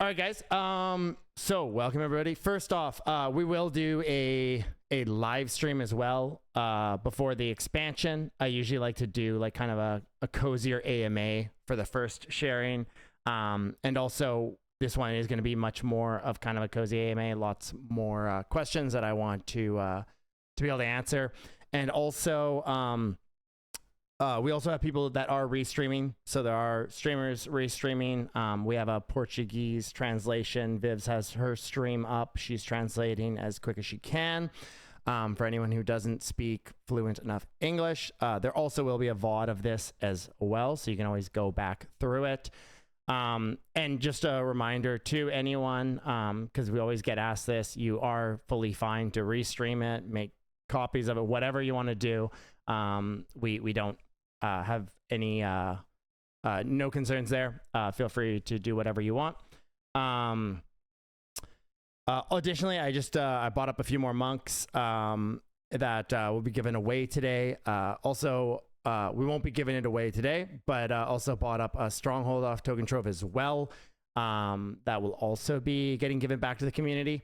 All right, guys. So welcome everybody. First off, we will do a live stream as well before the expansion. I usually like to do like kind of a cozier AMA for the first sharing, and also this one is going to be much more of kind of a cozy AMA. Lots more questions that I want to be able to answer, and also we also have people that are restreaming. So there are streamers restreaming. We have a Portuguese translation. Vivs has her stream up. She's translating as quick as she can. For anyone who doesn't speak fluent enough English, there also will be a VOD of this as well. So you can always go back through it. And just a reminder to anyone, because we always get asked this, you are fully fine to restream it, make copies of it, whatever you want to do. We don't have any no concerns there. Feel free to do whatever you want. Additionally, I bought up a few more monks that will be given away today. Also, we won't be giving it away today, but also bought up a stronghold off token trove as well. That will also be getting given back to the community.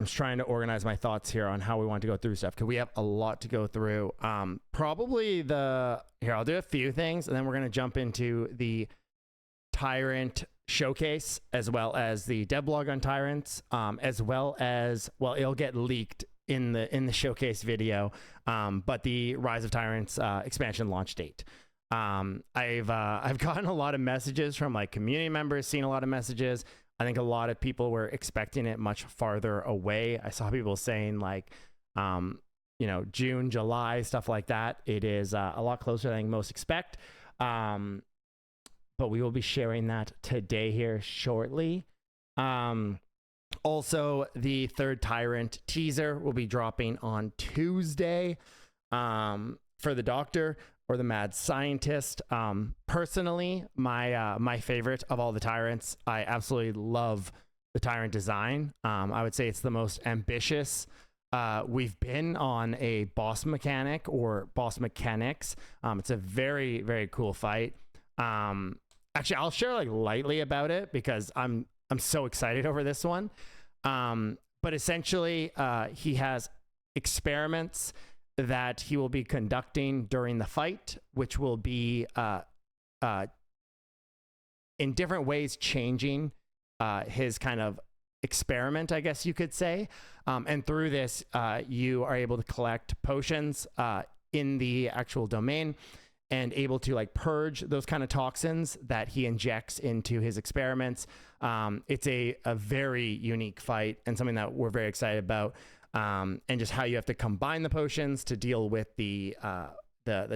I'm just trying to organize my thoughts here on how we want to go through stuff, because we have a lot to go through. Probably here, I'll do a few things, and then we're going to jump into the Tyrant showcase, as well as the devlog on Tyrants, as well as, well, it'll get leaked in the showcase video, but the Rise of Tyrants expansion launch date. I've gotten a lot of messages from like community members, seen a lot of messages. I think a lot of people were expecting it much farther away. I saw people saying like, you know, June, July, stuff like that. It is a lot closer than I think most expect. But we will be sharing that today here shortly. Also, the third Tyrant teaser will be dropping on Tuesday for the Doctor or the Mad Scientist. Personally, my favorite of all the Tyrants. I absolutely love the Tyrant design. I would say it's the most ambitious we've been on a boss mechanic or boss mechanics. It's a very, very cool fight. Actually, I'll share like lightly about it because I'm so excited over this one. But essentially, he has experiments that he will be conducting during the fight, which will be in different ways changing his kind of experiment, I guess you could say. And through this, you are able to collect potions in the actual domain and able to like purge those kind of toxins that he injects into his experiments. It's a very unique fight and something that we're very excited about. And just how you have to combine the potions to deal with the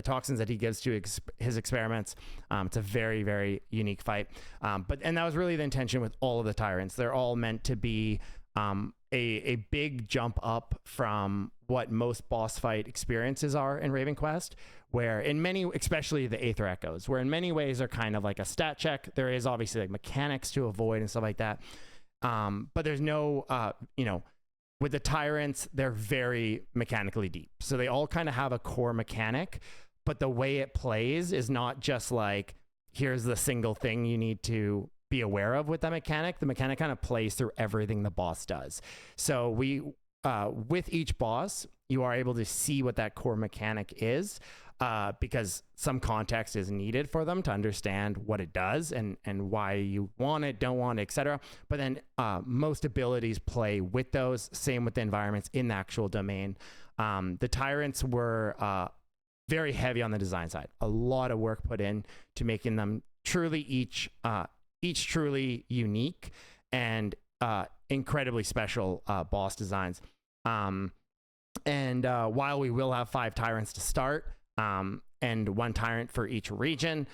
toxins that he gives to his experiments. It's a very, very unique fight. And that was really the intention with all of the Tyrants. They're all meant to be a big jump up from what most boss fight experiences are in RavenQuest, where in many, especially the Aether Echoes, where in many ways are kind of like a stat check. There is obviously like mechanics to avoid and stuff like that. But there's no, you know, with the Tyrants, they're very mechanically deep. So they all kind of have a core mechanic, but the way it plays is not just like, here's the single thing you need to be aware of with that mechanic. The mechanic kind of plays through everything the boss does. So with each boss, you are able to see what that core mechanic is, because some context is needed for them to understand what it does and why you want it, don't want it, etc. But then most abilities play with those, same with the environments in the actual domain. The Tyrants were very heavy on the design side. A lot of work put in to making them truly each truly unique and incredibly special boss designs. And while we will have 5 Tyrants to start, and 1 Tyrant for each region,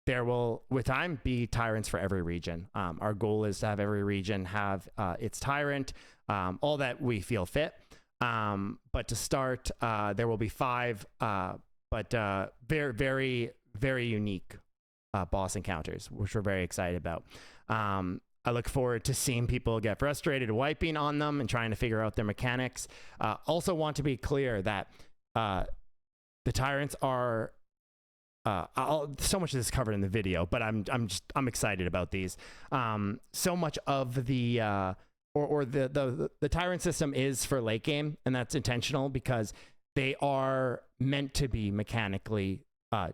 there will, with time, be Tyrants for every region. Our goal is to have every region have its Tyrant, all that we feel fit. But to start, there will be 5, but very, very, very unique boss encounters, which we're very excited about. I look forward to seeing people get frustrated wiping on them and trying to figure out their mechanics. Also want to be clear that the Tyrants are so much of this is covered in the video, but I'm excited about these. So much of the the Tyrant system is for late game, and that's intentional because they are meant to be mechanically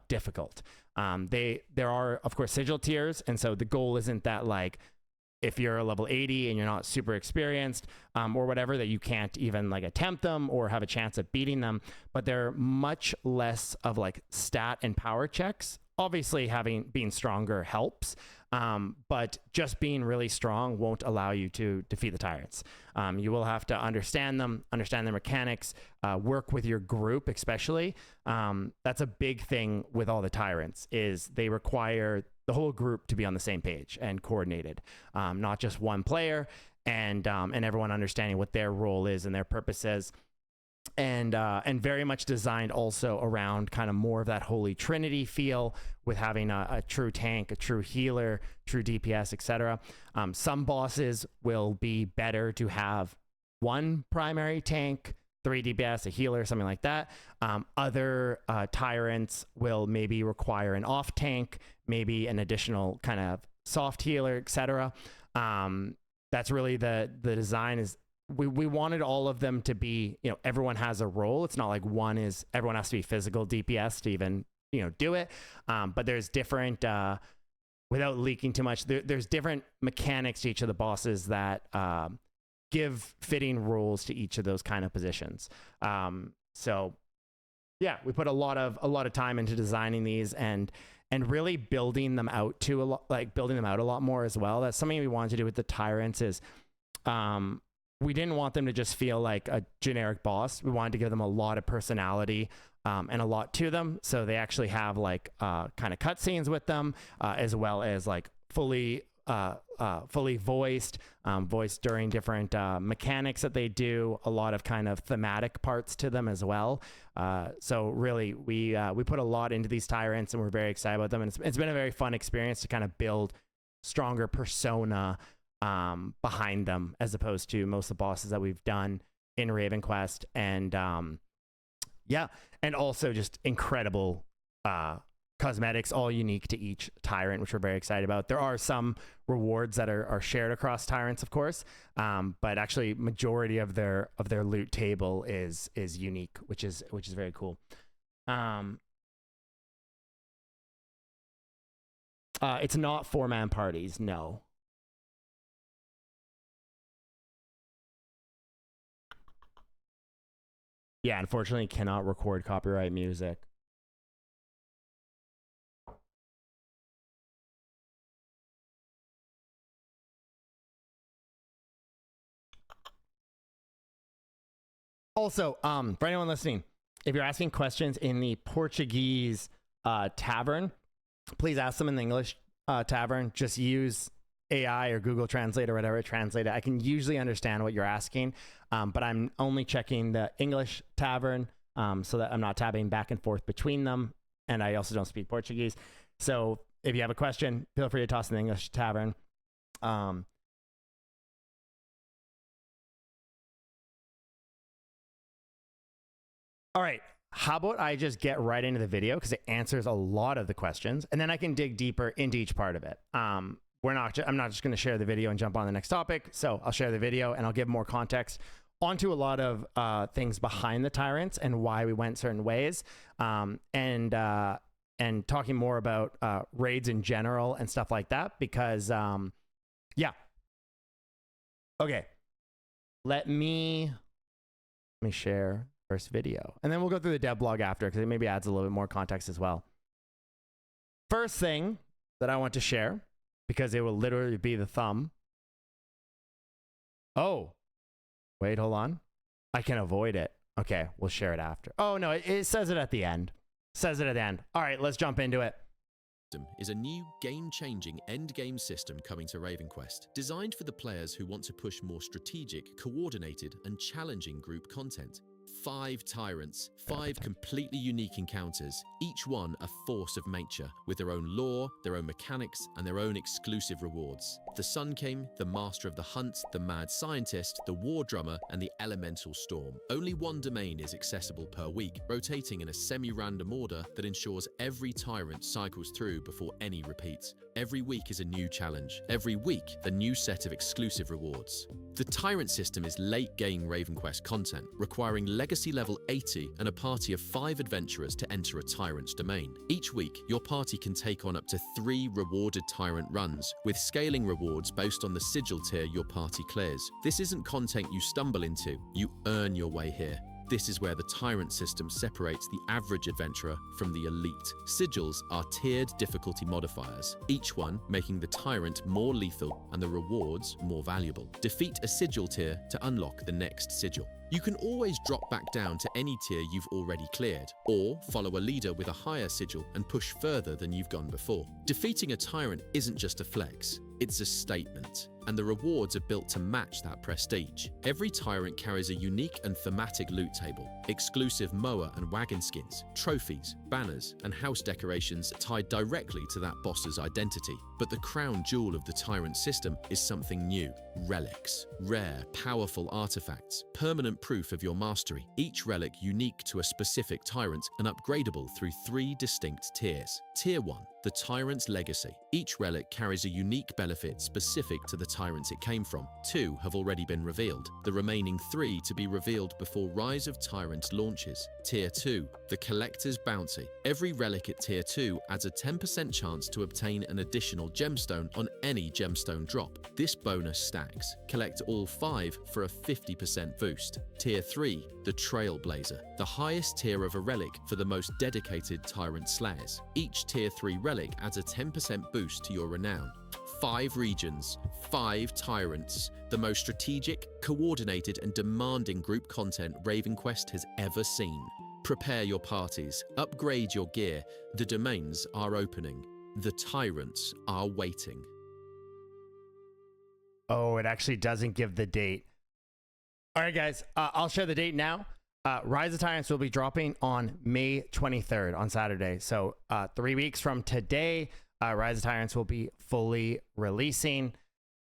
difficult. There are, of course, Sigil tiers, and so the goal isn't that, like, if you're a level 80 and you're not super experienced or whatever, that you can't even like attempt them or have a chance at beating them, but they're much less of like stat and power checks. Obviously being stronger helps, but just being really strong won't allow you to defeat the Tyrants. You will have to understand them, understand their mechanics, work with your group especially. That's a big thing with all the Tyrants, is they require the whole group to be on the same page and coordinated, not just one player, and everyone understanding what their role is and their purpose is. And very much designed also around kind of more of that Holy Trinity feel, with having a true tank, a true healer, true DPS, etc. Some bosses will be better to have one primary tank, 3 DPS, a healer, something like that. Other Tyrants will maybe require an off tank, maybe an additional kind of soft healer, etc. That's really the design. Is we wanted all of them to be, you know, everyone has a role. It's not like everyone has to be physical DPS to even, you know, do it. But there's different, without leaking too much, there's different mechanics to each of the bosses that give fitting roles to each of those kind of positions. So yeah, we put a lot of time into designing these and really building them out a lot more as well. That's something we wanted to do with the Tyrants, is we didn't want them to just feel like a generic boss. We wanted to give them a lot of personality and a lot to them. So they actually have like kind of cutscenes with them, as well as like fully voiced during different mechanics that they do, a lot of kind of thematic parts to them as well. So really we put a lot into these Tyrants, and we're very excited about them. And it's been a very fun experience to kind of build stronger persona behind them, as opposed to most of the bosses that we've done in RavenQuest. And yeah, and also just incredible cosmetics, all unique to each Tyrant, which we're very excited about. There are some rewards that are shared across Tyrants, of course, but actually majority of their loot table is unique, which is very cool. It's not 4-man parties, no. Yeah, unfortunately, cannot record copyright music. Also, for anyone listening, if you're asking questions in the Portuguese tavern, please ask them in the English tavern. Just use AI or Google Translate or whatever, translate it. I can usually understand what you're asking, but I'm only checking the English tavern so that I'm not tabbing back and forth between them. And I also don't speak Portuguese. So if you have a question, feel free to toss in the English tavern. All right. How about I just get right into the video, because it answers a lot of the questions, and then I can dig deeper into each part of it. I'm not just going to share the video and jump on the next topic. So I'll share the video and I'll give more context onto a lot of things behind the Tyrants and why we went certain ways, and talking more about raids in general and stuff like that, because yeah. Okay. Let me share first video, and then we'll go through the dev blog after, because it maybe adds a little bit more context as well. First thing that I want to share, because it will literally be the thumb. Oh, wait, hold on. I can avoid it. Okay, we'll share it after. Oh no, it says it at the end. Says it at the end. All right, let's jump into it. Is a new game-changing endgame system coming to RavenQuest, designed for the players who want to push more strategic, coordinated, and challenging group content. 5 Tyrants, 5 completely unique encounters, each one a force of nature, with their own lore, their own mechanics, and their own exclusive rewards. The Sun King, the Master of the Hunt, the Mad Scientist, the War Drummer, and the Elemental Storm. Only one domain is accessible per week, rotating in a semi-random order that ensures every Tyrant cycles through before any repeats. Every week is a new challenge. Every week, a new set of exclusive rewards. The Tyrant system is late-game RavenQuest content, requiring Legacy level 80 and a party of 5 adventurers to enter a Tyrant's domain. Each week, your party can take on up to 3 rewarded Tyrant runs, with scaling rewards based on the Sigil tier your party clears. This isn't content you stumble into, you earn your way here. This is where the Tyrant system separates the average adventurer from the elite. Sigils are tiered difficulty modifiers, each one making the Tyrant more lethal and the rewards more valuable. Defeat a Sigil tier to unlock the next Sigil. You can always drop back down to any tier you've already cleared, or follow a leader with a higher Sigil and push further than you've gone before. Defeating a Tyrant isn't just a flex, it's a statement, and the rewards are built to match that prestige. Every Tyrant carries a unique and thematic loot table, exclusive mower and wagon skins, trophies, banners, and house decorations tied directly to that boss's identity. But the crown jewel of the Tyrant system is something new: relics. Rare, powerful artifacts, permanent proof of your mastery, each relic unique to a specific Tyrant and upgradable through 3 distinct tiers. Tier 1, the Tyrant's Legacy. Each relic carries a unique benefit specific to the Tyrants it came from. 2 have already been revealed, the remaining 3 to be revealed before Rise of Tyrants launches. Tier 2, the Collector's Bounty. Every relic at Tier 2 adds a 10% chance to obtain an additional gemstone on any gemstone drop. This bonus stacks. Collect all 5 for a 50% boost. Tier 3, the Trailblazer. The highest tier of a relic for the most dedicated Tyrant slayers. Each Tier 3 relic adds a 10% boost to your renown. 5 regions, 5 Tyrants, the most strategic, coordinated, and demanding group content RavenQuest has ever seen. Prepare your parties, upgrade your gear, the domains are opening, the Tyrants are waiting. Oh, it actually doesn't give the date. All right, guys, I'll share the date now. Rise of Tyrants will be dropping on May 23rd on Saturday. So 3 weeks from today, Rise of Tyrants will be fully releasing.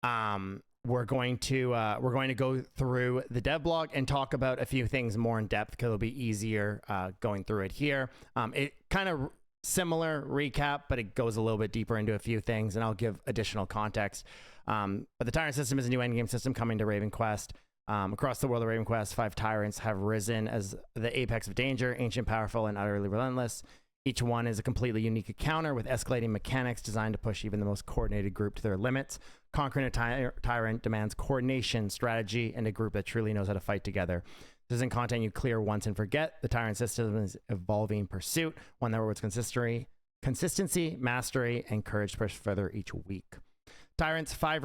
We're going to go through the dev blog and talk about a few things more in depth because it'll be easier going through it here. It kind of similar recap, but it goes a little bit deeper into a few things, and I'll give additional context. But the Tyrant system is a new endgame system coming to RavenQuest. Across the world of RavenQuest, 5 Tyrants have risen as the apex of danger, ancient, powerful, and utterly relentless. Each one is a completely unique encounter with escalating mechanics designed to push even the most coordinated group to their limits. Conquering a tyrant demands coordination, strategy, and a group that truly knows how to fight together. This isn't content you clear once and forget. The Tyrant system is evolving pursuit, one that rewards consistency, mastery, and courage to push further each week. Tyrants, 5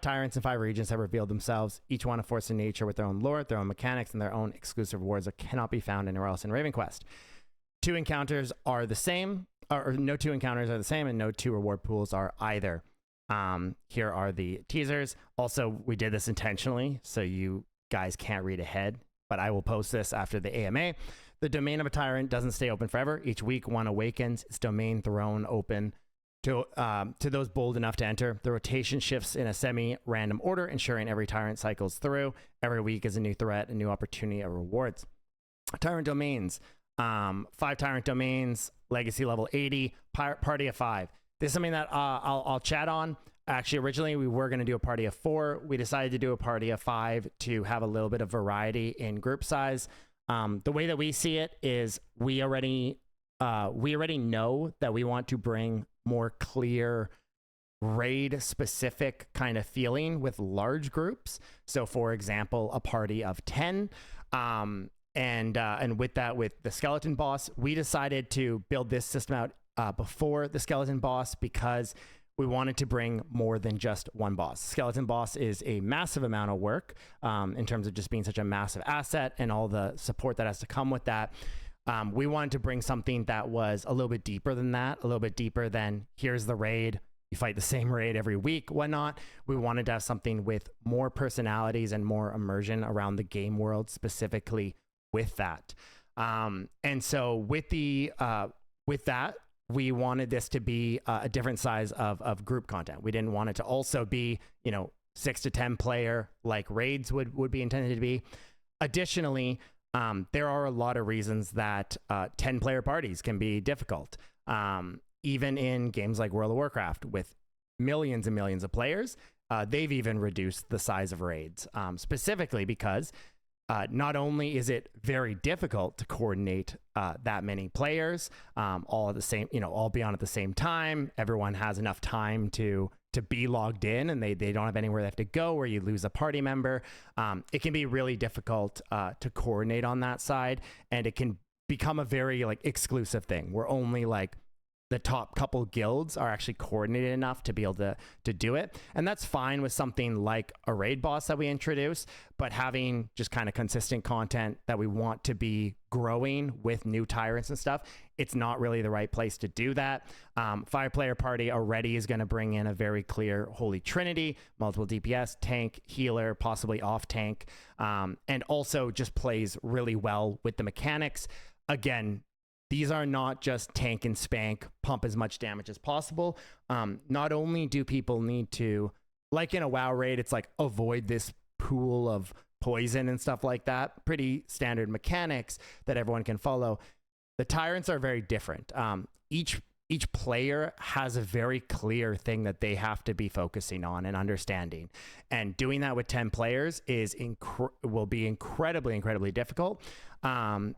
Tyrants and 5 regions have revealed themselves, each one a force in nature with their own lore, their own mechanics, and their own exclusive rewards that cannot be found anywhere else in RavenQuest. 2 encounters are the same, or no 2 encounters are the same, and no 2 reward pools are either. Here are the teasers. Also, we did this intentionally, so you guys can't read ahead, but I will post this after the AMA. The domain of a Tyrant doesn't stay open forever. Each week, one awakens, its domain thrown open to those bold enough to enter. The rotation shifts in a semi-random order, ensuring every Tyrant cycles through. Every week is a new threat, a new opportunity of rewards. Tyrant domains. 5 Tyrant domains, legacy level 80, party of 5. This is something that I'll chat on. Actually, originally we were going to do a party of 4. We decided to do a party of 5 to have a little bit of variety in group size. The way that we see it is we already know that we want to bring more clear raid specific kind of feeling with large groups. So for example, a party of 10, and with that, with the skeleton boss, we decided to build this system out before the skeleton boss because we wanted to bring more than just one boss. Skeleton boss is a massive amount of work in terms of just being such a massive asset and all the support that has to come with that. We wanted to bring something that was a little bit deeper than that, a little bit deeper than here's the raid, you fight the same raid every week, whatnot. We wanted to have something with more personalities and more immersion around the game world, specifically with that. And so with that, we wanted this to be a different size of group content. We didn't want it to also be, 6 to 10 player like raids would be intended to be. Additionally, there are a lot of reasons that 10 player parties can be difficult. Even in games like World of Warcraft with millions and millions of players, they've even reduced the size of raids, specifically because not only is it very difficult to coordinate that many players, all at the same, all be on at the same time. Everyone has enough time to be logged in, and they don't have anywhere they have to go, or you lose a party member. It can be really difficult to coordinate on that side, and it can become a very exclusive thing where only the top couple guilds are actually coordinated enough to be able to do it. And that's fine with something like a raid boss that we introduce, but having just kind of consistent content that we want to be growing with new tyrants and stuff, it's not really the right place to do that. 5-player party already is going to bring in a very clear holy trinity, multiple DPS, tank, healer, possibly off tank, and also just plays really well with the mechanics. Again, these are not just tank and spank, pump as much damage as possible. Not only do people need to, like in a WoW raid, it's avoid this pool of poison and stuff like that. Pretty standard mechanics that everyone can follow. The tyrants are very different. Each player has a very clear thing that they have to be focusing on and understanding. And doing that with 10 players will be incredibly difficult. And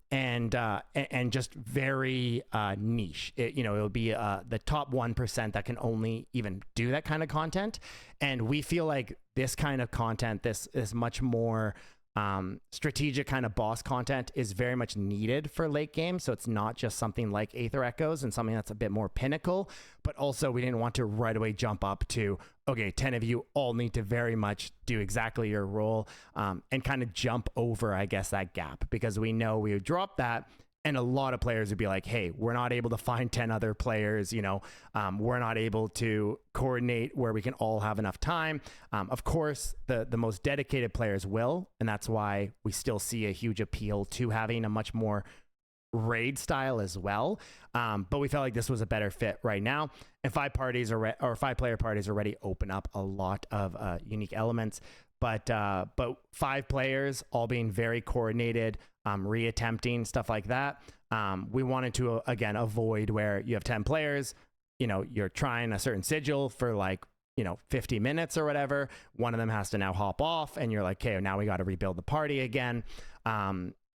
just very niche. It'll be the top 1% that can only even do that kind of content. And we feel like this kind of content, this is much more strategic kind of boss content, is very much needed for late game. So it's not just something like Aether Echoes and something that's a bit more pinnacle, but also we didn't want to right away jump up to, okay, 10 of you all need to very much do exactly your role, and kind of jump over, I guess, that gap, because we know we would drop that and a lot of players would be like, hey, we're not able to find 10 other players, we're not able to coordinate where we can all have enough time. Of course, the most dedicated players will, and that's why we still see a huge appeal to having a much more raid style as well. But we felt like this was a better fit right now. And 5-player parties already open up a lot of unique elements. But 5 players all being very coordinated, reattempting stuff like that. We wanted to again avoid where you have 10 players, you're trying a certain sigil for 50 minutes or whatever. One of them has to now hop off, and you're like, okay, now we got to rebuild the party again.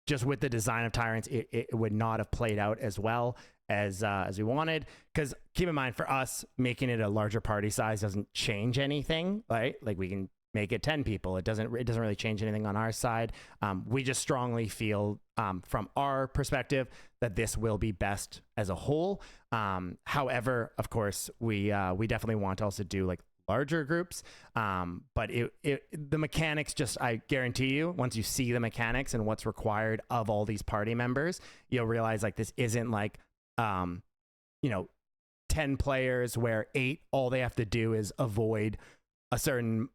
Just with the design of Tyrants, it would not have played out as well as we wanted. Because keep in mind, for us, making it a larger party size doesn't change anything, right? We can make it 10 people. It doesn't really change anything on our side. We just strongly feel from our perspective that this will be best as a whole. However, of course, we definitely want to also do larger groups. But the mechanics, just, I guarantee you, once you see the mechanics and what's required of all these party members, you'll realize this isn't 10 players where 8, all they have to do is avoid a certain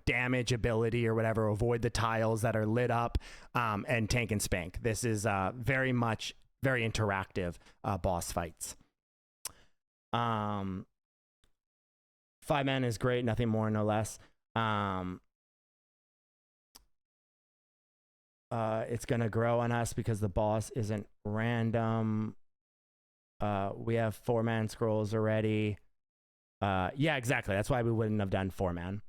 damage ability or whatever, avoid the tiles that are lit up, and tank and spank. This is very interactive boss fights. 5-man is great, nothing more, no less. It's gonna grow on us because the boss isn't random. We have 4-man scrolls already. Yeah, exactly. That's why we wouldn't have done 4-man.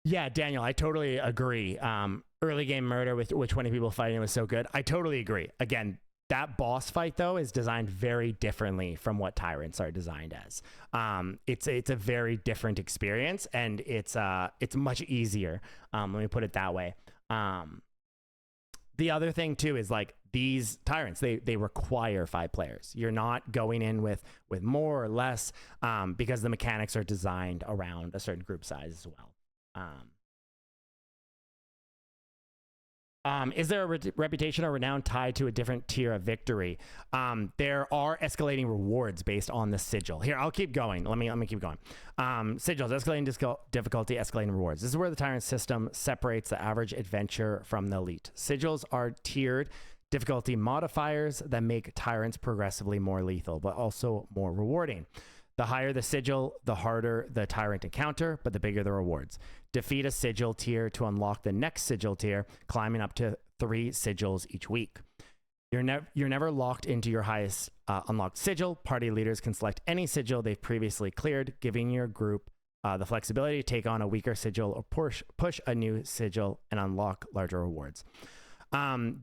Yeah, Daniel, I totally agree. Early game murder with 20 people fighting was so good. I totally agree. Again, that boss fight though is designed very differently from what Tyrants are designed as. It's a very different experience, and it's much easier. Let me put it that way. The other thing too is these Tyrants, they require 5 players. You're not going in with more or less, because the mechanics are designed around a certain group size as well. Is there a reputation or renown tied to a different tier of victory? There are escalating rewards based on the sigil. Here, I'll keep going. Let me keep going. Sigils, escalating difficulty, escalating rewards. This is where the Tyrant system separates the average adventure from the elite. Sigils are tiered difficulty modifiers that make Tyrants progressively more lethal, but also more rewarding. The higher the sigil, the harder the Tyrant encounter, but the bigger the rewards. Defeat a sigil tier to unlock the next sigil tier, climbing up to 3 sigils each week. You're never locked into your highest unlocked sigil. Party leaders can select any sigil they've previously cleared, giving your group the flexibility to take on a weaker sigil or push a new sigil and unlock larger rewards.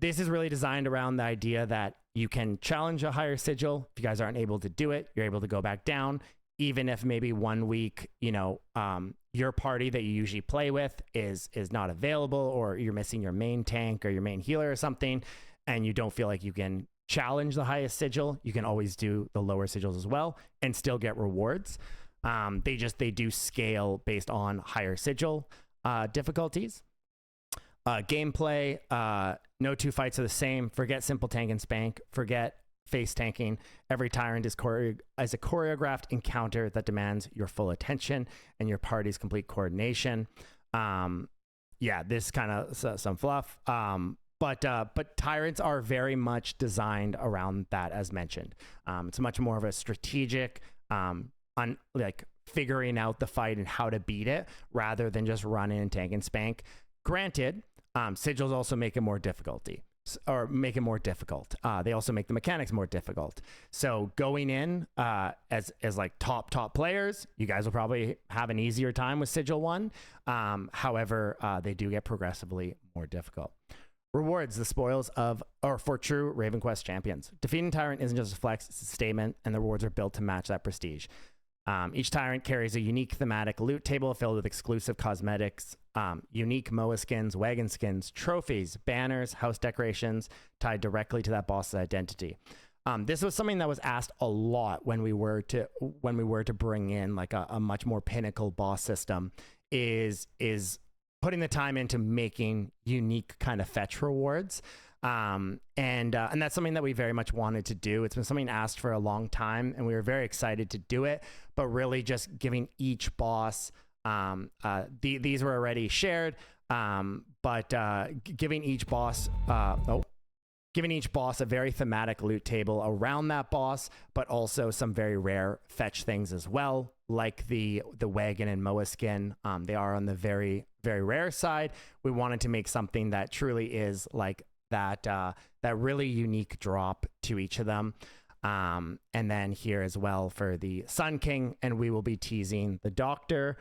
This is really designed around the idea that you can challenge a higher sigil. If you guys aren't able to do it, you're able to go back down. Even if maybe 1 week, your party that you usually play with is not available, or you're missing your main tank or your main healer or something, and you don't feel like you can challenge the highest sigil, you can always do the lower sigils as well and still get rewards. They do scale based on higher sigil difficulties. Gameplay, no 2 fights are the same. Forget simple tank and spank. Forget face tanking. Every Tyrant is a choreographed encounter that demands your full attention and your party's complete coordination. This kind of some fluff. But Tyrants are very much designed around that, as mentioned. It's much more of a strategic, like figuring out the fight and how to beat it, rather than just run in, tank, and spank. Granted, sigils also make it more difficult. They also make the mechanics more difficult. So going in as like top players, you guys will probably have an easier time with Sigil 1. However, they do get progressively more difficult. Rewards, the spoils for true RavenQuest champions. Defeating Tyrant isn't just a flex, it's a statement, and the rewards are built to match that prestige. Each Tyrant carries a unique thematic loot table filled with exclusive cosmetics, unique Moa skins, wagon skins, trophies, banners, house decorations tied directly to that boss's identity. This was something that was asked a lot when we were to bring in like a much more pinnacle boss system, is putting the time into making unique kind of fetch rewards. And that's something that we very much wanted to do. It's been something asked for a long time, and we were very excited to do it, but really just giving each boss, these were already shared, but giving each boss a very thematic loot table around that boss, but also some very rare fetch things as well, like the wagon and Moa skin. They are on the very, very rare side. We wanted to make something that truly is like that really unique drop to each of them. And then here as well for the Sun King, and we will be teasing the Doctor,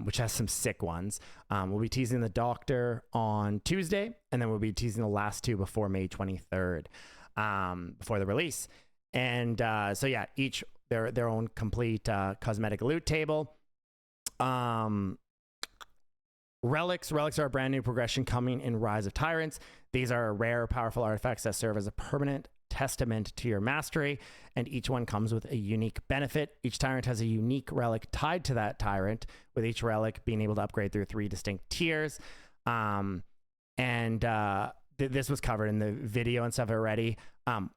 which has some sick ones. We'll be teasing the Doctor on Tuesday, and then we'll be teasing the last 2 before May 23rd, before the release. And so yeah, each their own complete cosmetic loot table. Relics are a brand new progression coming in Rise of Tyrants. These are rare, powerful artifacts that serve as a permanent testament to your mastery, and each one comes with a unique benefit. Each Tyrant has a unique relic tied to that Tyrant, with each relic being able to upgrade through 3 distinct tiers. This was covered in the video and stuff already. Why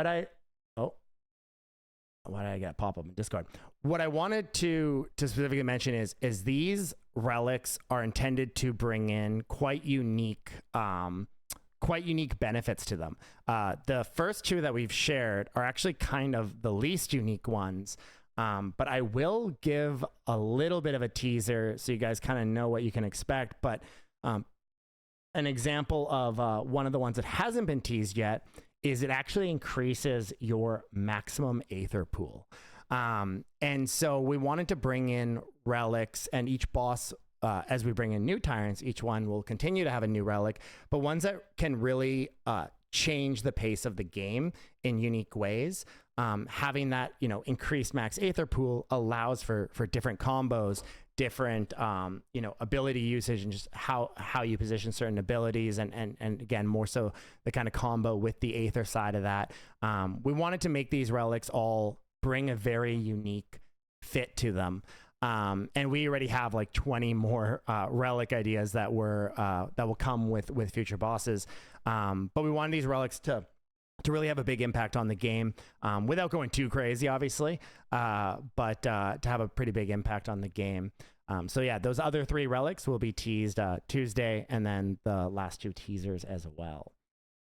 did I get a pop-up in Discord? What I wanted to specifically mention is these relics are intended to bring in quite unique benefits to them. The first 2 that we've shared are actually kind of the least unique ones, but I will give a little bit of a teaser so you guys kind of know what you can expect. But an example of one of the ones that hasn't been teased yet is it actually increases your maximum Aether pool. And so we wanted to bring in relics, and each boss, as we bring in new Tyrants, each one will continue to have a new relic, but ones that can really change the pace of the game in unique ways. Having that, increased max Aether pool allows for different combos, different, ability usage, and just how you position certain abilities, and again, more so the kind of combo with the Aether side of that. We wanted to make these relics all bring a very unique fit to them. And we already have like 20 more relic ideas that will come with future bosses. But we wanted these relics to really have a big impact on the game, without going too crazy, obviously, but to have a pretty big impact on the game. So yeah, those other 3 relics will be teased Tuesday, and then the last 2 teasers as well.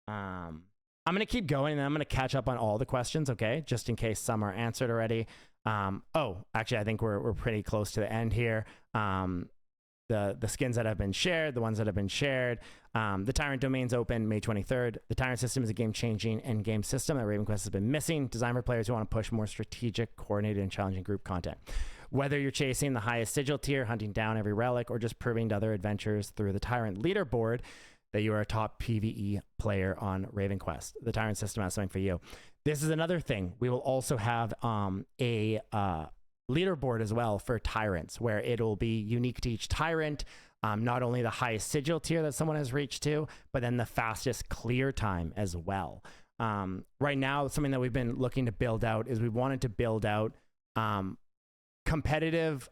I'm going to keep going, and then I'm going to catch up on all the questions, okay, just in case some are answered already. Oh, actually, I think we're pretty close to the end here. The skins that have been shared, the ones that have been shared. The Tyrant domain's open May 23rd. The Tyrant system is a game-changing end-game system that RavenQuest has been missing, designed for players who want to push more strategic, coordinated, and challenging group content. Whether you're chasing the highest Sigil tier, hunting down every relic, or just proving to other adventurers through the Tyrant leaderboard that you are a top PvE player on RavenQuest, the Tyrant system has something for you. This is another thing. We will also have a leaderboard as well for Tyrants, where it'll be unique to each Tyrant, not only the highest Sigil tier that someone has reached to, but then the fastest clear time as well. Right now, something that we've been looking to build out is we wanted to build out competitive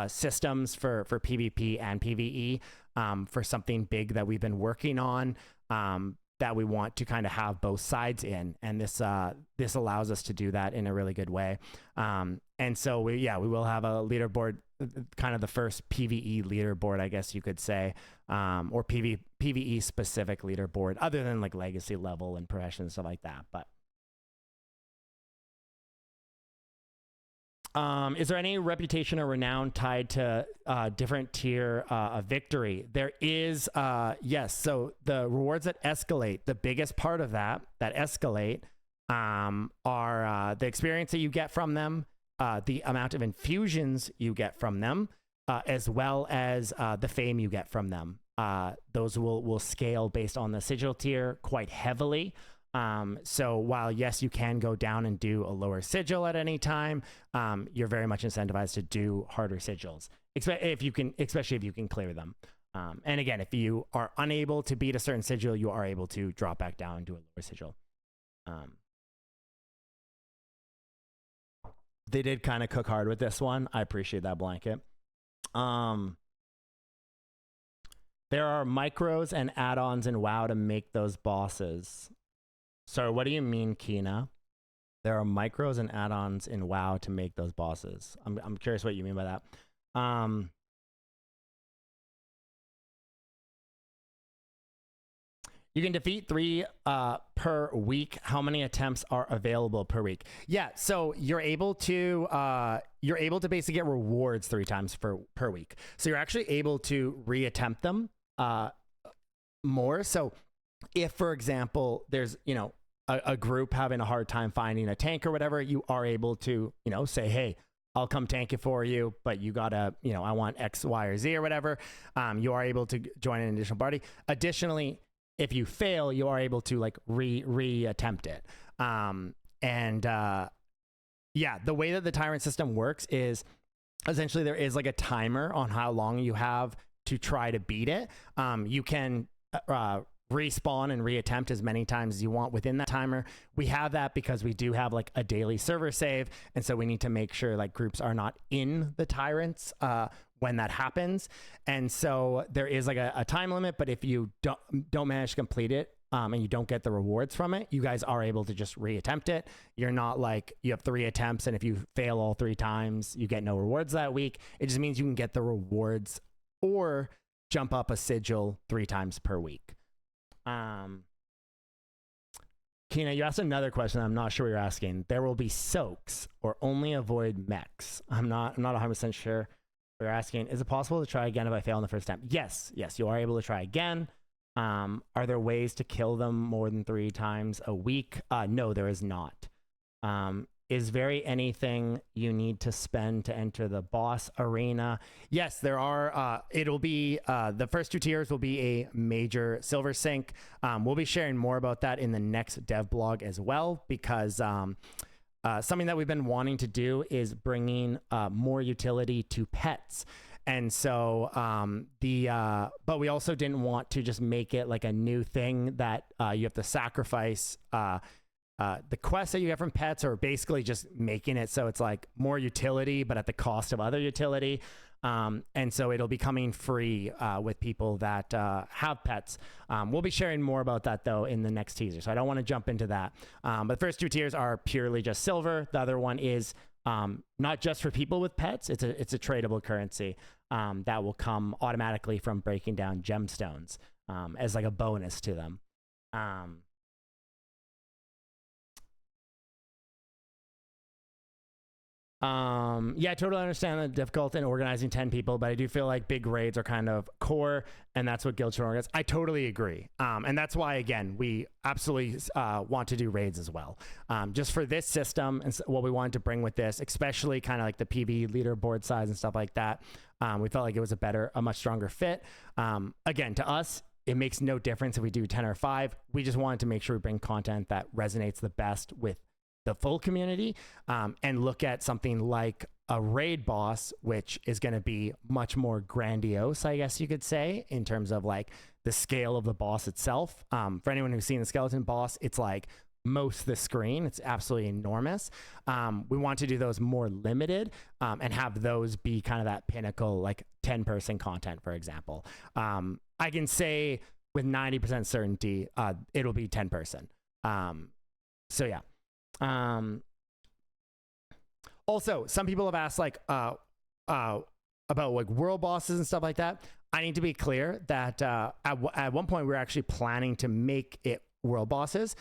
systems for PvP and PvE, for something big that we've been working on, that we want to kind of have both sides in, and this allows us to do that in a really good way. And so we will have a leaderboard, kind of the first PvE leaderboard, I guess you could say, or PvE specific leaderboard, other than like legacy level and profession and stuff like that. But is there any reputation or renown tied to different tier of victory? There is, yes. So the rewards that escalate, the biggest part of that escalate are the experience that you get from them, the amount of infusions you get from them, as well as the fame you get from them. Those will scale based on the Sigil tier quite heavily. So while yes, you can go down and do a lower Sigil at any time, you're very much incentivized to do harder Sigils, especially if you can clear them. And again, if you are unable to beat a certain Sigil, you are able to drop back down and do a lower Sigil. They did kind of cook hard with this one. I appreciate that, Blanket. There are micros and add-ons in WoW to make those bosses. So what do you mean, Kina? There are micros and add-ons in WoW to make those bosses. I'm curious what you mean by that. You can defeat 3 per week. How many attempts are available per week? Yeah, so you're able to basically get rewards 3 times per week. So you're actually able to reattempt them more. So if, for example, there's a group having a hard time finding a tank or whatever, you are able to say, hey, I'll come tank it for you, but you gotta, I want X, Y, or Z or whatever. You are able to join an additional party. Additionally, if you fail, you are able to like reattempt it. Yeah, the way that the Tyrant system works is essentially there is like a timer on how long you have to try to beat it. You can respawn and reattempt as many times as you want within that timer. We have that because we do have like a daily server save, and so we need to make sure like groups are not in the Tyrants when that happens. And so there is like a time limit, but if you don't manage to complete it and you don't get the rewards from it, you guys are able to just reattempt it. You're not like you have 3 attempts and if you fail all 3 times you get no rewards that week. It just means you can get the rewards or jump up a Sigil 3 times per week. Kina, you asked another question. I'm not sure what you're asking. There will be soaks or only avoid mechs. I'm not 100% sure what you're asking. Is it possible to try again if I fail on the first attempt? Yes, you are able to try again. Are there ways to kill them more than 3 times a week? No, there is not. Is very anything you need to spend to enter the boss arena? Yes, there are. It'll be the first 2 tiers will be a major silver sink. We'll be sharing more about that in the next dev blog as well, because something that we've been wanting to do is bringing more utility to pets. And so but we also didn't want to just make it like a new thing that you have to sacrifice the quests that you get from pets are basically just making it so it's like more utility, but at the cost of other utility. And so it'll be coming free with people that have pets. We'll be sharing more about that though in the next teaser, so I don't want to jump into that. But the first 2 tiers are purely just silver. The other one is not just for people with pets. It's a tradable currency that will come automatically from breaking down gemstones as like a bonus to them. Yeah, I totally understand the difficulty in organizing 10 people, but I do feel like big raids are kind of core, and that's what guild should organize. I totally agree. And that's why, again, we absolutely want to do raids as well. Just for this system and what we wanted to bring with this, especially kind of like the PV leaderboard size and stuff like that, we felt like it was a much stronger fit. Again, to us, it makes no difference if we do 10 or 5. We just wanted to make sure we bring content that resonates the best with the full community, and look at something like a raid boss, which is going to be much more grandiose, I guess you could say, in terms of like the scale of the boss itself. For anyone who's seen the skeleton boss, it's like most the screen. It's absolutely enormous. We want to do those more limited and have those be kind of that pinnacle, like 10-person content, for example. I can say with 90% certainty, it'll be 10-person. So yeah. Also, some people have asked like about like world bosses and stuff like that. I need to be clear that at one point we were actually planning to make it world bosses.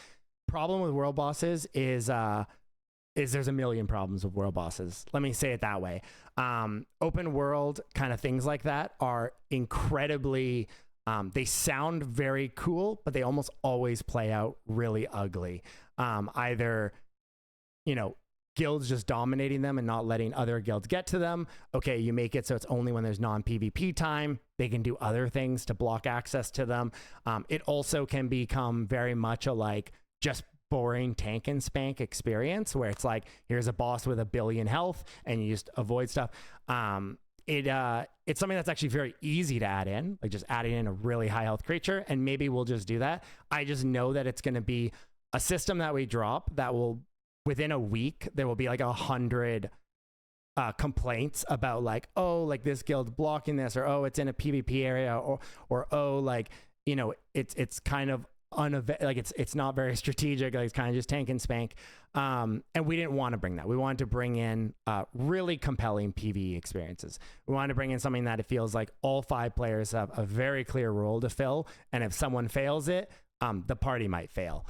Problem with world bosses is there's a million problems with world bosses. Let me say it that way. Open world kind of things like that are incredibly they sound very cool, but they almost always play out really ugly. Either, you know, guilds just dominating them and not letting other guilds get to them. Okay, you make it so it's only when there's non-PvP time. They can do other things to block access to them. It also can become very much a like just boring tank and spank experience where it's like, here's a boss with 1 billion health and you just avoid stuff. It's something that's actually very easy to add in, like just adding in a really high health creature, and maybe we'll just do that. I just know that it's going to be a system that we drop that will, within a week, there will be like 100 complaints about like, oh, like this guild's blocking this, or oh, it's in a PvP area, or oh, like, you know, it's kind of like it's not very strategic, like it's kind of just tank and spank. And we didn't want to bring that. We wanted to bring in really compelling PvE experiences. We wanted to bring in something that it feels like all 5 players have a very clear role to fill, and if someone fails it, the party might fail.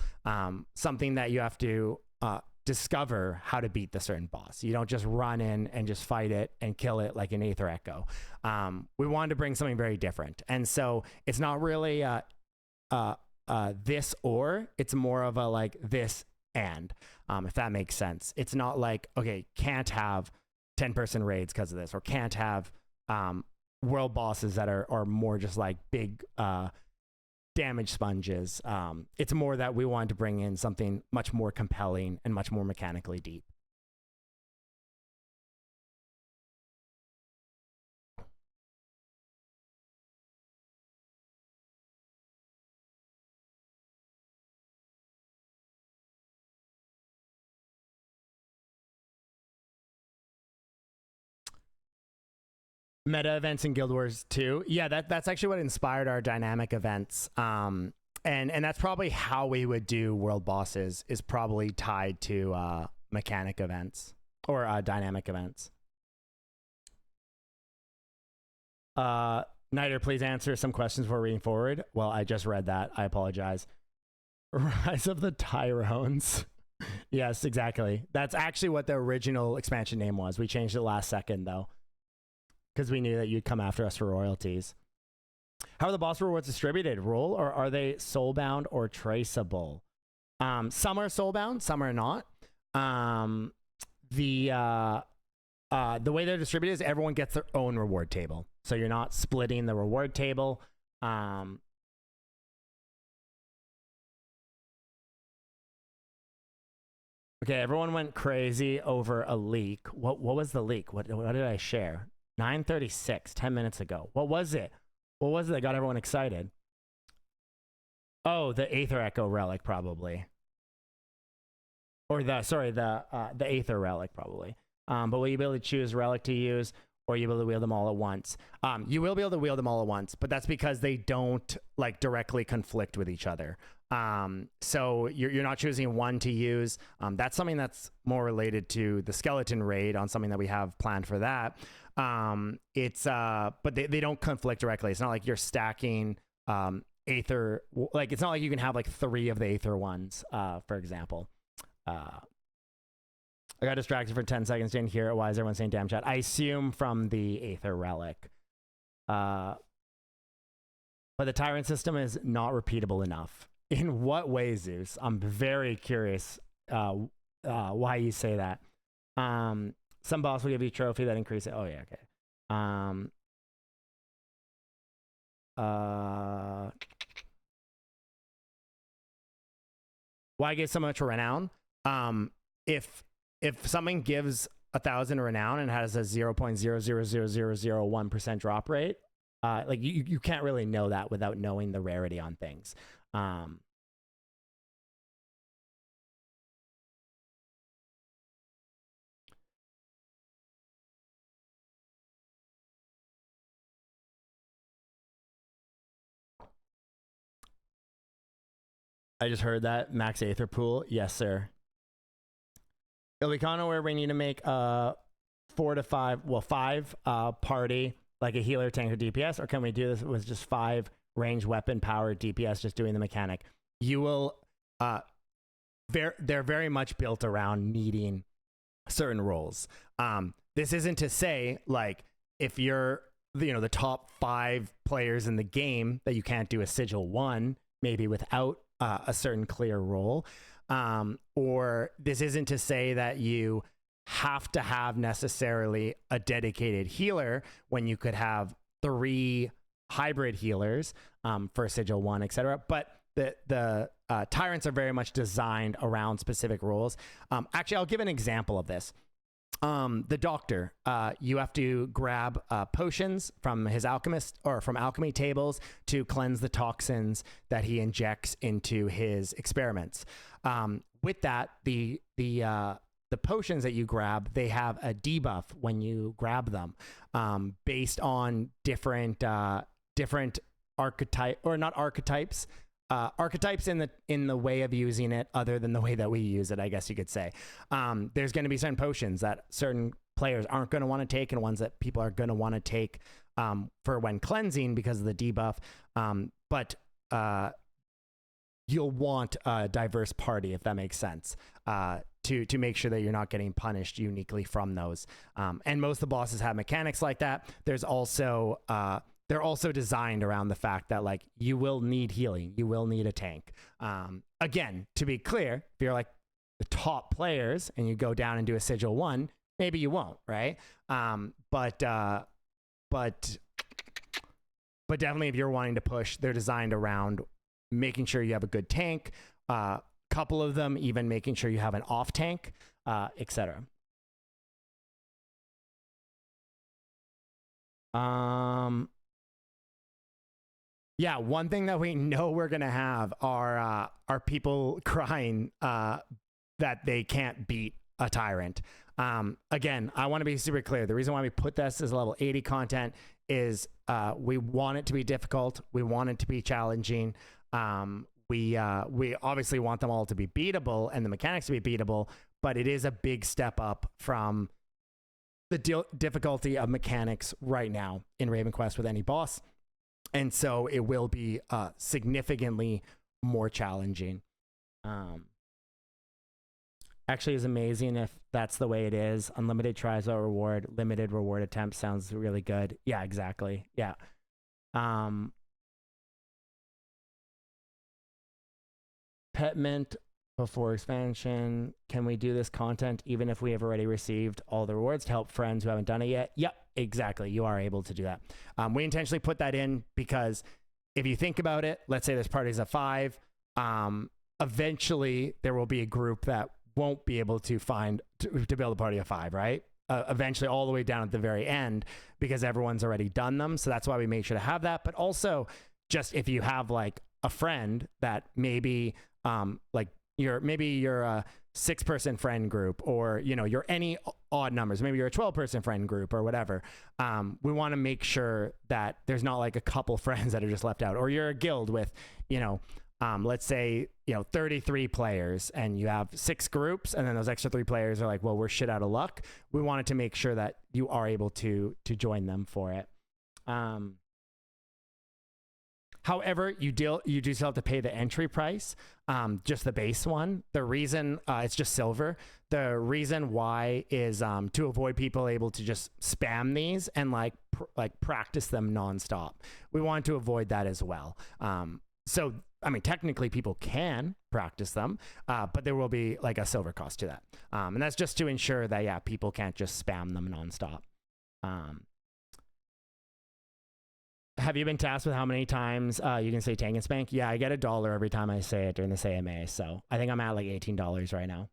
Something that you have to discover how to beat the certain boss. You don't just run in and just fight it and kill it like an Aether Echo. We wanted to bring something very different. And so it's not really this or, it's more of a like this and, if that makes sense. It's not like, okay, can't have 10-person raids because of this, or can't have world bosses that are more just like big damage sponges. It's more that we wanted to bring in something much more compelling and much more mechanically deep. Meta events in Guild Wars 2. Yeah, that's actually what inspired our dynamic events. And that's probably how we would do world bosses, is probably tied to mechanic events or dynamic events. Niter, please answer some questions before reading forward. Well, I just read that. I apologize. Rise of the Tyrants. Yes, exactly. That's actually what the original expansion name was. We changed it last second, though, because we knew that you'd come after us for royalties. How are the boss rewards distributed? Roll, or are they soulbound or traceable? Some are soulbound, some are not. The way they're distributed is everyone gets their own reward table. So you're not splitting the reward table. Okay, everyone went crazy over a leak. What was the leak? What did I share? 9:36, 10 minutes ago. What was it? What was it that got everyone excited? Oh, the Aether Echo relic, probably. or the Aether Relic probably. But will you be able to choose relic to use, or you will be able to wield them all at once? You will be able to wield them all at once, but that's because they don't like directly conflict with each other. So you're not choosing one to use. That's something that's more related to the skeleton raid, on something that we have planned for that. But they don't conflict directly. It's not like you're stacking Aether, like it's not like you can have like 3 of the Aether ones, for example. I got distracted for 10 seconds, didn't hear it. Why is everyone saying damn chat? I assume from the Aether Relic. But the Tyrant system is not repeatable enough. In what way, Zeus? I'm very curious why you say that. Some boss will give you a trophy that increases it. Oh, yeah, okay. Why get so much renown? If something gives 1,000 renown and has a 0.00001% drop rate, like you can't really know that without knowing the rarity on things. I just heard that. Max Aether Pool. Yes, sir. It'll be kind of where we need to make 4 to 5, well, 5 party, like a healer, tank, or DPS, or can we do this with just 5 ranged weapon powered DPS, just doing the mechanic? You will, they're very much built around needing certain roles. This isn't to say, like, if you're, the top 5 players in the game, that you can't do a Sigil 1, maybe without a certain clear role. Or this isn't to say that you have to have necessarily a dedicated healer when you could have 3 hybrid healers for Sigil 1, etc. But the Tyrants are very much designed around specific roles. Actually, I'll give an example of this. The doctor, you have to grab potions from his alchemist, or from alchemy tables, to cleanse the toxins that he injects into his experiments. With that, the potions that you grab, they have a debuff when you grab them, based on different archetype, or not archetypes. Archetypes in the way of using it, other than the way that we use it, I guess you could say. There's going to be certain potions that certain players aren't going to want to take, and ones that people are going to want to take for when cleansing because of the debuff. But you'll want a diverse party, if that makes sense, to make sure that you're not getting punished uniquely from those. And most of the bosses have mechanics like that. There's also they're also designed around the fact that, like, you will need healing, you will need a tank. Again, to be clear, if you're like the top players and you go down and do a Sigil 1, maybe you won't, right? But definitely, if you're wanting to push, they're designed around making sure you have a good tank. Couple of them even making sure you have an off tank, etc. Yeah, one thing that we know we're gonna have are people crying that they can't beat a Tyrant. Again, I want to be super clear. The reason why we put this as level 80 content is we want it to be difficult. We want it to be challenging. We obviously want them all to be beatable and the mechanics to be beatable, but it is a big step up from the difficulty of mechanics right now in RavenQuest with any boss. And so it will be significantly more challenging. Actually is amazing if that's the way it is. Unlimited tries without reward, limited reward attempt sounds really good. Yeah, exactly. Yeah. Pet mint before expansion. Can we do this content even if we have already received all the rewards to help friends who haven't done it yet? Yep, exactly. You are able to do that. We intentionally put that in because if you think about it, let's say this party's of 5. Eventually there will be a group that won't be able to build a party of 5, right? Eventually all the way down at the very end, because everyone's already done them. So that's why we made sure to have that. But also, just if you have like a friend that maybe like you're 6-person friend group, or, you know, you're any odd numbers, maybe you're a 12-person friend group or whatever. We want to make sure that there's not like a couple friends that are just left out, or you're a guild with, you know, let's say, you know, 33 players and you have 6 groups, and then those extra 3 players are like, well, we're shit out of luck. We wanted to make sure that you are able to join them for it. However, you do still have to pay the entry price, just the base one. The reason it's just silver. The reason why is to avoid people able to just spam these and like practice them nonstop. We want to avoid that as well. So I mean, technically people can practice them, but there will be like a silver cost to that, and that's just to ensure that people can't just spam them nonstop. Have you been tasked with how many times you can say tank and spank? Yeah, I get $1 every time I say it during this AMA. So I think I'm at like $18 right now.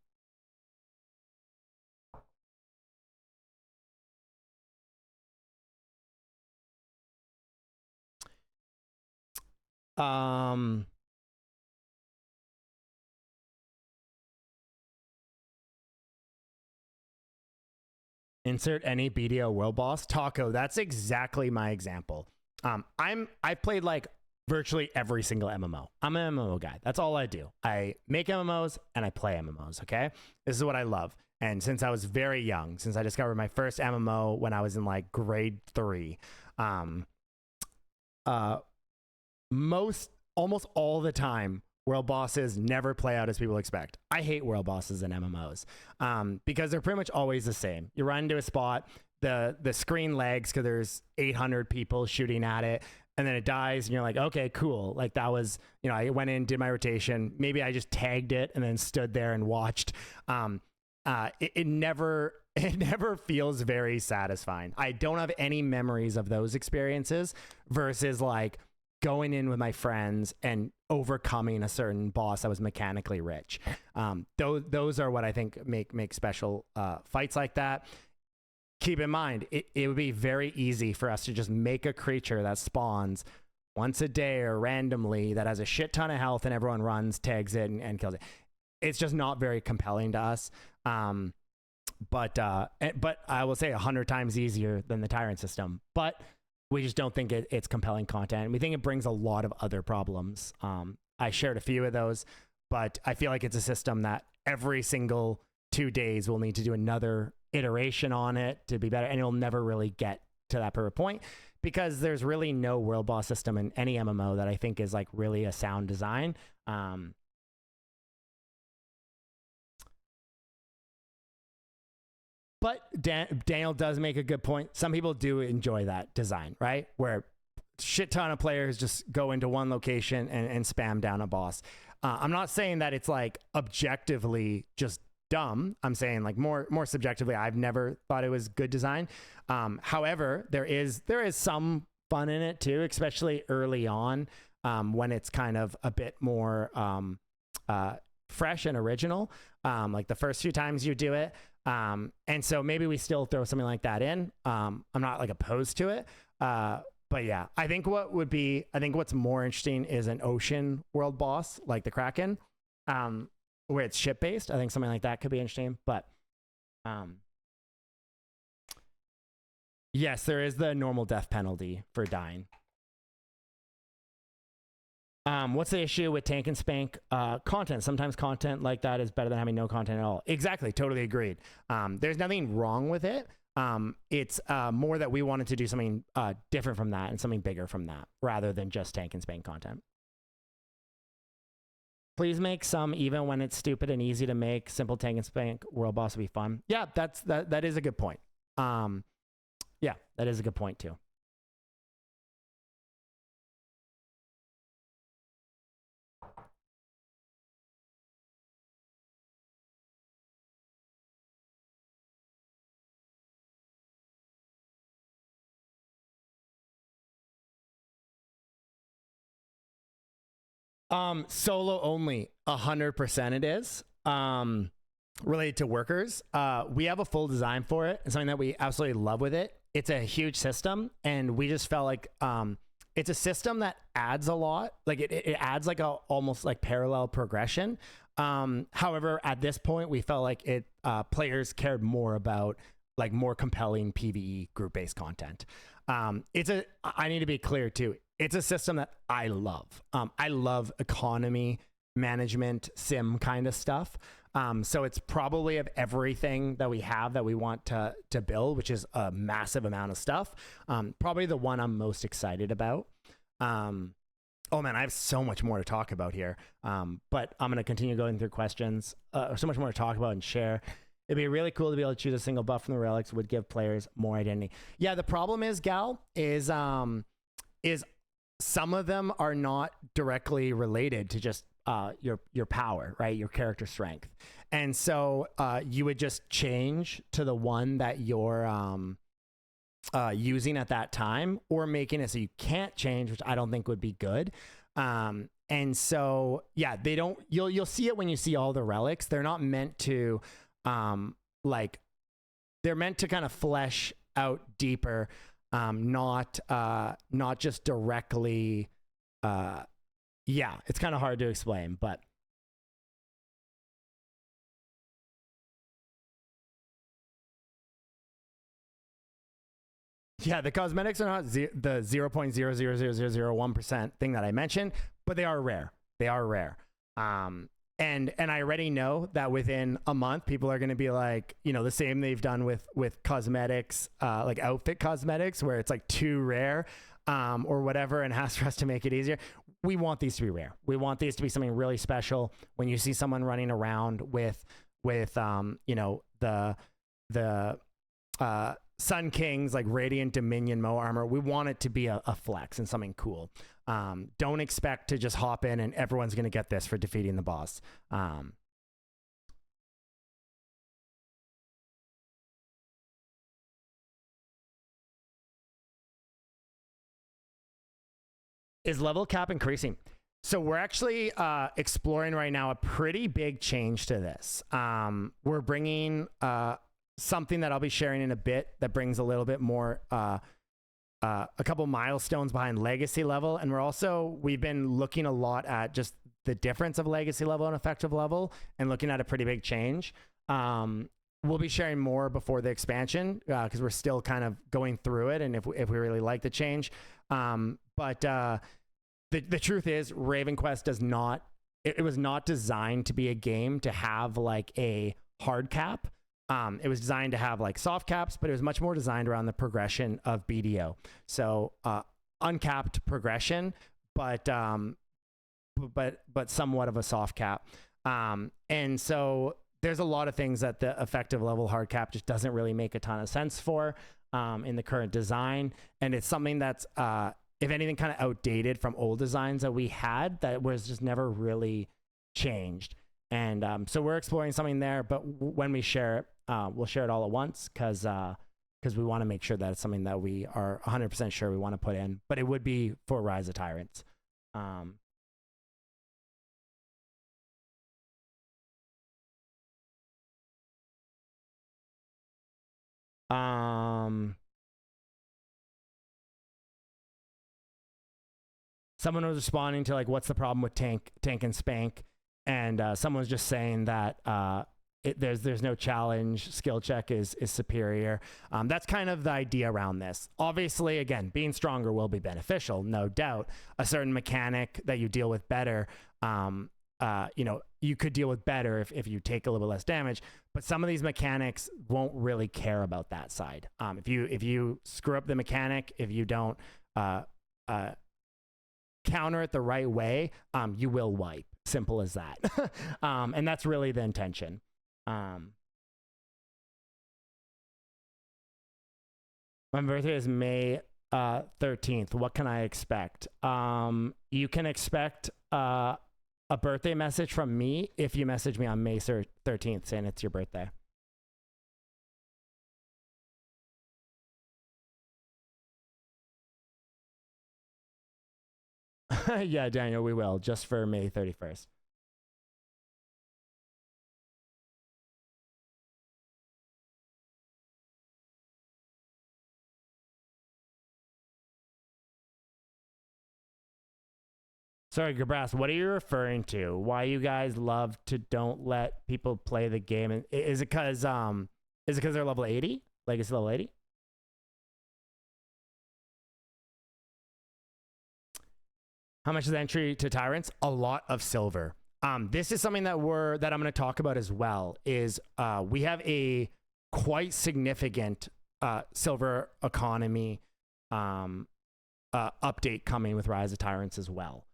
Insert any BDO world boss. Taco, that's exactly my example. I've played like virtually every single MMO. I'm an MMO guy. That's all I do. I make MMOs and I play MMOs, okay? This is what I love. And since I was very young, since I discovered my first MMO when I was in like grade 3, almost all the time, world bosses never play out as people expect. I hate world bosses in MMOs because they're pretty much always the same. You run into a spot, the screen lags because there's 800 people shooting at it, and then it dies, and you're like, okay, cool. Like that was, you know, I went in, did my rotation. Maybe I just tagged it and then stood there and watched. It never feels very satisfying. I don't have any memories of those experiences versus like going in with my friends and overcoming a certain boss that was mechanically rich. Those are what I think make special fights like that. Keep in mind, it would be very easy for us to just make a creature that spawns once a day or randomly that has a shit ton of health and everyone runs, tags it, and kills it. It's just not very compelling to us. But I will say 100 times easier than the Tyrant system. But we just don't think it's compelling content. We think it brings a lot of other problems. I shared a few of those, but I feel like it's a system that every single 2 days we'll need to do another iteration on it to be better, and it'll never really get to that perfect point because there's really no world boss system in any MMO that I think is like really a sound design. But Daniel does make a good point. Some people do enjoy that design, right? Where shit ton of players just go into one location and spam down a boss. I'm not saying that it's like objectively just dumb. I'm saying like more subjectively, I've never thought it was good design. However, there is some fun in it too, especially early on when it's kind of a bit more fresh and original, like the first few times you do it. And so maybe we still throw something like that in. I'm not like opposed to it. But yeah, I think what's more interesting is an ocean world boss like the Kraken, where it's ship based. I think something like that could be interesting. But yes, there is the normal death penalty for dying. What's the issue with tank and spank content? Sometimes content like that is better than having no content at all. Exactly. Totally agreed. There's nothing wrong with it. It's more that we wanted to do something different from that and something bigger from that rather than just tank and spank content. Please make some even when it's stupid and easy to make. Simple tank and spank world boss would be fun. Yeah, that is a good point. Yeah, that is a good point too. Solo only, 100% it is. Related to workers, we have a full design for it and something that we absolutely love with it. It's a huge system, and we just felt like it's a system that adds a lot. Like it adds like a almost like parallel progression. However, at this point, we felt like players cared more about like more compelling PvE group-based content. I need to be clear too. It's a system that I love. I love economy management sim kind of stuff. So it's probably of everything that we have that we want to build, which is a massive amount of stuff. Probably the one I'm most excited about. Oh man, I have so much more to talk about here. But I'm going to continue going through questions. So much more to talk about and share. It'd be really cool to be able to choose a single buff from the relics, would give players more identity. Yeah, the problem is, Gal, is some of them are not directly related to just your power, right? Your character strength. And so you would just change to the one that you're using at that time, or making it so you can't change, which I don't think would be good. And so, yeah, they don't, you'll see it when you see all the relics. They're not meant to, like, they're meant to kind of flesh out deeper, not just directly, yeah, it's kind of hard to explain, but yeah, the cosmetics are not the 0.00001% thing that I mentioned, but they are rare. They are rare. And I already know that within a month, people are going to be like, you know, the same they've done with cosmetics, like outfit cosmetics, where it's like too rare, or whatever, and has for us to make it easier. We want these to be rare. We want these to be something really special. When you see someone running around with you know, the Sun King's like Radiant Dominion Mo armor, we want it to be a flex and something cool. Don't expect to just hop in and everyone's going to get this for defeating the boss. Is level cap increasing? So we're actually exploring right now a pretty big change to this. We're bringing something that I'll be sharing in a bit that brings a little bit more, a couple milestones behind legacy level. And we've been looking a lot at just the difference of legacy level and effective level, and looking at a pretty big change. We'll be sharing more before the expansion, because we're still kind of going through it, and if we really like the change. But the truth is, RavenQuest does not, it was not designed to be a game to have like a hard cap. It was designed to have like soft caps, but it was much more designed around the progression of BDO. So uncapped progression, but somewhat of a soft cap. And so there's a lot of things that the effective level hard cap just doesn't really make a ton of sense for in the current design. And it's something that's, if anything, kind of outdated from old designs that we had that was just never really changed. And so we're exploring something there, but when we share it, we'll share it all at once, because we want to make sure that it's something that we are 100% sure we want to put in, but it would be for Rise of Tyrants. Someone was responding to like, what's the problem with tank and spank? And someone was just saying that there's no challenge, skill check is superior. That's kind of the idea around this. Obviously, again, being stronger will be beneficial, no doubt. A certain mechanic that you deal with better, you know, you could deal with better if you take a little bit less damage, but some of these mechanics won't really care about that side. If you screw up the mechanic, if you don't counter it the right way, you will wipe. Simple as that. And that's really the intention. My birthday is May 13th. What can I expect? You can expect a birthday message from me if you message me on May 13th saying it's your birthday. Yeah, Daniel, we will, just for May 31st. Sorry, Gabrass, what are you referring to? Why you guys love to don't let people play the game? And is it because they're level 80? Legacy level 80? How much is the entry to Tyrants? A lot of silver. This is something that I'm going to talk about as well. Is we have a quite significant silver economy update coming with Rise of Tyrants as well.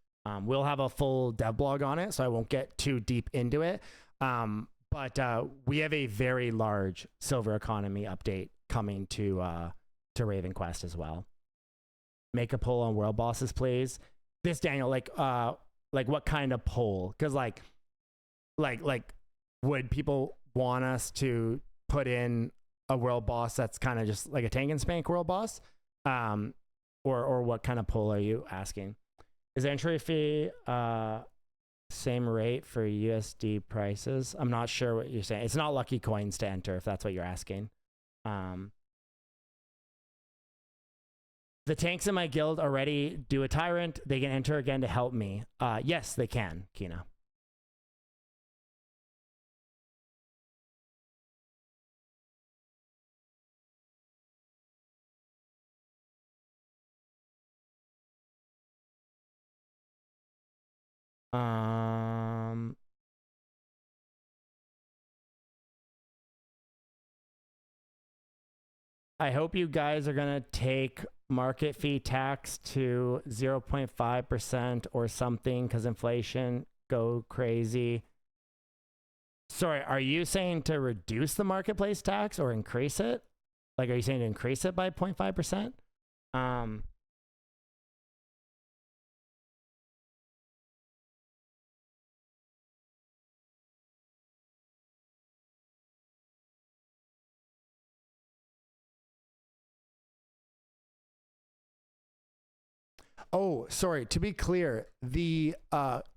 We'll have a full dev blog on it, so I won't get too deep into it. But we have a very large silver economy update coming to RavenQuest as well. Make a poll on world bosses, please. This, Daniel, like what kind of poll? Because like would people want us to put in a world boss that's kind of just like a tank and spank world boss? Or what kind of poll are you asking? Is entry fee same rate for USD prices? I'm not sure what you're saying. It's not lucky coins to enter, if that's what you're asking. The tanks in my guild already do a tyrant. They can enter again to help me. Yes, they can, Kina. I hope you guys are gonna take market fee tax to 0.5% or something, because inflation go crazy. Sorry, are you saying to reduce the marketplace tax or increase it? Like, are you saying to increase it by 0.5%? Oh, sorry. To be clear, the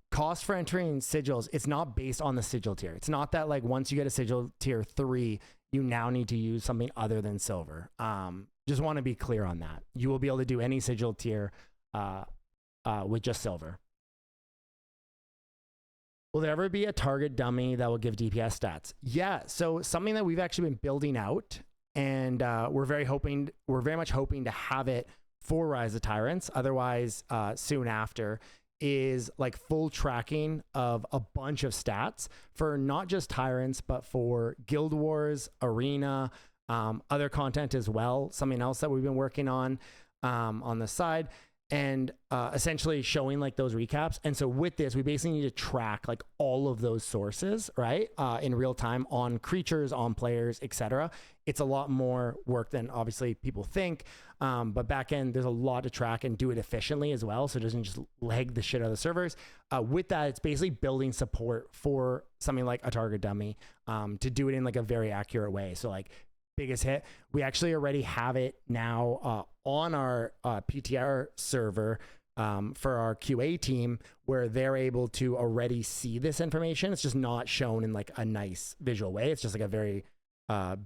cost for entering sigils, it's not based on the sigil tier. It's not that like once you get a sigil tier 3, you now need to use something other than silver. Just want to be clear on that. You will be able to do any sigil tier with just silver. Will there ever be a target dummy that will give DPS stats? Yeah, so something that we've actually been building out, and we're very much hoping to have it for Rise of Tyrants, otherwise soon after, is like full tracking of a bunch of stats for not just Tyrants, but for Guild Wars, Arena, other content as well. Something else that we've been working on the side, and essentially showing like those recaps. And so with this, we basically need to track like all of those sources, right? In real time on creatures, on players, etc. It's a lot more work than obviously people think. But back end, there's a lot to track and do it efficiently as well. So it doesn't just lag the shit out of the servers. With that, it's basically building support for something like a target dummy to do it in like a very accurate way. So like biggest hit, we actually already have it now on our PTR server for our QA team, where they're able to already see this information. It's just not shown in like a nice visual way. It's just like a very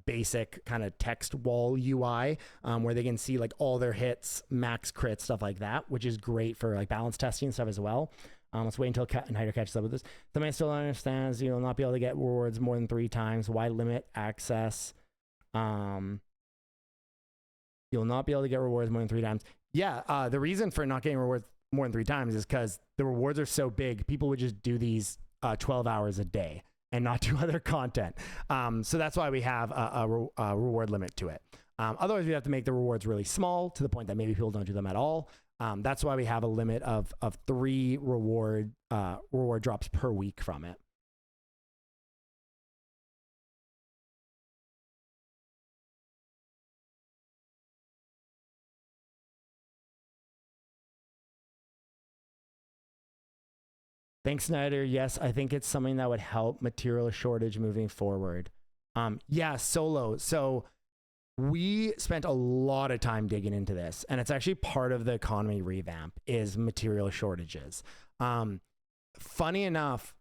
basic kind of text wall UI where they can see like all their hits, max crit, stuff like that, which is great for like balance testing and stuff as well. Let's wait until Hydra catches up with this. Somebody still understands you'll not be able to get rewards more than 3 times. Why limit access? You'll not be able to get rewards more than 3 times. Yeah, the reason for not getting rewards more than 3 times is because the rewards are so big. People would just do these 12 hours a day and not do other content. So that's why we have a reward limit to it. Otherwise, we have to make the rewards really small to the point that maybe people don't do them at all. That's why we have a limit of 3 reward drops per week from it. Thanks, Snyder. Yes, I think it's something that would help material shortage moving forward. Yeah, Solo. So we spent a lot of time digging into this, and it's actually part of the economy revamp is material shortages. Funny enough,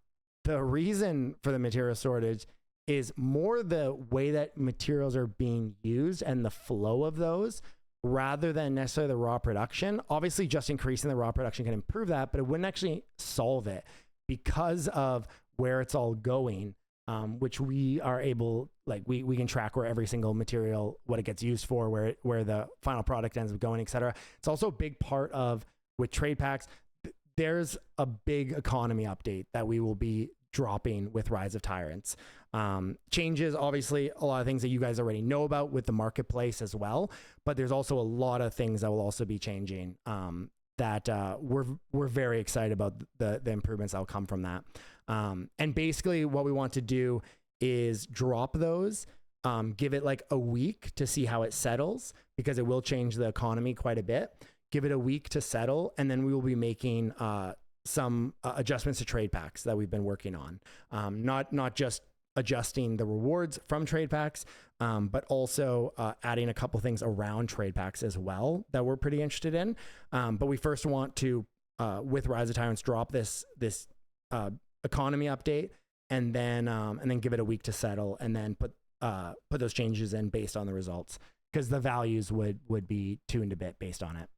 the reason for the material shortage is more the way that materials are being used and the flow of those rather than necessarily the raw production. Obviously, just increasing the raw production can improve that, but it wouldn't actually solve it because of where it's all going, which we are able, like we can track where every single material, what it gets used for, where the final product ends up going, et cetera. It's also a big part of, with trade packs, there's a big economy update that we will be dropping with Rise of Tyrants. Changes, obviously, a lot of things that you guys already know about with the marketplace as well, but there's also a lot of things that will also be changing that we're very excited about the improvements that will come from that. And basically what we want to do is drop those, give it like a week to see how it settles, because it will change the economy quite a bit. Give it a week to settle, and then we will be making some adjustments to trade packs that we've been working on. Not just adjusting the rewards from trade packs, but also adding a couple things around trade packs as well that we're pretty interested in. But we first want to, with Rise of Tyrants, drop this economy update, and then give it a week to settle, and then put those changes in based on the results, because the values would be tuned a bit based on it.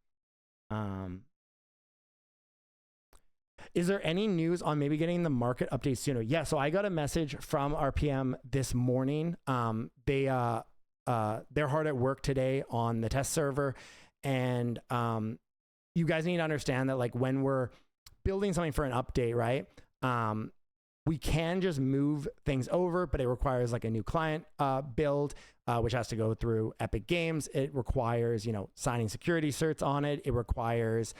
Is there any news on maybe getting the market update sooner? Yeah, so I got a message from RPM this morning. They're hard at work today on the test server, and you guys need to understand that, like, when we're building something for an update, right? We can just move things over, but it requires like a new client build, which has to go through Epic Games. It requires, signing security certs on it. It requires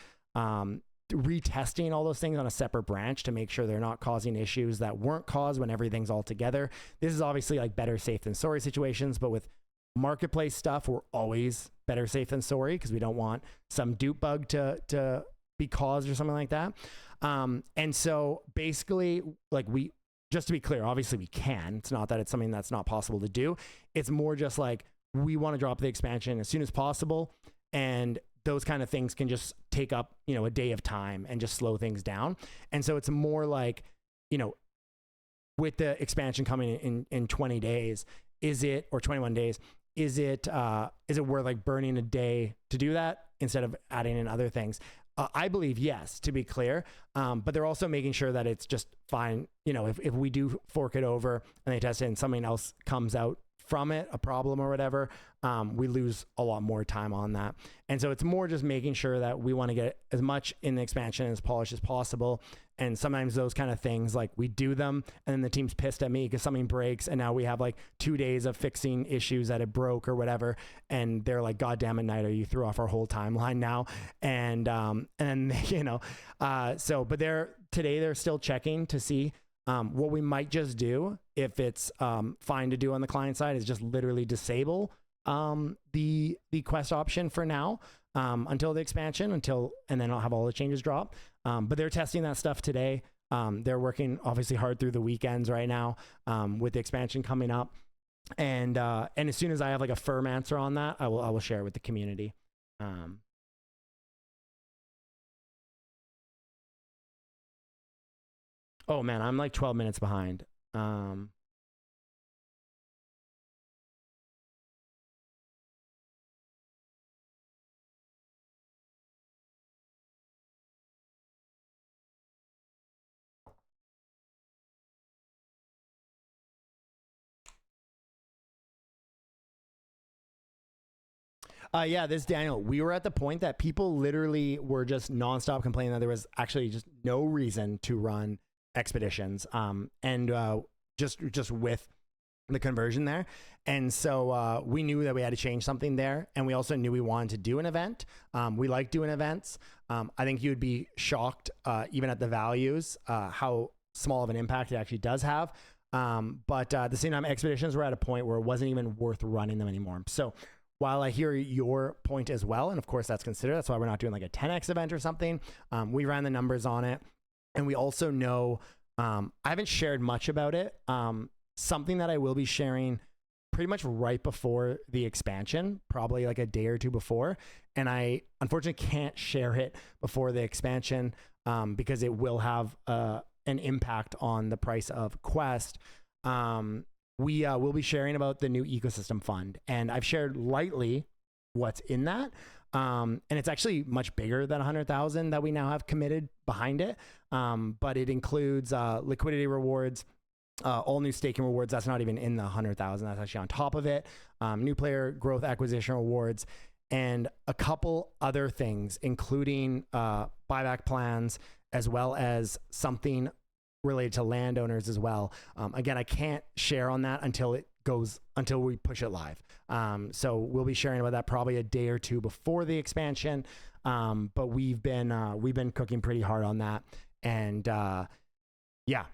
retesting all those things on a separate branch to make sure they're not causing issues that weren't caused when everything's all together. This is obviously like better safe than sorry situations, but with marketplace stuff, we're always better safe than sorry, because we don't want some dupe bug to be caused or something like that. And so basically, like, just to be clear, obviously we can. It's not that it's something that's not possible to do. It's more just like, we want to drop the expansion as soon as possible, and those kind of things can just take up, a day of time and just slow things down. And so it's more like, with the expansion coming in 20 days, or 21 days, is it worth like burning a day to do that instead of adding in other things? I believe yes, to be clear, but they're also making sure that it's just fine. If we do fork it over and they test it and something else comes out from it, a problem or whatever, we lose a lot more time on that. And so it's more just making sure that we want to get as much in the expansion as polished as possible. And sometimes those kind of things, like, we do them and then the team's pissed at me because something breaks, and now we have like 2 days of fixing issues that it broke or whatever, and they're like, God damn it, Niter, you threw off our whole timeline now. And but today they're still checking to see. What we might just do, if it's fine to do on the client side, is just literally disable the quest option for now, until the expansion, and then I'll have all the changes drop. But they're testing that stuff today. They're working obviously hard through the weekends right now, with the expansion coming up. And as soon as I have like a firm answer on that, I will share it with the community. Oh man, I'm like 12 minutes behind. Yeah, this Daniel, we were at the point that people literally were just nonstop complaining that there was actually just no reason to run expeditions, and just with the conversion there. And so we knew that we had to change something there, and we also knew we wanted to do an event. We like doing events. I think you would be shocked, even at the values, how small of an impact it actually does have. But at the same time, expeditions were at a point where it wasn't even worth running them anymore. So while I hear your point as well, and of course that's considered, that's why we're not doing like a 10x event or something. We ran the numbers on it, and we also know, I haven't shared much about it. Something that I will be sharing pretty much right before the expansion, probably like a day or two before. And I unfortunately can't share it before the expansion, because it will have an impact on the price of Quest. We will be sharing about the new ecosystem fund, and I've shared lightly what's in that. And it's actually much bigger than 100,000 that we now have committed behind it. But it includes liquidity rewards, all new staking rewards. That's not even in the 100,000. That's actually on top of it. New player growth acquisition rewards, and a couple other things, including buyback plans, as well as something related to landowners as well. Again, I can't share on that until we push it live. So we'll be sharing about that probably a day or two before the expansion. But we've been cooking pretty hard on that. And yeah.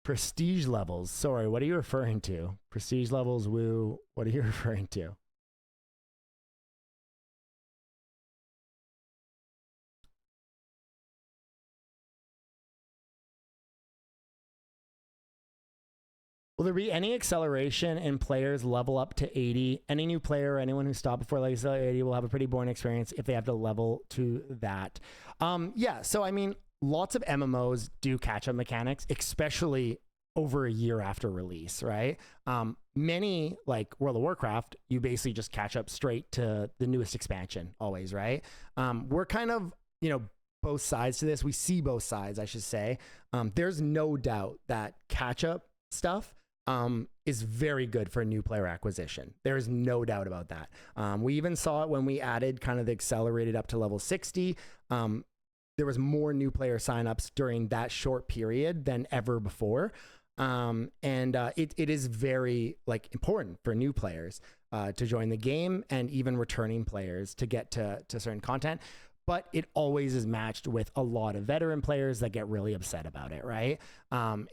Prestige levels. Sorry, what are you referring to? Prestige levels, woo. What are you referring to? Will there be any acceleration in players level up to 80? Any new player or anyone who stopped before level 80 will have a pretty boring experience if they have to level to that. Yeah, so I mean, lots of MMOs do catch-up mechanics, especially over a year after release, right? Many, like World of Warcraft, you basically just catch up straight to the newest expansion always, right? We're kind of, both sides to this. We see both sides, I should say. There's no doubt that catch-up stuff is very good for new player acquisition. There's no doubt about that. We even saw it when we added kind of the accelerated up to level 60. There was more new player signups during that short period than ever before. It is very important for new players to join the game, and even returning players to get to certain content. But it always is matched with a lot of veteran players that get really upset about it, right?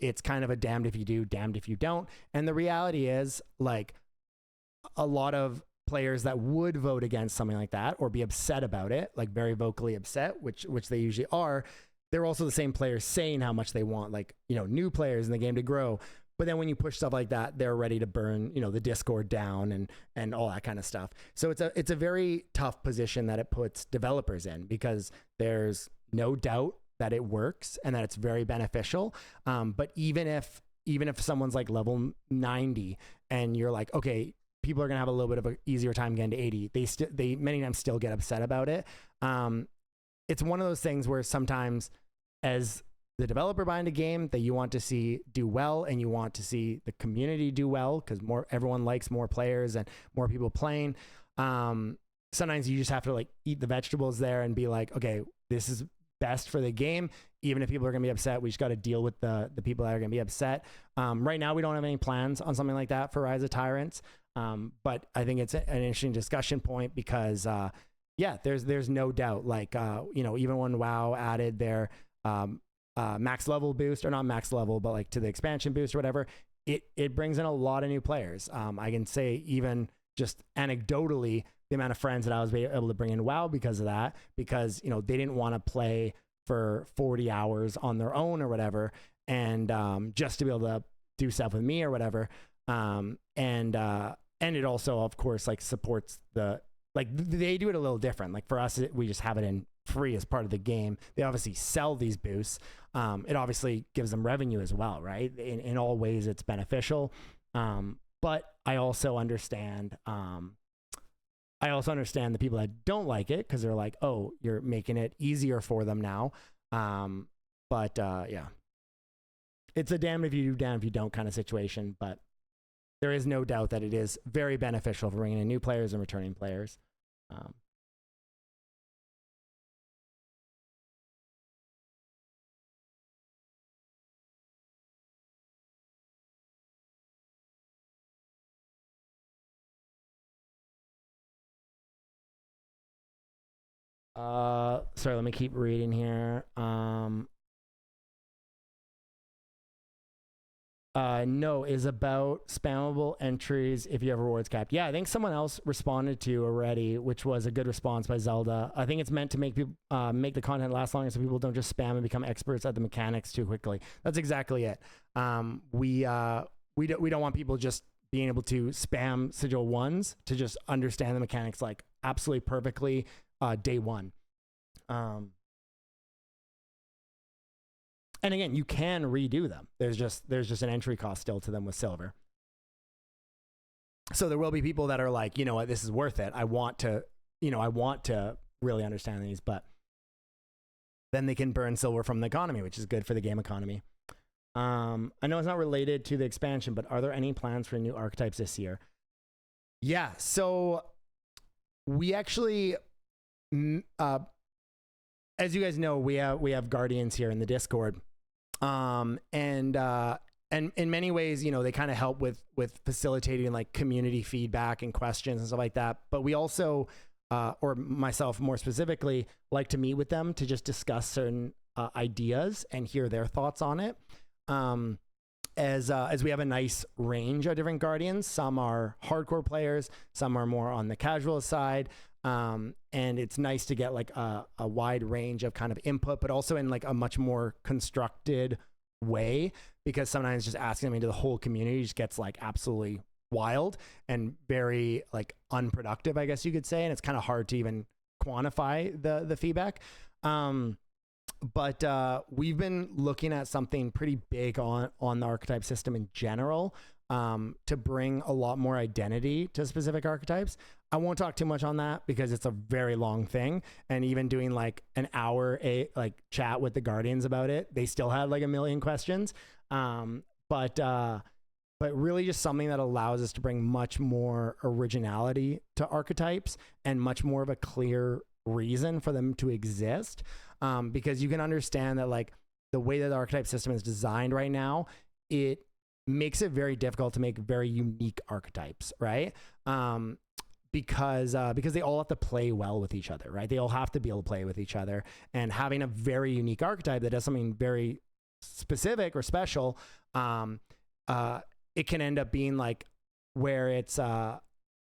It's kind of a damned if you do, damned if you don't. And the reality is, a lot of players that would vote against something like that or be upset about it, very vocally upset, which they usually are, they're also the same players saying how much they want, new players in the game to grow. But then when you push stuff like that, they're ready to burn, the Discord down and all that kind of stuff. So it's a very tough position that it puts developers in, because there's no doubt that it works and that it's very beneficial. But even if someone's level 90 and you're like, okay, people are gonna have a little bit of an easier time getting to 80, they many times still get upset about it. It's one of those things where sometimes, as the developer behind a game that you want to see do well, and you want to see the community do well, because everyone likes more players and more people playing. Sometimes you just have to eat the vegetables there and be like, okay, this is best for the game. Even if people are gonna be upset, we just got to deal with the people that are gonna be upset. Right now, we don't have any plans on something like that for Rise of Tyrants. But I think it's an interesting discussion point, because there's no doubt, even when WoW added their max level boost, or not max level, but to the expansion boost or whatever, it brings in a lot of new players. I can say, even just anecdotally, the amount of friends that I was able to bring in WoW because of that, because they didn't want to play for 40 hours on their own or whatever, and just to be able to do stuff with me or whatever. And it also, of course, supports they do it a little different. For us, we just have it in free as part of the game. They obviously sell these boosts. It obviously gives them revenue as well, right? In all ways, it's beneficial. But I also understand. I also understand the people that don't like it, because they're like, "Oh, you're making it easier for them now." Yeah, it's a damn if you do, damn if you don't kind of situation. But there is no doubt that it is very beneficial for bringing in new players and returning players. Sorry, let me keep reading here. No, is about spammable entries if you have rewards capped. Yeah, I think someone else responded to already, which was a good response by Zelda. I think it's meant to make people make the content last longer, so people don't just spam and become experts at the mechanics too quickly. That's exactly it. We don't want people just being able to spam Sigil 1s to just understand the mechanics absolutely perfectly day one. And again, you can redo them. There's just an entry cost still to them with silver. So there will be people that are like, you know what, this is worth it. I want to really understand these, but then they can burn silver from the economy, which is good for the game economy. I know it's not related to the expansion, but are there any plans for new archetypes this year? Yeah, so we actually, as you guys know, we have Guardians here in the Discord, and in many ways, you know, they kind of help with facilitating like community feedback and questions and stuff like that. But we also, or myself more specifically, like to meet with them to just discuss certain ideas and hear their thoughts on it. As we have a nice range of different Guardians. Some are hardcore players, some are more on the casual side. And it's nice to get like a wide range of kind of input, but also in like a much more constructed way, because sometimes just asking them into the whole community just gets like absolutely wild and very like unproductive, I guess you could say. And it's kind of hard to even quantify the feedback. But we've been looking at something pretty big on the archetype system in general, to bring a lot more identity to specific archetypes. I won't talk too much on that because it's a very long thing. And even doing like an hour chat with the Guardians about it, they still had like a million questions. But really just something that allows us to bring much more originality to archetypes and much more of a clear reason for them to exist. Because you can understand that like the way that the archetype system is designed right now, it makes it very difficult to make very unique archetypes, right? Because they all have to play well with each other, right? They all have to be able to play with each other, and having a very unique archetype that does something very specific or special, it can end up being like where it's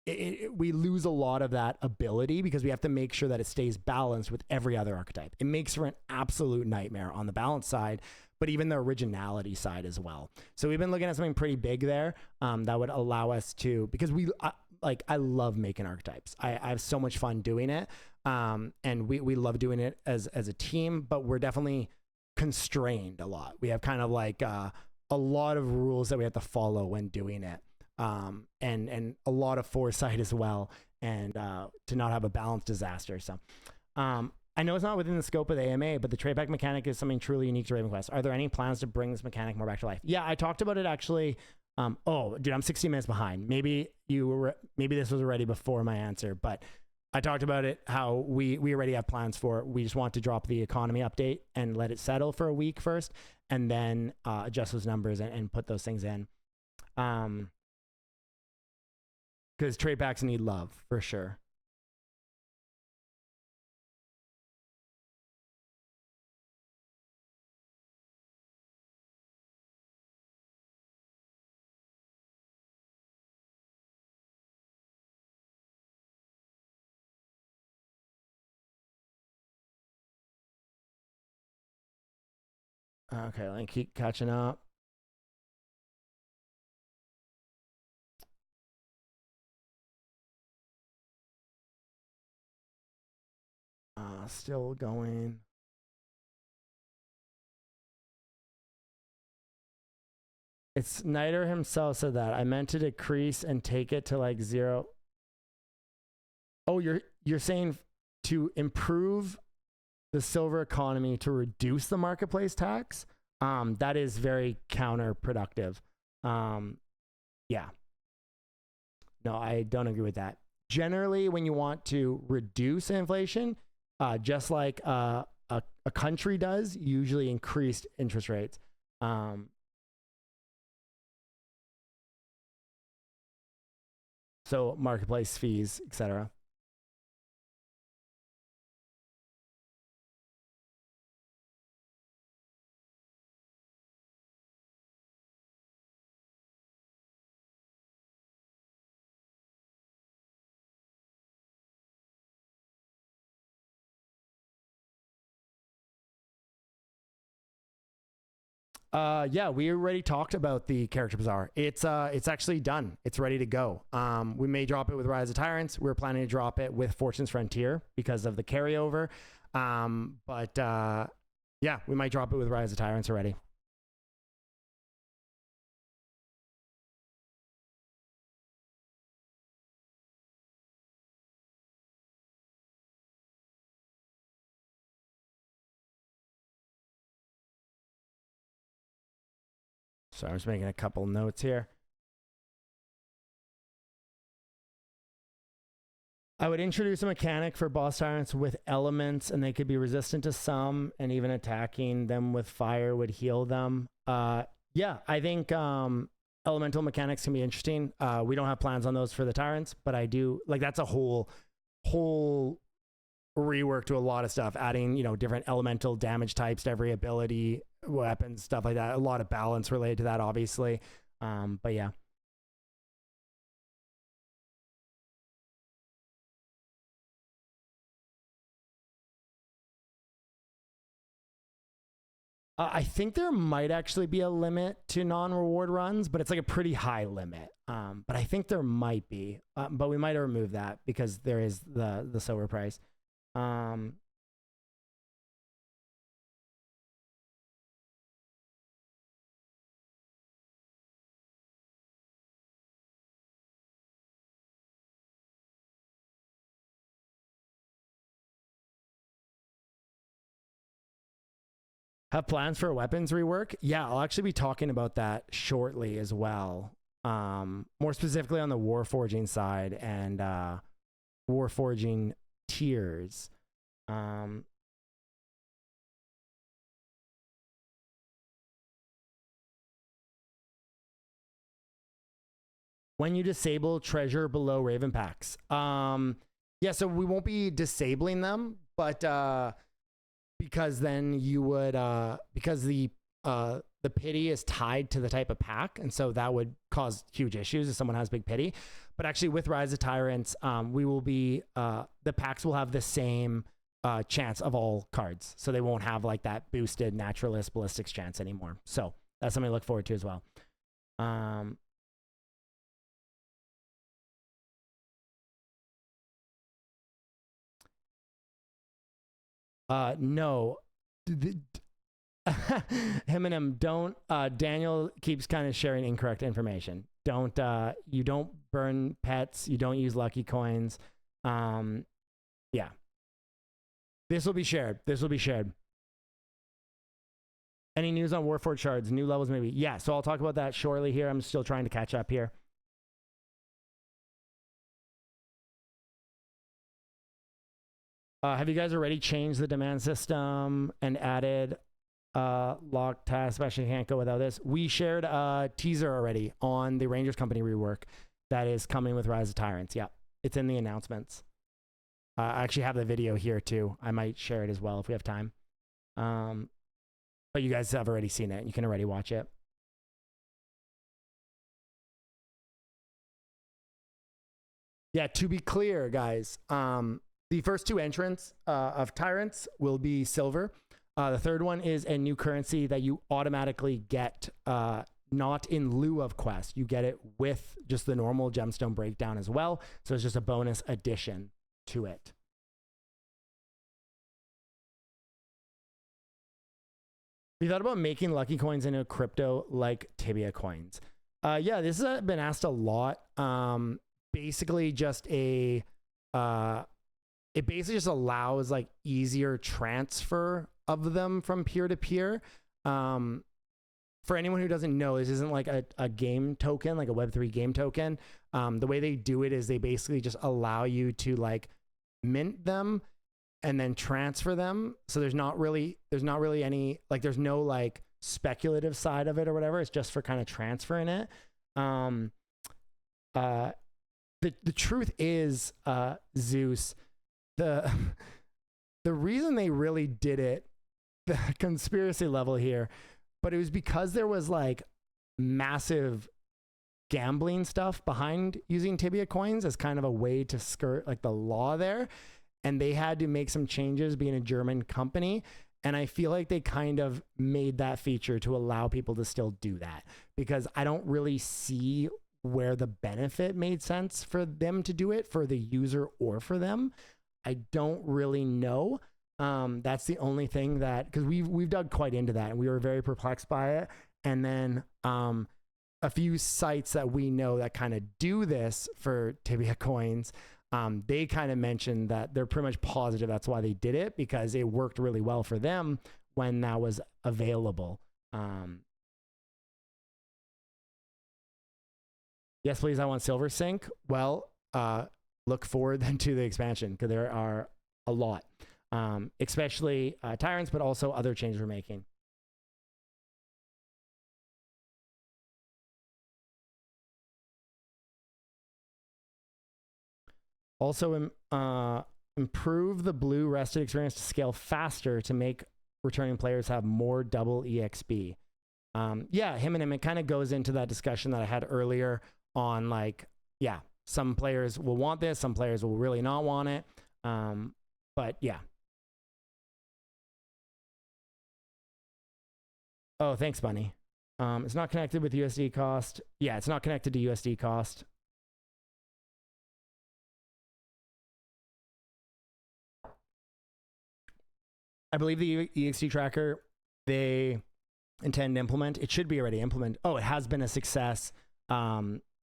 we lose a lot of that ability because we have to make sure that it stays balanced with every other archetype. It makes for an absolute nightmare on the balance side, but even the originality side as well. So we've been looking at something pretty big there, that would allow us to, because I love making archetypes. I have so much fun doing it. And we love doing it as a team, but we're definitely constrained a lot. We have kind of like a lot of rules that we have to follow when doing it. And a lot of foresight as well, and to not have a balanced disaster. So I know it's not within the scope of the AMA, but the trade back mechanic is something truly unique to RavenQuest. Are there any plans to bring this mechanic more back to life? Yeah, I talked about it actually. Oh, dude, I'm 60 minutes behind. Maybe this was already before my answer, but I talked about it, how we already have plans for it. We just want to drop the economy update and let it settle for a week first, and then adjust those numbers and put those things in. Because trade packs need love for sure. Okay, let me keep catching up. Still going. It's Snyder himself said that. I meant to decrease and take it to like 0. Oh, you're saying to improve the silver economy to reduce the marketplace tax? That is very counterproductive. Yeah. No, I don't agree with that. Generally, when you want to reduce inflation, just like a country does, usually increased interest rates. So marketplace fees, etc. Yeah, we already talked about the character bazaar. It's actually done. It's ready to go. We may drop it with Rise of Tyrants. We're planning to drop it with Fortune's Frontier because of the carryover. Yeah, we might drop it with Rise of Tyrants already. So I'm just making a couple notes here. I would introduce a mechanic for boss tyrants with elements, and they could be resistant to some, and even attacking them with fire would heal them. Yeah, I think elemental mechanics can be interesting. We don't have plans on those for the tyrants, but I do like that's a whole rework to a lot of stuff, adding different elemental damage types to every ability, weapons, stuff like that. A lot of balance related to that, obviously. But yeah. I think there might actually be a limit to non-reward runs, but it's like a pretty high limit. But I think there might be, but we might remove that because there is the silver price. Have plans for a weapons rework? Yeah, I'll actually be talking about that shortly as well. More specifically on the Warforging side and Warforging tiers. When you disable treasure below RavenPacks. Yeah, so we won't be disabling them, but because then you would because the pity is tied to the type of pack, and so that would cause huge issues if someone has big pity. But actually with Rise of Tyrants, we will be the packs will have the same chance of all cards, so they won't have like that boosted naturalist ballistics chance anymore. So that's something to look forward to as well. No. Eminem, don't. Daniel keeps kind of sharing incorrect information. Don't. You don't burn pets. You don't use lucky coins. Yeah. This will be shared. This will be shared. Any news on Warforged Shards? New levels, maybe? Yeah. So I'll talk about that shortly here. I'm still trying to catch up here. Have you guys already changed the demand system and added lock task? Especially can't go without this. We shared a teaser already on the Rangers Company rework that is coming with Rise of Tyrants. Yeah, it's in the announcements. I actually have the video here too. I might share it as well if we have time. But you guys have already seen it. You can already watch it. Yeah, to be clear, guys, the first two entrants of Tyrants will be silver. The third one is a new currency that you automatically get, not in lieu of quest. You get it with just the normal gemstone breakdown as well. So it's just a bonus addition to it. We thought about making lucky coins into crypto like Tibia coins. Yeah, this has been asked a lot. Basically just a... it basically just allows like easier transfer of them from peer to peer. For anyone who doesn't know, this isn't like a game token, like a Web3 game token. The way they do it is they basically just allow you to like mint them and then transfer them. So there's not really any, like there's no like speculative side of it or whatever. It's just for kind of transferring it. The truth is, Zeus, the reason they really did it, the conspiracy level here, but it was because there was like massive gambling stuff behind using Tibia coins as kind of a way to skirt like the law there. And they had to make some changes being a German company. And I feel like they kind of made that feature to allow people to still do that, because I don't really see where the benefit made sense for them to do it, for the user or for them. I don't really know. That's the only thing that, because we've dug quite into that and we were very perplexed by it. And then a few sites that we know that kind of do this for Tibia coins, they kind of mentioned that they're pretty much positive that's why they did it, because it worked really well for them when that was available. Yes, please, I want Silver Sync. Well, look forward then to the expansion, because there are a lot, especially Tyrants, but also other changes we're making. Also, improve the blue rested experience to scale faster to make returning players have more double EXP. Yeah, him, it kind of goes into that discussion that I had earlier on, like, yeah, some players will want this, some players will really not want it. But yeah. Oh, thanks, Bunny. It's not connected with USD cost. Yeah, it's not connected to USD cost. I believe the EXT tracker they intend to implement, it should be already implemented. Oh, it has been a success.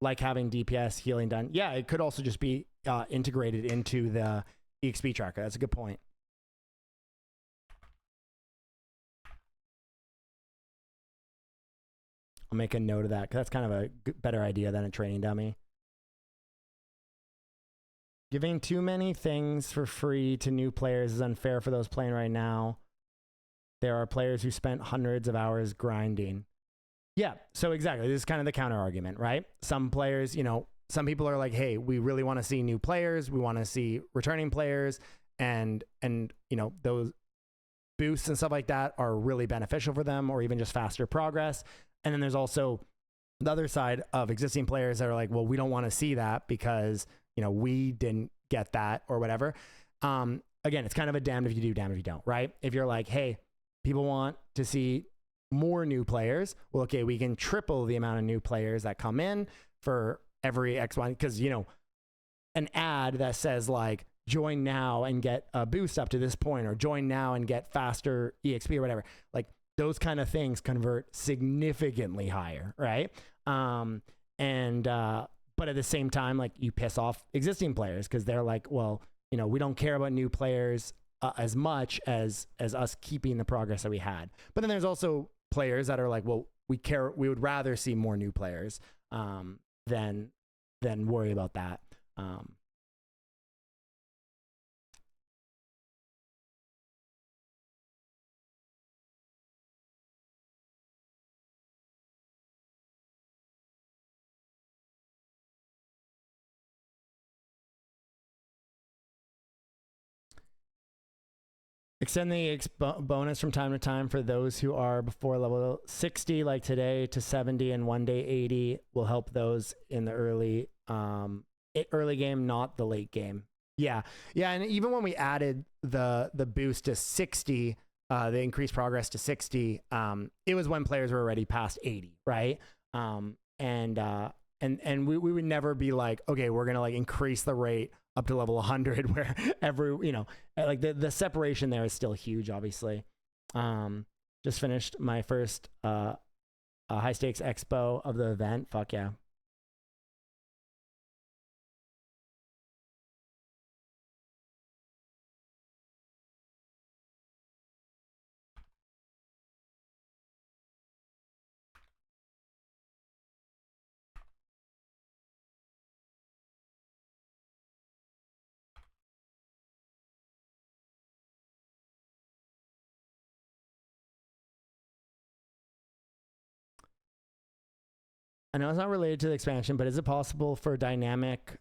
Like having DPS healing done. Yeah, it could also just be integrated into the EXP tracker. That's a good point. I'll make a note of that, because that's kind of a better idea than a training dummy. Giving too many things for free to new players is unfair for those playing right now. There are players who spent hundreds of hours grinding. Yeah, so exactly. This is kind of the counter argument, right? Some players, you know, some people are like, hey, we really want to see new players. We want to see returning players. And you know, those boosts and stuff like that are really beneficial for them, or even just faster progress. And then there's also the other side of existing players that are like, well, we don't want to see that because, you know, we didn't get that or whatever. Again, it's kind of a damned if you do, damned if you don't, right? If you're like, hey, people want to see more new players, well, okay, we can triple the amount of new players that come in for every X1, because, you know, an ad that says like, join now and get a boost up to this point, or join now and get faster EXP or whatever, like those kind of things convert significantly higher, right? But at the same time, like, you piss off existing players because they're like, well, you know, we don't care about new players as much as us keeping the progress that we had. But then there's also players that are like, well, we would rather see more new players than worry about that. Extend the bonus from time to time for those who are before level 60, like today, to 70 and one day 80 will help those in the early game, not the late game. Yeah, and even when we added the boost to 60, the increased progress to 60, it was when players were already past 80, right? And we would never be like, okay, we're gonna like increase the rate up to level 100, where you know, like the separation there is still huge, obviously. Just finished my first high stakes expo of the event. Fuck yeah. I know it's not related to the expansion, but is it possible for dynamic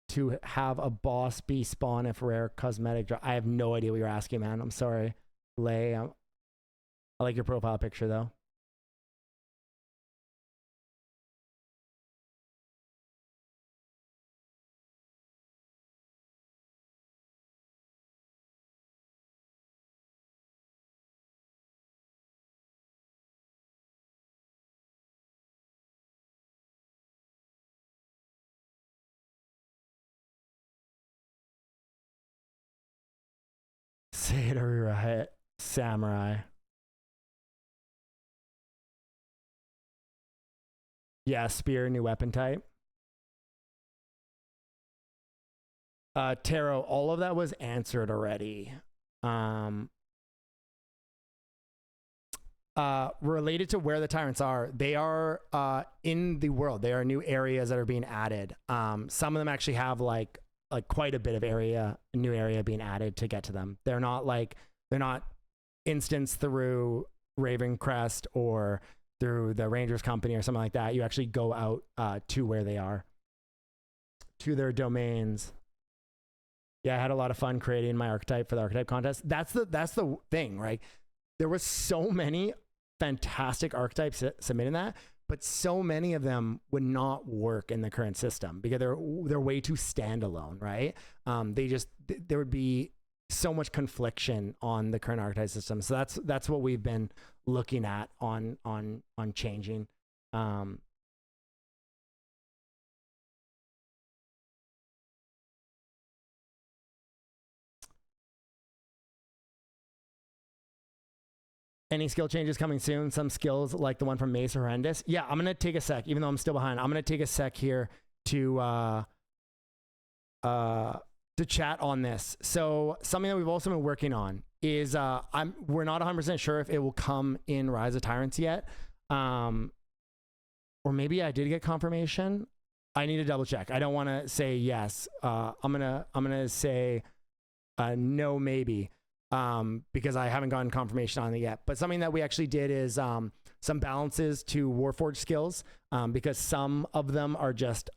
to have a boss be spawn if rare cosmetic drop? I have no idea what you're asking, man. I'm sorry, Lay. I like your profile picture though. Say it or rewrite. Samurai. Yeah, spear, new weapon type. Tarot, all of that was answered already. Related to where the Tyrants are, they are in the world. They are new areas that are being added. Some of them actually have like quite a bit of new area being added to get to them. They're not instanced through RavenQuest or through the Rangers company or something like that. You actually go out to where they are, to their domains. Yeah, I had a lot of fun creating my archetype for the archetype contest. That's the thing, right? There was so many fantastic archetypes submitting that, but so many of them would not work in the current system because they're way too standalone, right? There would be so much confliction on the current archetype system. So that's what we've been looking at on changing. Any skill changes coming soon? Some skills like the one from Mace are horrendous. Yeah, I'm gonna take a sec, even though I'm still behind. I'm gonna take a sec here to chat on this. So something that we've also been working on is we're not 100% sure if it will come in Rise of Tyrants yet, or maybe I did get confirmation. I need to double check. I don't want to say yes. I'm gonna say no, maybe. Because I haven't gotten confirmation on it yet. But something that we actually did is some balances to Warforged skills, because some of them are just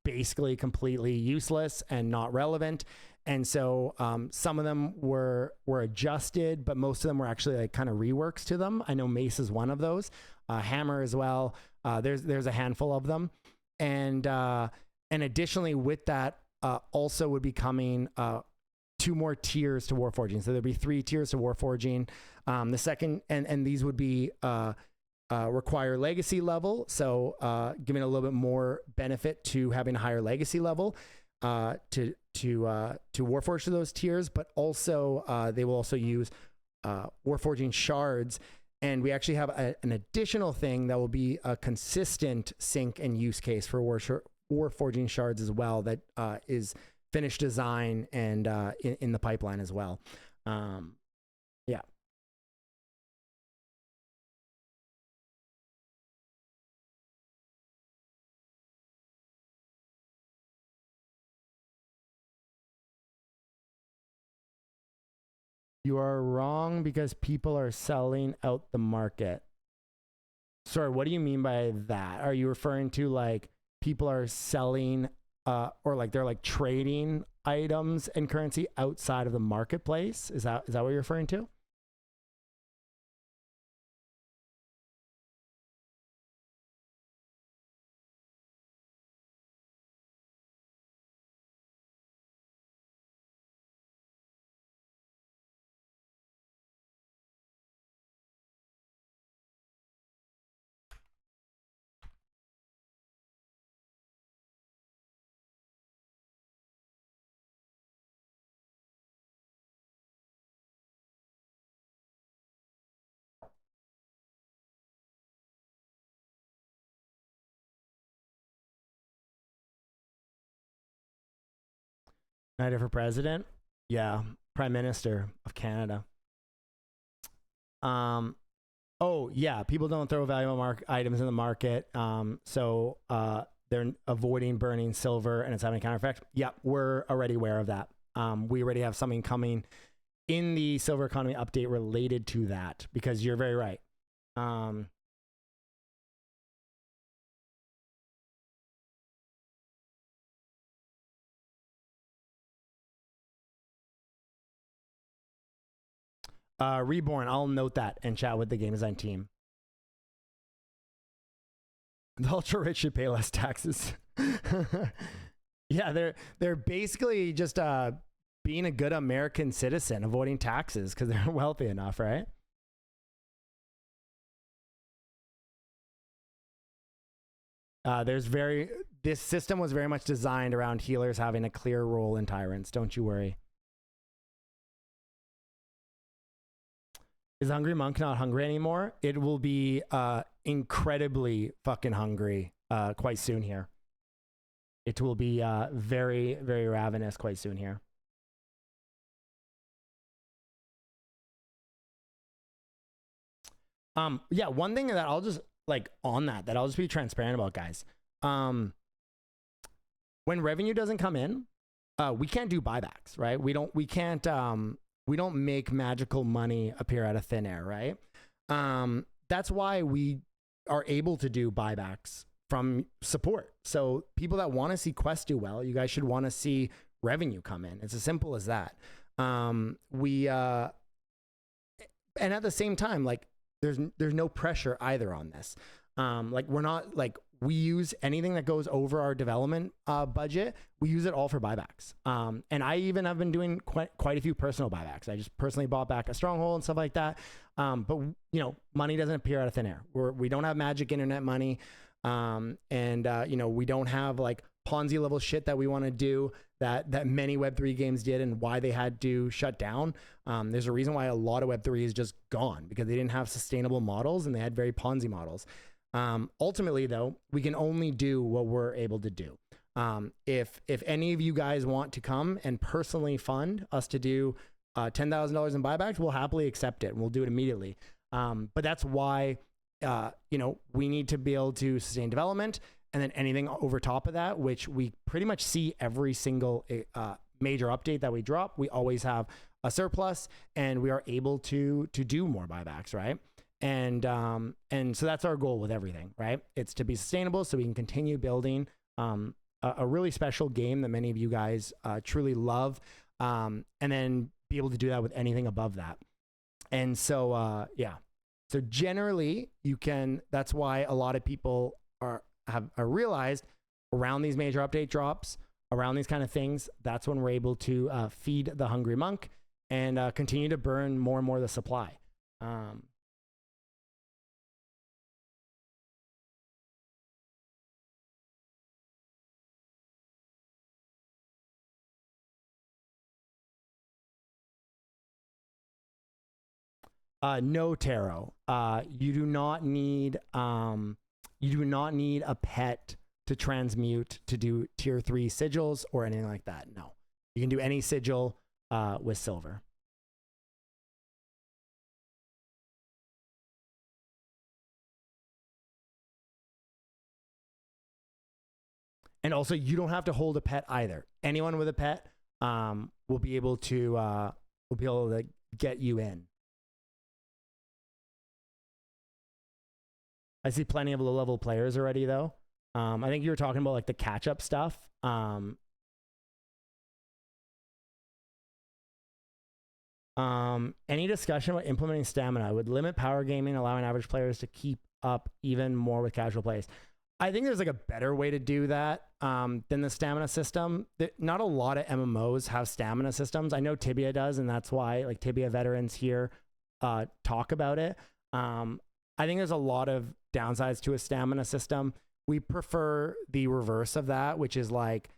basically completely useless and not relevant. And so some of them were adjusted, but most of them were actually like kind of reworks to them. I know Mace is one of those, Hammer as well. There's a handful of them. And additionally with that also would be coming 2 more tiers to Warforging. So there'd be 3 tiers to Warforging. The second, and these would be require legacy level. So giving a little bit more benefit to having a higher legacy level to Warforge to those tiers, but also they will also use Warforging Shards. And we actually have an additional thing that will be a consistent sync and use case for Warforging Shards as well. That is finished design and in the pipeline as well. Yeah. You are wrong because people are selling out the market. Sorry, what do you mean by that? Are you referring to like people are selling or like they're like trading items and currency outside of the marketplace? Is that what you're referring to? Neither for president? Yeah, Prime Minister of Canada. Oh yeah, people don't throw valuable items in the market. So they're avoiding burning silver and it's having a counter effect. Yeah, we're already aware of that. We already have something coming in the silver economy update related to that, because you're very right. Reborn, I'll note that and chat with the game design team. The ultra rich should pay less taxes. Yeah, they're basically just being a good American citizen, avoiding taxes because they're wealthy enough, right? This system was very much designed around healers having a clear role in Tyrants. Don't you worry. Is Hungry Monk not hungry anymore? It will be incredibly fucking hungry quite soon here. It will be very, very ravenous quite soon here. Yeah, one thing that I'll just like on that I'll just be transparent about, guys. When revenue doesn't come in, we can't do buybacks, right? We don't make magical money appear out of thin air, right? That's why we are able to do buybacks from support. So people that want to see quests do well, you guys should want to see revenue come in. It's as simple as that. And at the same time, like there's no pressure either on this. Like we're not like, we use anything that goes over our development budget. We use it all for buybacks. And I even have been doing quite a few personal buybacks. I just personally bought back a stronghold and stuff like that. But you know, money doesn't appear out of thin air. We don't have magic internet money. You know, we don't have like Ponzi level shit that we want to do that many Web3 games did and why they had to shut down. There's a reason why a lot of Web3 is just gone, because they didn't have sustainable models and they had very Ponzi models. Ultimately though, we can only do what we're able to do. If any of you guys want to come and personally fund us to do $10,000 in buybacks, we'll happily accept it and we'll do it immediately. But that's why, you know, we need to be able to sustain development, and then anything over top of that, which we pretty much see every single major update that we drop, we always have a surplus and we are able to do more buybacks, right? And so that's our goal with everything, right? It's to be sustainable so we can continue building a really special game that many of you guys truly love, and then be able to do that with anything above that. And so, yeah. So generally you can, that's why a lot of people have realized around these major update drops, around these kind of things, that's when we're able to feed the hungry monk and continue to burn more and more of the supply. No, Taro. You do not need a pet to transmute to do tier 3 sigils or anything like that. No, you can do any sigil with silver. And also, you don't have to hold a pet either. Anyone with a pet will be able to get you in. I see plenty of low-level players already, though. I think you were talking about like the catch-up stuff. Any discussion about implementing stamina would limit power gaming, allowing average players to keep up even more with casual plays. I think there's like a better way to do that than the stamina system. Not a lot of MMOs have stamina systems. I know Tibia does, and that's why like Tibia veterans here talk about it. I think there's a lot of downsides to a stamina system. We prefer the reverse of that, which is like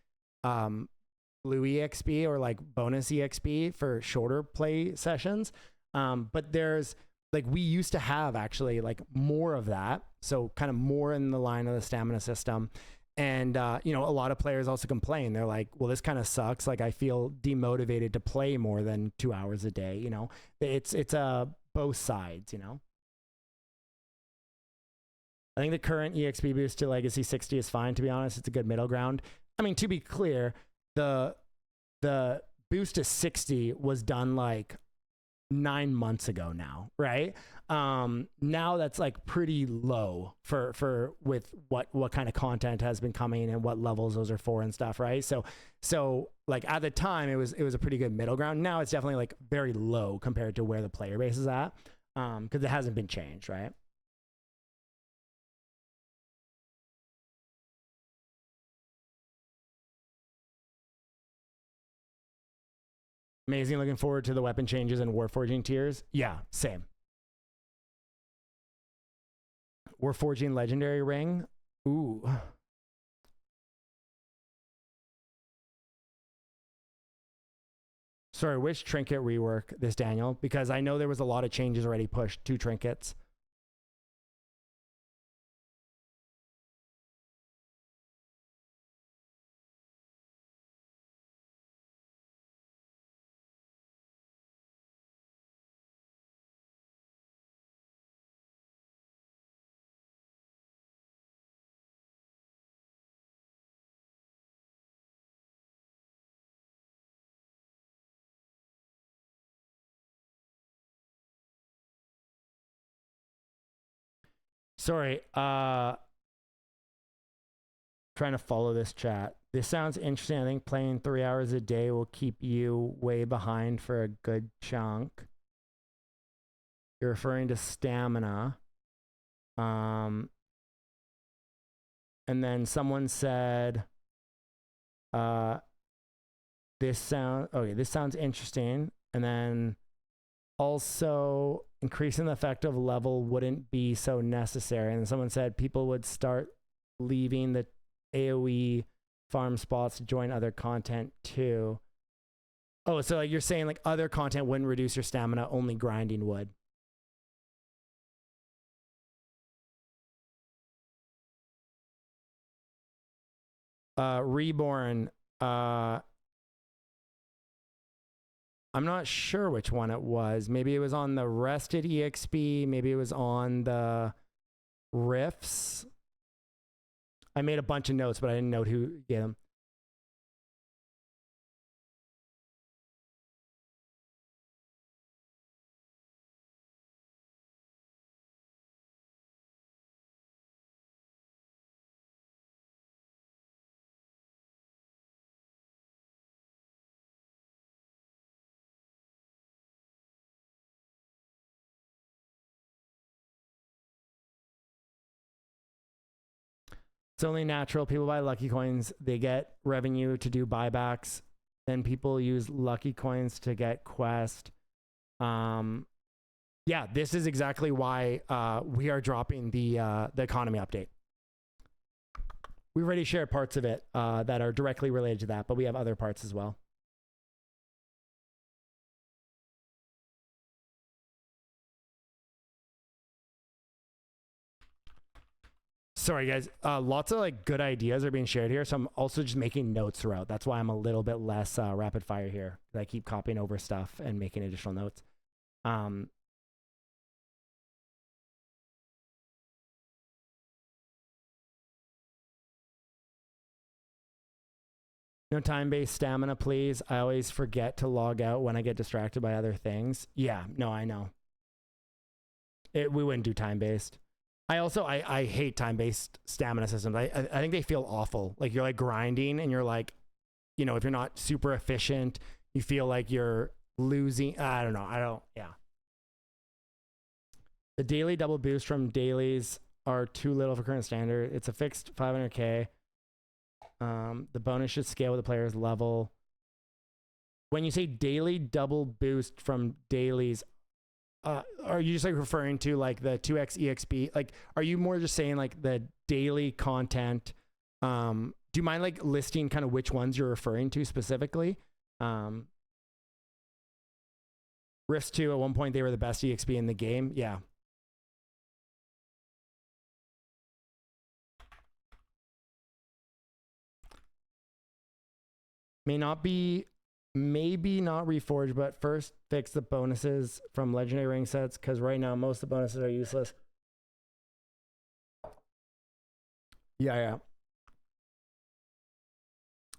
blue EXP or like bonus EXP for shorter play sessions. But there's like, we used to have actually like more of that. So kind of more in the line of the stamina system. And, you know, a lot of players also complain. They're like, well, this kind of sucks. Like I feel demotivated to play more than 2 hours a day. You know, it's both sides, you know. I think the current EXP boost to Legacy 60 is fine, to be honest. It's a good middle ground. I mean, to be clear, the boost to 60 was done like 9 months ago now, right? Now that's like pretty low for with what kind of content has been coming and what levels those are for and stuff, right? So like at the time it was a pretty good middle ground. Now it's definitely like very low compared to where the player base is at, because it hasn't been changed, right? Amazing. Looking forward to the weapon changes and Warforging tiers. Yeah, same. Warforging legendary ring. Ooh. Sorry, which trinket rework this, Daniel? Because I know there was a lot of changes already pushed to trinkets. Sorry, trying to follow this chat. This sounds interesting. I think playing 3 hours a day will keep you way behind for a good chunk. You're referring to stamina. And then someone said, this sounds interesting. And then also increasing the effective level wouldn't be so necessary. And someone said people would start leaving the AoE farm spots to join other content too. Oh, so like you're saying like other content wouldn't reduce your stamina, only grinding would. Reborn, I'm not sure which one it was. Maybe it was on the rested EXP. Maybe it was on the riffs. I made a bunch of notes, but I didn't note who gave them. It's only natural. People buy lucky coins. They get revenue to do buybacks. Then people use lucky coins to get quest. Yeah, this is exactly why we are dropping the economy update. We already shared parts of it that are directly related to that, but we have other parts as well. Sorry, guys. Lots of like good ideas are being shared here, so I'm also just making notes throughout. That's why I'm a little bit less rapid fire here. I keep copying over stuff and making additional notes. No time-based stamina, please. I always forget to log out when I get distracted by other things. Yeah, no, I know. We wouldn't do time-based. I also, I hate time-based stamina systems. I think they feel awful. Like you're like grinding and you're like, you know, if you're not super efficient, you feel like you're losing. I don't know. Yeah. The daily double boost from dailies are too little for current standard. It's a fixed 500k. The bonus should scale with the player's level. When you say daily double boost from dailies, are you just like referring to like the 2x EXP? Like, are you more just saying like the daily content? Do you mind like listing kind of which ones you're referring to specifically? Rifts 2, at one point they were the best EXP in the game. Yeah. Maybe not reforged, but first fix the bonuses from legendary ring sets, because right now most of the bonuses are useless. Yeah.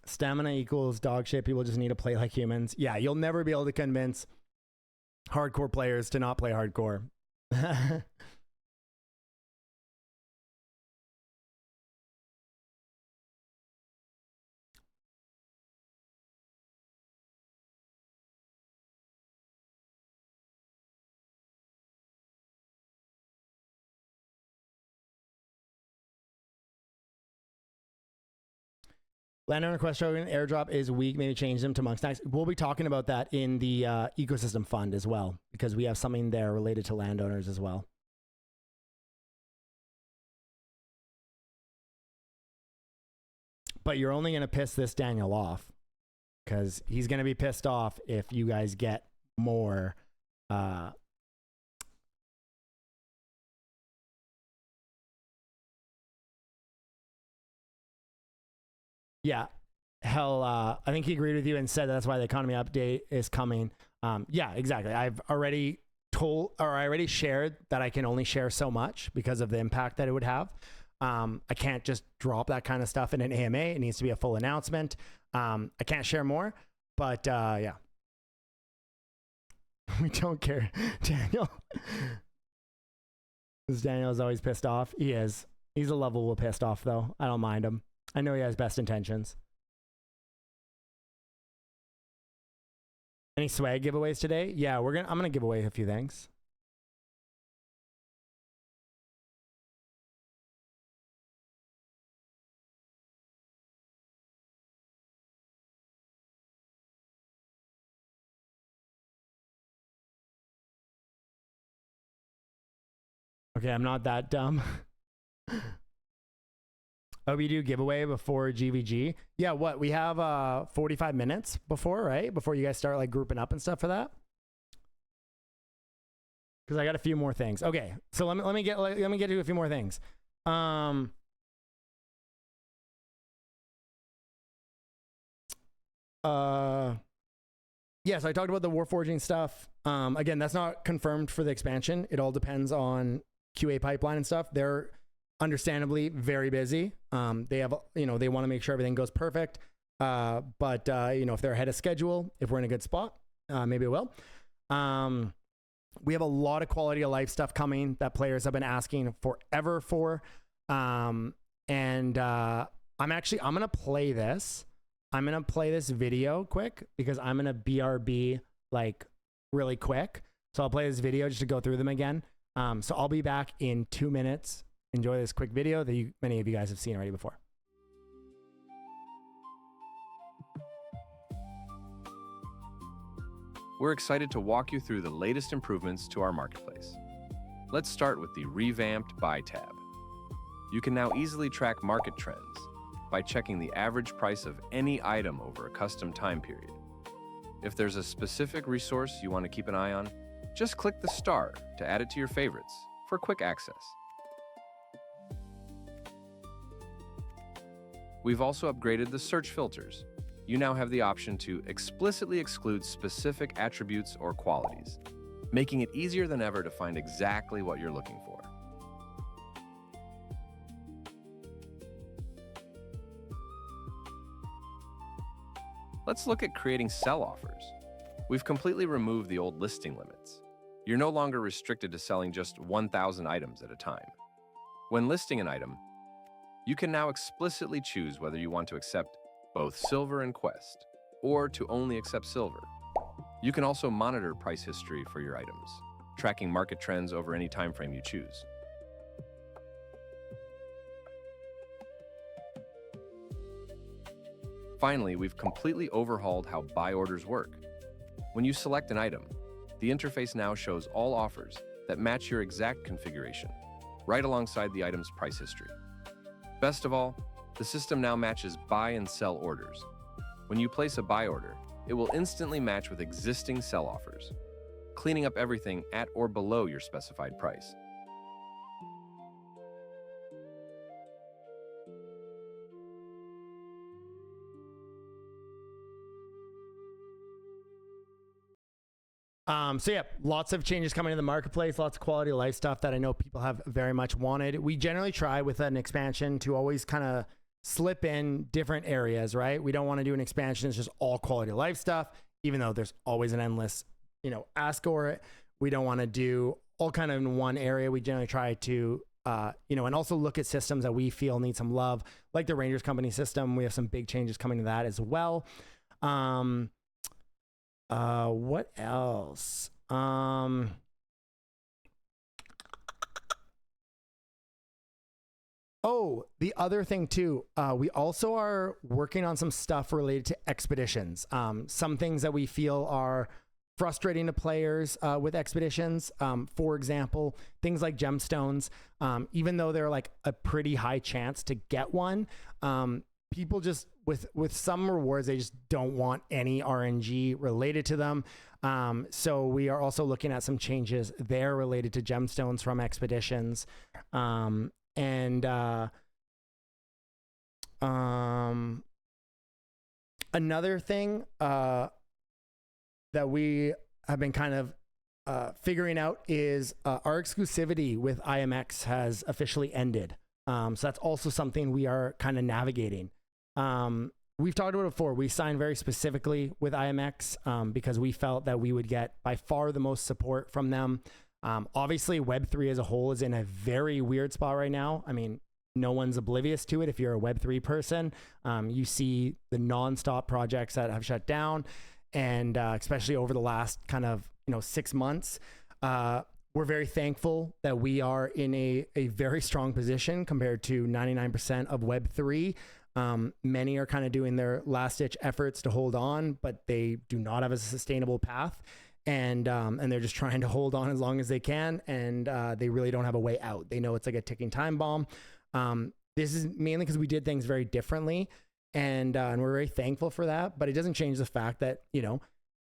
Stamina equals dog shit. People just need to play like humans. Yeah, you'll never be able to convince hardcore players to not play hardcore. Landowner quest token airdrop is weak. Maybe change them to monks next. We'll be talking about that in the ecosystem fund as well, because we have something there related to landowners as well. But you're only going to piss this Daniel off. because he's going to be pissed off if you guys get more. Yeah, hell, I think he agreed with you and said that's why the economy update is coming. Yeah, exactly. I've already shared that I can only share so much because of the impact that it would have. I can't just drop that kind of stuff in an AMA. It needs to be a full announcement. I can't share more, but yeah. We don't care, Daniel. Because Daniel is always pissed off. He is. He's a lovable pissed off, though. I don't mind him. I know he has best intentions. Any swag giveaways today? Yeah, I'm gonna give away a few things. Okay, I'm not that dumb. Oh, we do giveaway before GVG. Yeah, what? We have 45 minutes before, right? Before you guys start like grouping up and stuff for that. Because I got a few more things. Okay, so let me get to a few more things. Yeah, so I talked about the Warforging stuff. Again, that's not confirmed for the expansion. It all depends on QA pipeline and stuff. They're understandably very busy. They have, they want to make sure everything goes perfect. But if they're ahead of schedule, if we're in a good spot, maybe it will. We have a lot of quality of life stuff coming that players have been asking forever for. I'm going to play this. I'm going to play this video quick because I'm going to BRB like really quick. So I'll play this video just to go through them again. So I'll be back in 2 minutes. Enjoy this quick video that many of you guys have seen already before. We're excited to walk you through the latest improvements to our marketplace. Let's start with the revamped Buy tab. You can now easily track market trends by checking the average price of any item over a custom time period. If there's a specific resource you want to keep an eye on, just click the star to add it to your favorites for quick access. We've also upgraded the search filters. You now have the option to explicitly exclude specific attributes or qualities, making it easier than ever to find exactly what you're looking for. Let's look at creating sell offers. We've completely removed the old listing limits. You're no longer restricted to selling just 1,000 items at a time. When listing an item, you can now explicitly choose whether you want to accept both silver and quest, or to only accept silver. You can also monitor price history for your items, tracking market trends over any time frame you choose. Finally, we've completely overhauled how buy orders work. When you select an item, the interface now shows all offers that match your exact configuration, right alongside the item's price history. Best of all, the system now matches buy and sell orders. When you place a buy order, it will instantly match with existing sell offers, cleaning up everything at or below your specified price. So yeah, lots of changes coming to the marketplace, lots of quality of life stuff that I know people have very much wanted. We generally try with an expansion to always kind of slip in different areas, right? We don't want to do an expansion that's just all quality of life stuff, even though there's always an endless, ask for it. We don't want to do all kind of in one area. We generally try to, and also look at systems that we feel need some love, like the Rangers Company system. We have some big changes coming to that as well. What else? Oh, the other thing too, we also are working on some stuff related to expeditions. Some things that we feel are frustrating to players with expeditions. For example, things like gemstones, even though they're like a pretty high chance to get one, people just with some rewards, they just don't want any RNG related to them. So we are also looking at some changes there related to gemstones from expeditions. Another thing that we have been kind of figuring out is our exclusivity with IMX has officially ended. So that's also something we are kind of navigating. We've talked about it before. We signed very specifically with IMX because we felt that we would get by far the most support from them. Obviously, Web3 as a whole is in a very weird spot right now. I mean, no one's oblivious to it. If you're a Web3 person, you see the nonstop projects that have shut down, and especially over the last kind of 6 months. We're very thankful that we are in a very strong position compared to 99% of Web3. Many are kind of doing their last ditch efforts to hold on, but they do not have a sustainable path. And they're just trying to hold on as long as they can. And they really don't have a way out. They know it's like a ticking time bomb. This is mainly because we did things very differently. And we're very thankful for that. But it doesn't change the fact that,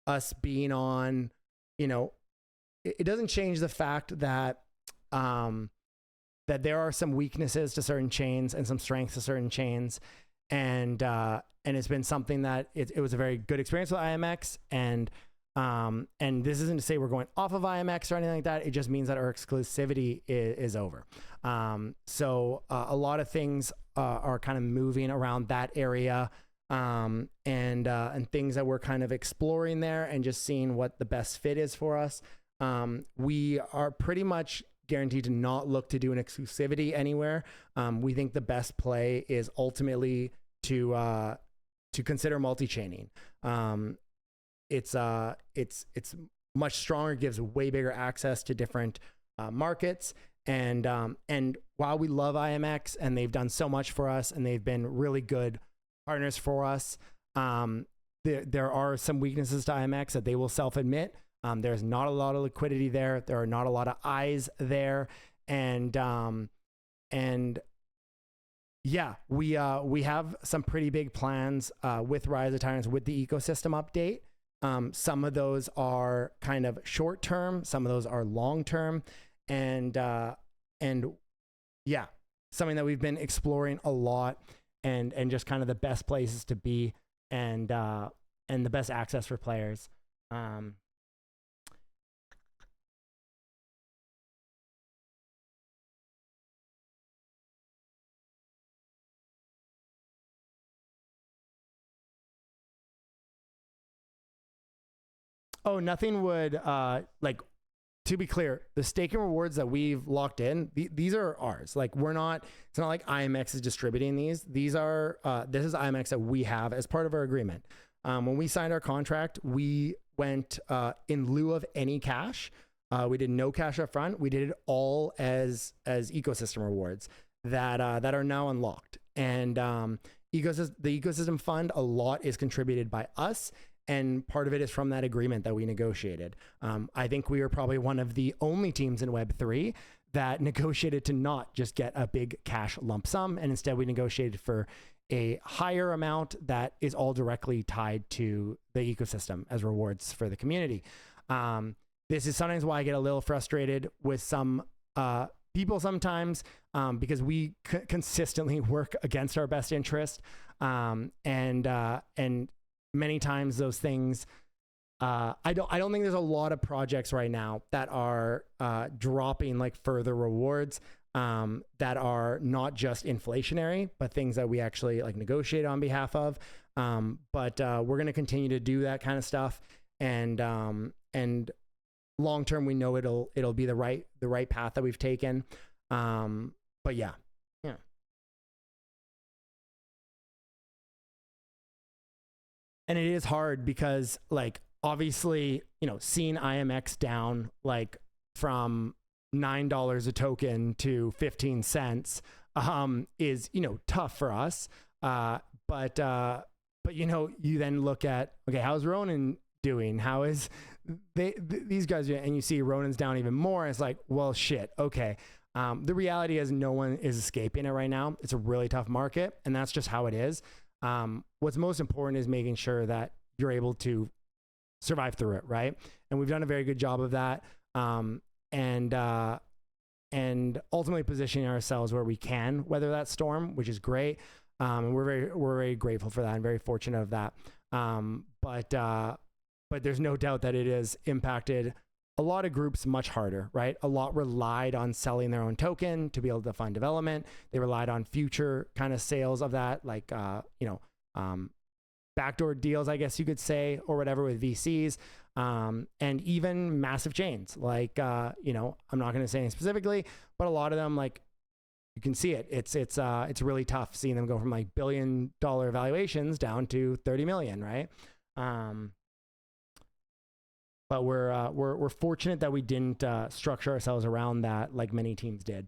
us being on, it doesn't change the fact that that there are some weaknesses to certain chains and some strengths to certain chains, and it's been something that it was a very good experience with IMX, and this isn't to say we're going off of IMX or anything like that. It just means that our exclusivity is over. So a lot of things are kind of moving around that area. And things that we're kind of exploring there and just seeing what the best fit is for us. We are pretty much guaranteed to not look to do an exclusivity anywhere. We think the best play is ultimately to consider multi-chaining. It's much stronger, gives way bigger access to different markets. And while we love IMX and they've done so much for us and they've been really good partners for us, there are some weaknesses to IMX that they will self-admit. There's not a lot of liquidity there. There are not a lot of eyes there. And yeah, we have some pretty big plans with Rise of Tyrants with the ecosystem update. Some of those are kind of short term, some of those are long term, and yeah, something that we've been exploring a lot, and just kind of the best places to be, and the best access for players. Oh, nothing would to be clear, the staking rewards that we've locked in, these are ours. Like it's not like IMX is distributing these. These are, this is IMX that we have as part of our agreement. When we signed our contract, we went in lieu of any cash. We did no cash up front. We did it all as ecosystem rewards that are now unlocked. And the ecosystem fund, a lot is contributed by us. And part of it is from that agreement that we negotiated. I think we were probably one of the only teams in Web3 that negotiated to not just get a big cash lump sum, and instead we negotiated for a higher amount that is all directly tied to the ecosystem as rewards for the community. This is sometimes why I get a little frustrated with some people sometimes, because we consistently work against our best interest, and many times those things, I don't think there's a lot of projects right now that are dropping like further rewards that are not just inflationary, but things that we actually like negotiate on behalf of. But we're going to continue to do that kind of stuff, and long term, we know it'll be the right path that we've taken. But yeah. And it is hard because, like, obviously, seeing IMX down like from $9 a token to 15 cents is, tough for us. But you then look at, okay, how's Ronin doing? How is these guys doing? And you see Ronin's down even more. And it's like, well, shit. Okay. The reality is no one is escaping it right now. It's a really tough market, and that's just how it is. What's most important is making sure that you're able to survive through it, right? And we've done a very good job of that. And ultimately positioning ourselves where we can weather that storm, which is great. And we're very grateful for that and very fortunate of that. But there's no doubt that it has impacted a lot of groups much harder, right? A lot relied on selling their own token to be able to fund development. They relied on future kind of sales of that, like, backdoor deals, I guess you could say, or whatever with VCs, and even massive chains. Like, I'm not going to say any specifically, but a lot of them, like, you can see it. It's really tough seeing them go from like $1 billion valuations down to 30 million, right? But we're fortunate that we didn't structure ourselves around that like many teams did.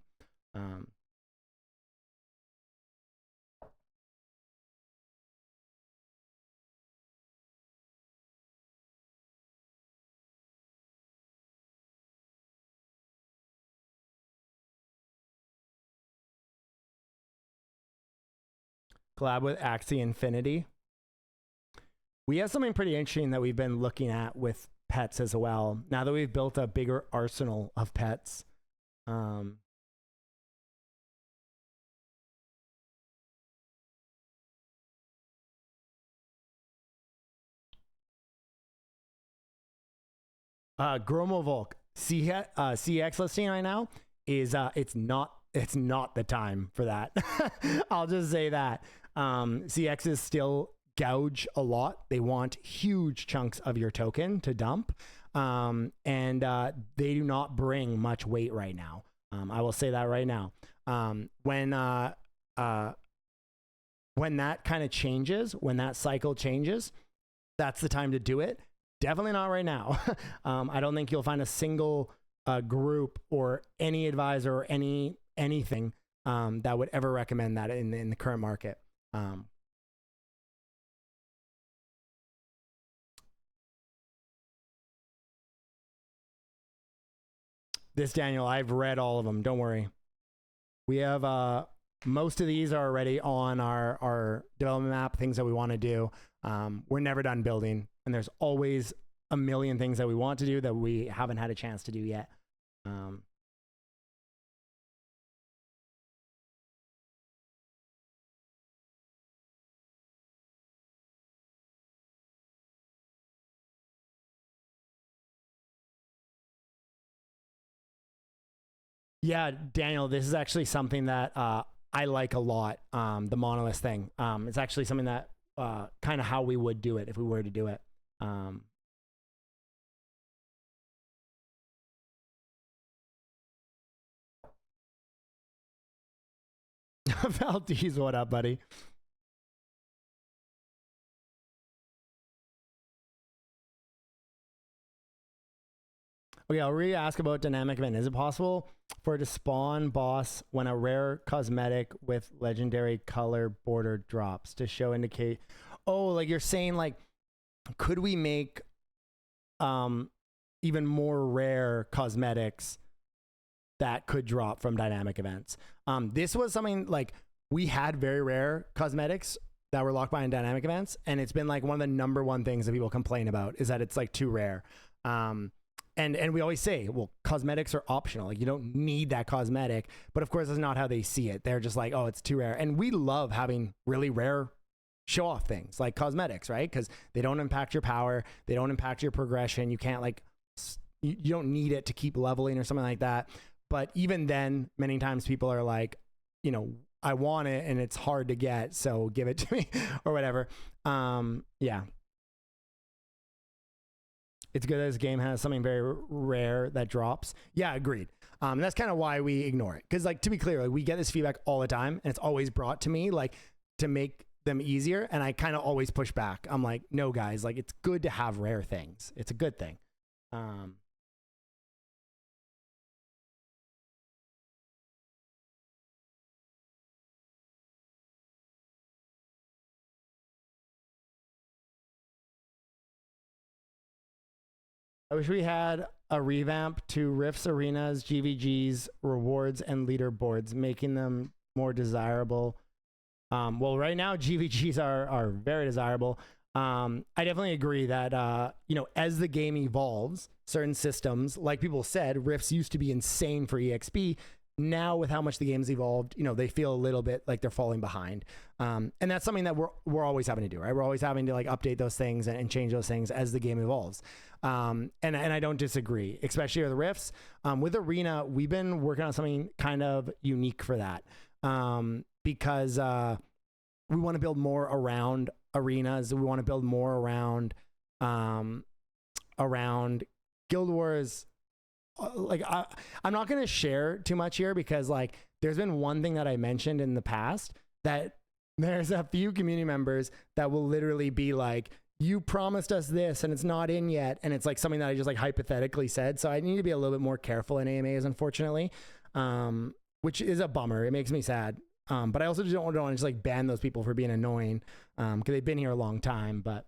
Collab with Axie Infinity. We have something pretty interesting that we've been looking at with pets as well. Now that we've built a bigger arsenal of pets. Gromovolk CX listing right now is it's not the time for that. I'll just say that. CX is still gouge a lot. They want huge chunks of your token to dump. And they do not bring much weight right now. I will say that right now. When that kind of changes, when that cycle changes, that's the time to do it. Definitely not right now. I don't think you'll find a single group or any advisor or anything that would ever recommend that in the current market. This, Daniel, I've read all of them. Don't worry. We have most of these are already on our development map, things that we want to do. We're never done building, and there's always a million things that we want to do that we haven't had a chance to do yet. Yeah, Daniel, this is actually something that I like a lot, the monolith thing. It's actually something that kind of how we would do it if we were to do it. Valdez, what up, buddy? Okay, I'll re-ask about dynamic event. Is it possible for it to spawn boss when a rare cosmetic with legendary color border drops to show indicate? Oh, like you're saying, like, could we make even more rare cosmetics that could drop from dynamic events? This was something like we had very rare cosmetics that were locked behind dynamic events, and it's been like one of the #1 things that people complain about is that it's like too rare. And we always say, well, cosmetics are optional. Like, you don't need that cosmetic. But of course, that's not how they see it. They're just like, oh, it's too rare. And we love having really rare show off things like cosmetics, right? Because they don't impact your power. They don't impact your progression. You can't like, you don't need it to keep leveling or something like that. But even then, many times people are like, I want it and it's hard to get, so give it to me or whatever. Yeah. It's good that this game has something very rare that drops. Yeah, agreed. And that's kind of why we ignore it. Because, like, to be clear, like, we get this feedback all the time, and it's always brought to me, like, to make them easier. And I kind of always push back. I'm like, no, guys, like, it's good to have rare things. It's a good thing. I wish we had a revamp to Rifts, Arenas, GVGs, rewards, and leaderboards, making them more desirable. Well, right now, GVGs are very desirable. I definitely agree that, you know, as the game evolves, certain systems, like people said, Rifts used to be insane for EXP. Now, with how much the game's evolved, you know, they feel a little bit like they're falling behind. And that's something that we're always having to do, right? We're always having to like update those things and change those things as the game evolves. And I don't disagree, especially with the Rifts. With Arena, we've been working on something kind of unique for that. Because we want to build more around arenas. We want to build more around Guild Wars. Like I'm not going to share too much here because like there's been one thing that I mentioned in the past that there's a few community members that will literally be like, you promised us this and it's not in yet. And it's like something that I just like hypothetically said. So I need to be a little bit more careful in AMAs, unfortunately, which is a bummer. It makes me sad. But I also just don't want to just like ban those people for being annoying because they've been here a long time. But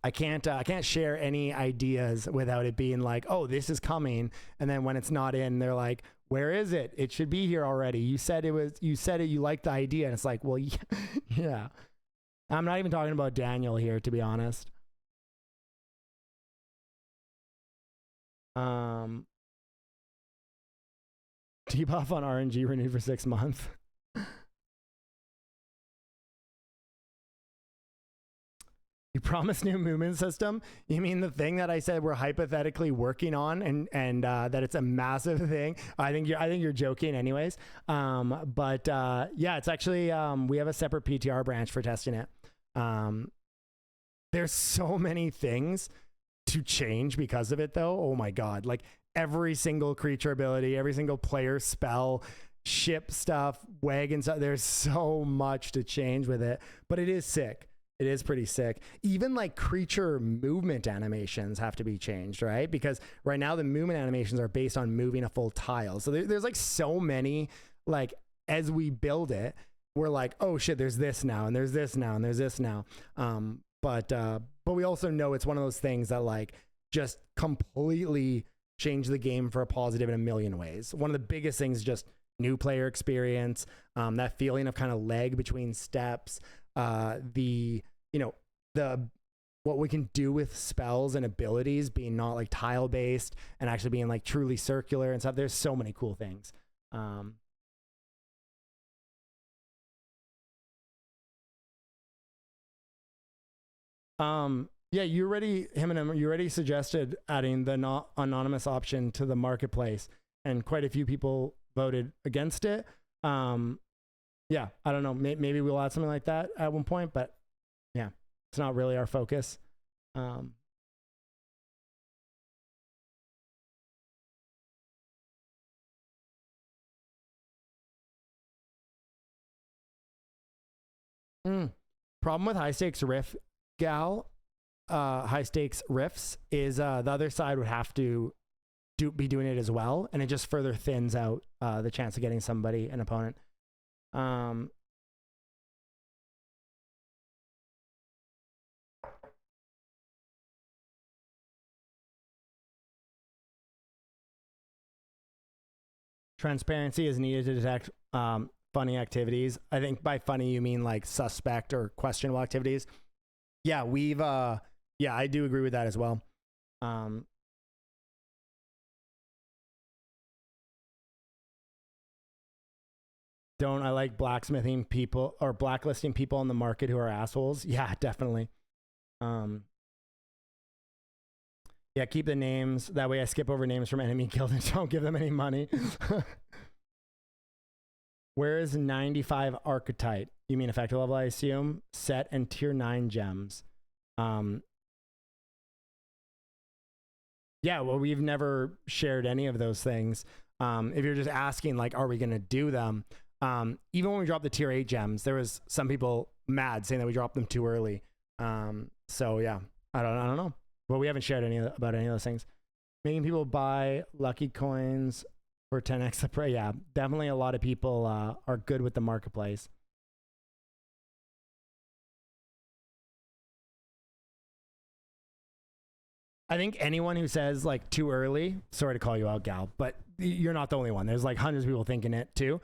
I can't share any ideas without it being like, oh, this is coming. And then when it's not in, they're like, where is it? It should be here already. You said you liked the idea. And it's like, well, yeah. I'm not even talking about Daniel here, to be honest. Debuff on RNG renewed for 6 months. You promised new movement system? You mean the thing that I said we're hypothetically working on and that it's a massive thing? I think you're joking anyways. But yeah, it's actually we have a separate PTR branch for testing it. There's so many things to change because of it though. Oh my god, like every single creature ability, every single player spell, ship stuff, wagon stuff, there's so much to change with it, but it is sick. It is pretty sick. Even like creature movement animations have to be changed, right? Because right now the movement animations are based on moving a full tile. So there's like so many, like as we build it, we're like, oh shit, there's this now, and there's this now, and there's this now. But we also know it's one of those things that like just completely change the game for a positive in a million ways. One of the biggest things is just new player experience, that feeling of kind of lag between steps, what we can do with spells and abilities being not like tile based and actually being like truly circular and stuff. There's so many cool things. Yeah, you already suggested adding the not anonymous option to the marketplace, and quite a few people voted against it. Yeah, I don't know. Maybe we'll add something like that at one point, but yeah, it's not really our focus. Problem with high stakes riff high stakes riffs is the other side would have to be doing it as well, and it just further thins out the chance of getting an opponent. Transparency is needed to detect funny activities. I think by funny you mean like suspect or questionable activities. Yeah, yeah, I do agree with that as well. Don't I like blacksmithing people or blacklisting people on the market who are assholes? Yeah, definitely. Yeah, keep the names. That way I skip over names from enemy guild and don't give them any money. Where is 95 Archetype? You mean effective level, I assume? Set and tier 9 gems. Yeah, well, we've never shared any of those things. If you're just asking, like, are we going to do them? Even when we dropped the tier 8 gems, there was some people mad saying that we dropped them too early. So yeah, I don't know. But we haven't shared about any of those things. Making people buy lucky coins for 10x the price. Yeah, definitely a lot of people are good with the marketplace. I think anyone who says like too early, sorry to call you out, Gal, but you're not the only one. There's like hundreds of people thinking it too.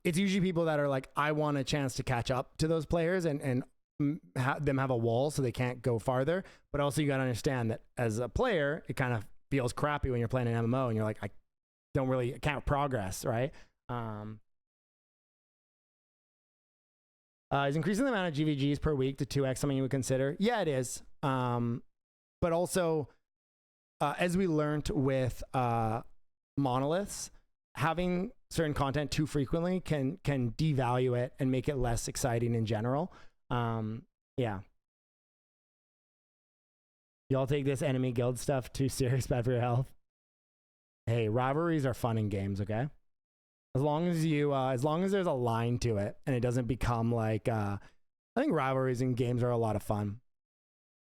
It's usually people that are like, I want a chance to catch up to those players and them have a wall so they can't go farther. But also you got to understand that as a player, it kind of feels crappy when you're playing an MMO and you're like, I can't progress, right? Is increasing the amount of GVGs per week to 2x something you would consider? Yeah, it is. But also, as we learned with monoliths, having certain content too frequently can devalue it and make it less exciting in general. Yeah. Y'all take this enemy guild stuff too serious, bad for your health. Hey, rivalries are fun in games, okay? As long as there's a line to it and it doesn't become like, I think rivalries in games are a lot of fun.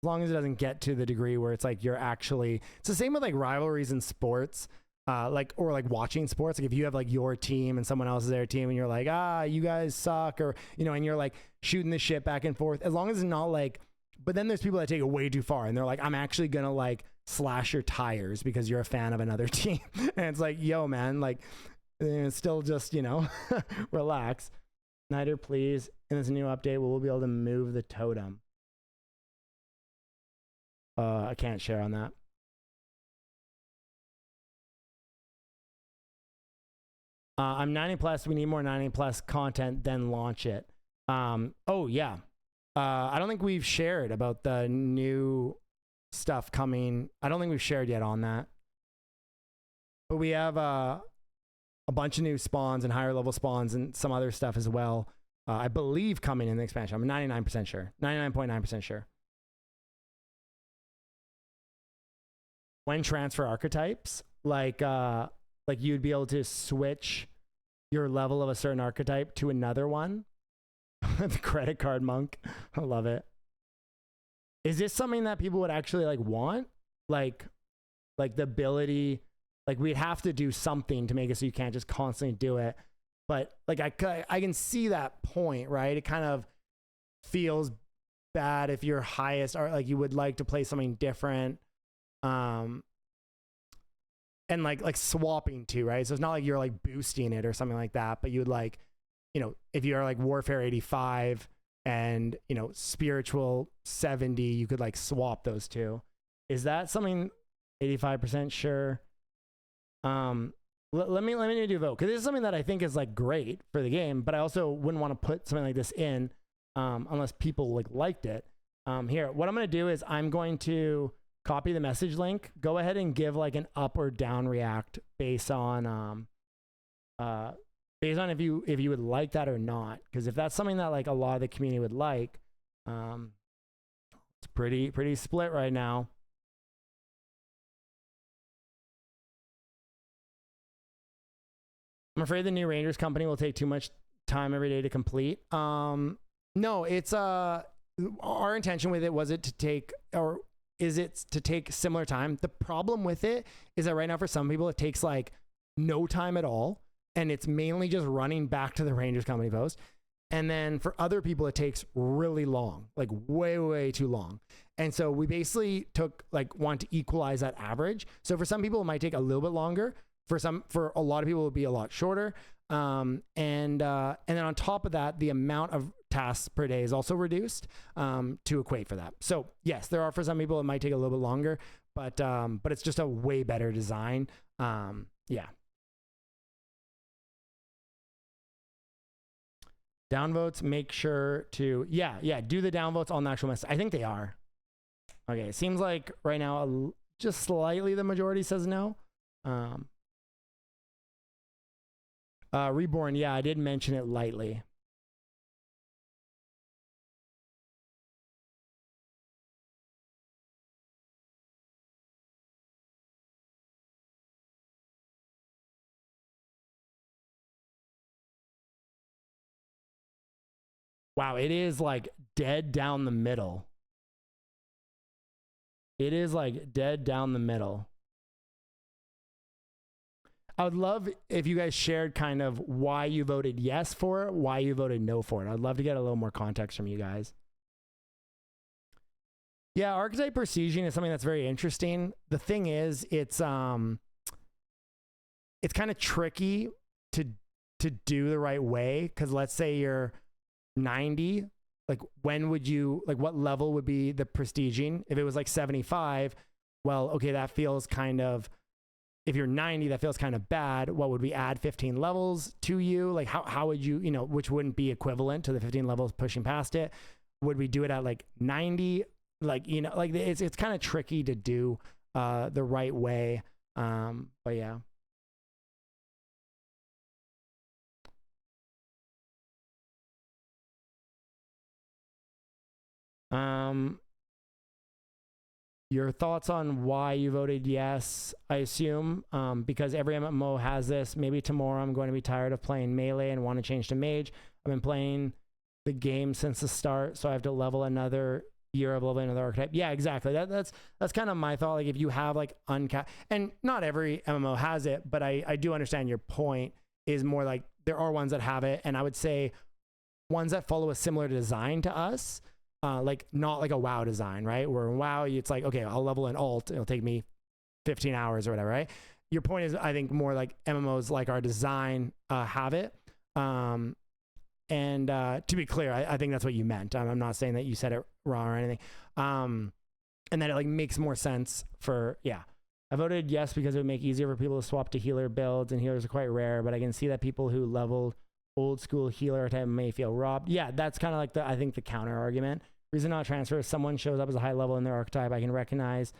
As long as it doesn't get to the degree where it's like it's the same with like rivalries in sports, or like watching sports. Like if you have like your team and someone else is their team and you're like, you guys suck, or, and you're like shooting the shit back and forth, as long as it's not like, but then there's people that take it way too far and they're like, I'm actually going to like slash your tires because you're a fan of another team. And it's like, yo, man, like it's still just, relax. Neither, please. In this new update, we'll be able to move the totem. I can't share on that. I'm 90 plus. We need more 90 plus content, then launch it. Oh, yeah. I don't think we've shared about the new stuff coming. I don't think we've shared yet on that. But we have a bunch of new spawns and higher level spawns and some other stuff as well. I believe coming in the expansion. I'm 99% sure. 99.9% sure. When transfer archetypes, like you'd be able to switch your level of a certain archetype to another one. The credit card monk. I love it. Is this something that people would actually like want? Like the ability, like we'd have to do something to make it so you can't just constantly do it. But like I can see that point, right? It kind of feels bad if your highest art, like you would like to play something different. And like swapping too, right? So it's not like you're like boosting it or something like that, but you would like, if you're like Warfare 85 and, Spiritual 70, you could like swap those two. Is that something 85% sure? Let me do a vote, because this is something that I think is like great for the game, but I also wouldn't want to put something like this in unless people liked it. Here, what I'm going to do is I'm going to copy the message link, go ahead and give like an up or down react based on if you would like that or not. Because if that's something that like a lot of the community would like, it's pretty split right now. I'm afraid the new Rangers company will take too much time every day to complete. No, it's our intention with it was it to take, or is it to take similar time? The problem with it is that right now for some people it takes like no time at all, and it's mainly just running back to the Rangers company post. And then for other people it takes really long, like way too long. And so we basically want to equalize that average. So for some people it might take a little bit longer. For a lot of people it would be a lot shorter. And then on top of that, the amount of tasks per day is also reduced to equate for that. So yes, there are for some people it might take a little bit longer, but it's just a way better design. Yeah. Downvotes, make sure to do the downvotes on the actual message. I think they are. Okay, it seems like right now just slightly the majority says no. Reborn, yeah, I did mention it lightly. Wow, it is like dead down the middle. It is like dead down the middle. I would love if you guys shared kind of why you voted yes for it, why you voted no for it. I'd love to get a little more context from you guys. Yeah, archetype besieging is something that's very interesting. The thing is, it's kind of tricky to do the right way, because let's say you're 90, like when would you, like what level would be the prestiging? If it was like 75, well, okay, that feels kind of, if you're 90, that feels kind of bad. What would we add 15 levels to you? Like how would you, which wouldn't be equivalent to the 15 levels pushing past it? Would we do it at like 90? Like, like it's kind of tricky to do the right way. But yeah. Your thoughts on why you voted yes, I assume, because every MMO has this. Maybe tomorrow I'm going to be tired of playing melee and want to change to mage. I've been playing the game since the start, so I have to level another year of leveling another archetype. Yeah, exactly. That's kind of my thought. Like if you have like uncapped, and not every MMO has it, but I do understand your point is more like there are ones that have it, and I would say ones that follow a similar design to us. Like not like a WoW design, right? Where in WoW, it's like, okay, I'll level an alt. It'll take me 15 hours or whatever, right? Your point is, I think more like MMOs like our design have it. And to be clear, I think that's what you meant. I'm not saying that you said it wrong or anything. And that it like makes more sense for, yeah. I voted yes because it would make it easier for people to swap to healer builds, and healers are quite rare, but I can see that people who leveled old school healer type may feel robbed. Yeah, that's kind of like I think the counter argument. Reason not transfer, if someone shows up as a high level in their archetype, I can recognize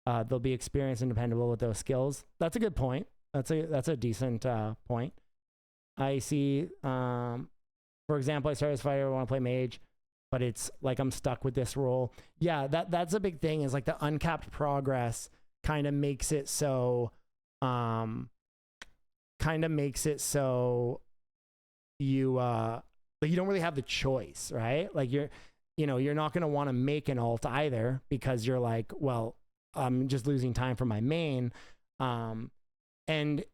they'll be experienced and dependable with those skills. That's a good point. That's a decent point. I see, for example, I started as fighter, I want to play mage, but it's like I'm stuck with this role. Yeah, that's a big thing, is like the uncapped progress kind of makes it so you like you don't really have the choice, right? Like you're not going to want to make an alt either, because you're like, well, I'm just losing time for my main. And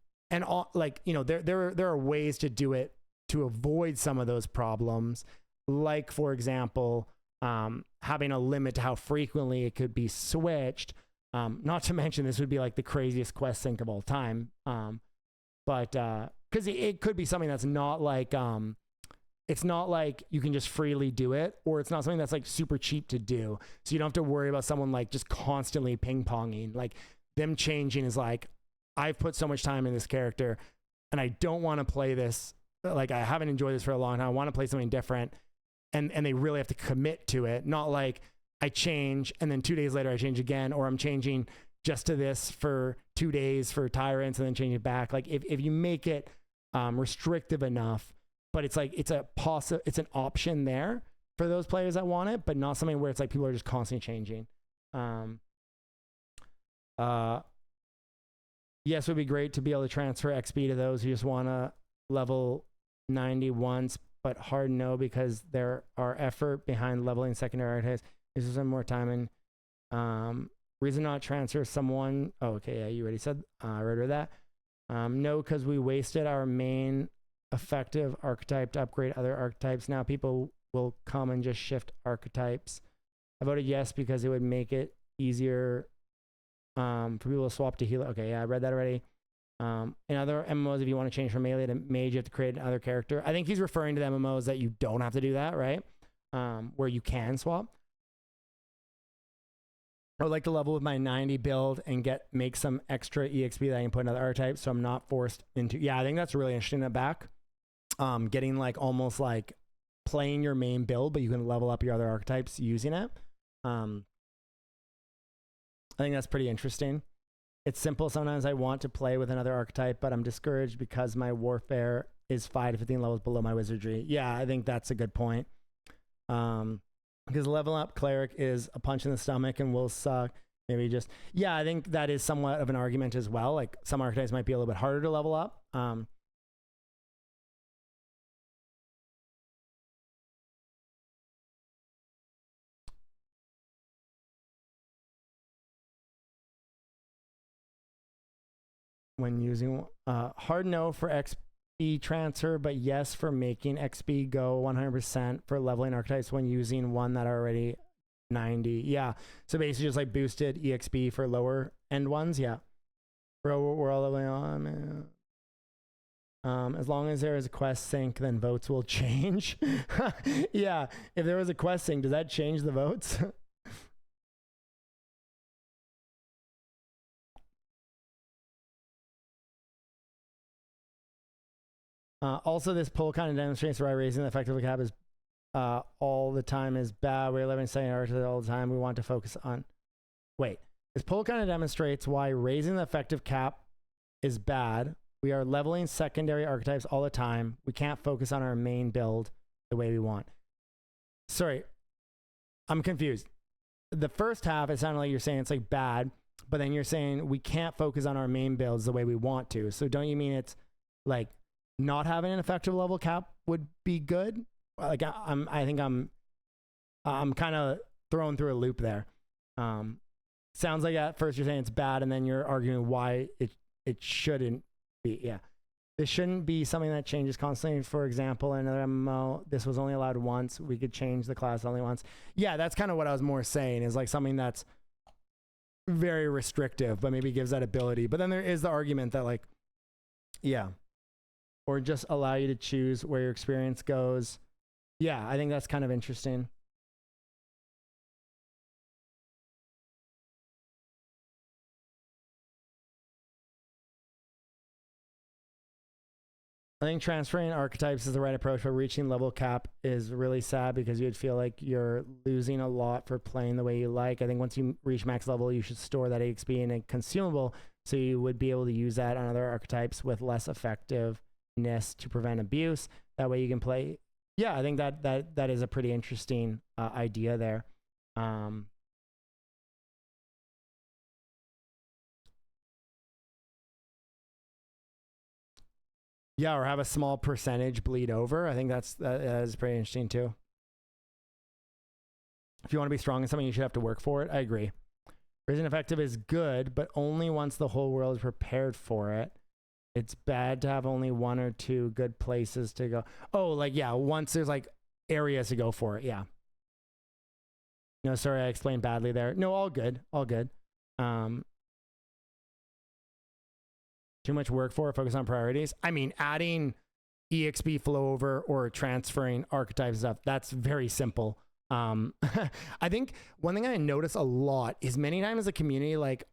all, like, there are ways to do it to avoid some of those problems. Like, for example, having a limit to how frequently it could be switched. Not to mention, this would be like the craziest quest sync of all time. But because it could be something that's not like, it's not like you can just freely do it, or it's not something that's like super cheap to do. So you don't have to worry about someone like just constantly ping ponging. Like them changing is like, I've put so much time in this character and I don't want to play this. Like I haven't enjoyed this for a long time. I want to play something different. And they really have to commit to it. Not like I change and then 2 days later I change again, or I'm changing just to this for 2 days for Tyrants and then change it back. Like if you make it restrictive enough, but it's like it's an option there for those players that want it, but not something where it's like people are just constantly changing. Yes, it would be great to be able to transfer XP to those who just want to level 90 once, but hard no, because there are effort behind leveling secondary archetypes. This is some more time and reason not transfer someone. Oh, okay, yeah, you already said. I read that. No, because we wasted our main effective archetype to upgrade other archetypes. Now people will come and just shift archetypes. I voted yes because it would make it easier for people to swap to healer. Okay, yeah, I read that already. In other MMOs, if you want to change from melee to mage, you have to create another character. I think he's referring to the MMOs that you don't have to do that, right? Where you can swap. I would like to level with my 90 build and make some extra EXP that I can put in other archetypes, so I'm not forced into. Yeah, I think that's really interesting. That back, getting like almost like playing your main build, but you can level up your other archetypes using it. I think that's pretty interesting. It's simple. Sometimes I want to play with another archetype, but I'm discouraged because my warfare is 5 to 15 levels below my wizardry. Yeah, I think that's a good point. Because level up cleric is a punch in the stomach and will suck. Maybe just, yeah, I think that is somewhat of an argument as well. Like some archetypes might be a little bit harder to level up. When using hard no for XP transfer, but yes for making XP go 100% for leveling archetypes when using one that are already 90. Yeah. So basically just like boosted EXP for lower end ones. Yeah. Bro, we're all the way on. As long as there is a quest sync, then votes will change. Yeah. If there was a quest sync, does that change the votes? Also, this poll kind of demonstrates why raising the effective cap is all the time is bad. We're living saying Archetype all the time. We want to focus on. Wait, this poll kind of demonstrates why raising the effective cap is bad. We are leveling secondary archetypes all the time. We can't focus on our main build the way we want. Sorry, I'm confused. The first half, it sounded like you're saying it's like bad, but then you're saying we can't focus on our main builds the way we want to. So don't you mean it's like not having an effective level cap would be good? Like I think I'm kind of thrown through a loop there. Sounds like at first you're saying it's bad, and then you're arguing why it shouldn't be. Yeah, this shouldn't be something that changes constantly. For example, in another MMO, this was only allowed once. We could change the class only once. Yeah, that's kind of what I was more saying, is like something that's very restrictive, but maybe gives that ability. But then there is the argument that like, yeah, or just allow you to choose where your experience goes. Yeah, I think that's kind of interesting. I think transferring archetypes is the right approach, but reaching level cap is really sad because you'd feel like you're losing a lot for playing the way you like. I think once you reach max level, you should store that EXP in a consumable so you would be able to use that on other archetypes with less effectiveness to prevent abuse. That way you can play. Yeah, I think that is a pretty interesting idea there. Yeah, or have a small percentage bleed over. I think that is pretty interesting too. If you want to be strong in something, you should have to work for it. I agree. Raising effective is good, but only once the whole world is prepared for it. It's bad to have only one or two good places to go. Oh, like, yeah, once there's like areas to go for it. Yeah. No, sorry, I explained badly there. No, all good. All good. Too much work for it, focus on priorities. I mean, adding EXP flow over or transferring archetype stuff, that's very simple. I think one thing I notice a lot is many times the community, like,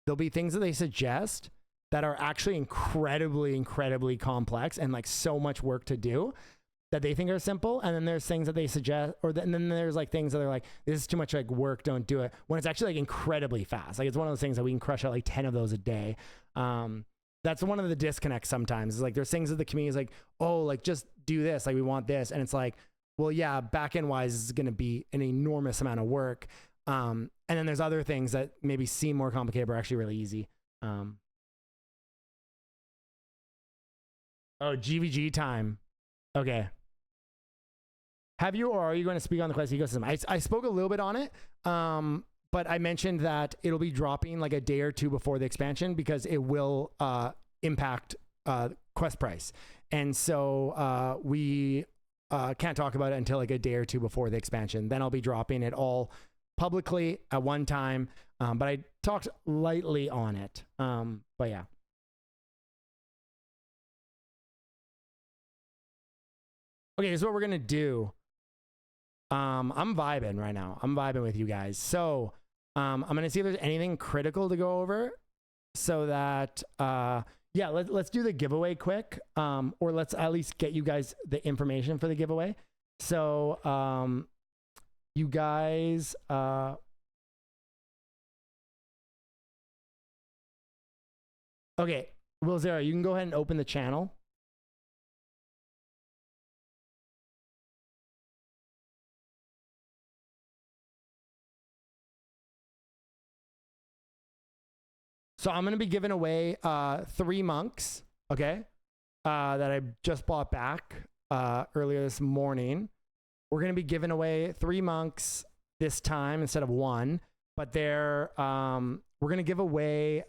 there'll be things that they suggest that are actually incredibly complex and like so much work to do that they think are simple. And then there's things that they suggest, and then there's like things that are like, this is too much like work, don't do it. When it's actually like incredibly fast. Like it's one of those things that we can crush out like 10 of those a day. That's one of the disconnects sometimes. Is like there's things that the community is like, oh, like just do this, like we want this. And it's like, well, yeah, back-end wise is going to be an enormous amount of work. And then there's other things that maybe seem more complicated but are actually really easy. Oh, GVG time. Okay. Have you, or are you going to speak on the Quest ecosystem? I spoke a little bit on it, but I mentioned that it'll be dropping like a day or two before the expansion because it will impact Quest price. And so we can't talk about it until like a day or two before the expansion. Then I'll be dropping it all publicly at one time. But I talked lightly on it. But yeah. Okay, this is what we're going to do. I'm vibing right now. I'm vibing with you guys. So I'm going to see if there's anything critical to go over so that, yeah, let's do the giveaway quick. Or let's at least get you guys the information for the giveaway. So you guys... okay, Will Zera, you can go ahead and open the channel. So I'm going to be giving away 3 monks, okay, that I just bought back earlier this morning. We're going to be giving away 3 monks this time instead of 1, but they're, we're going to give away,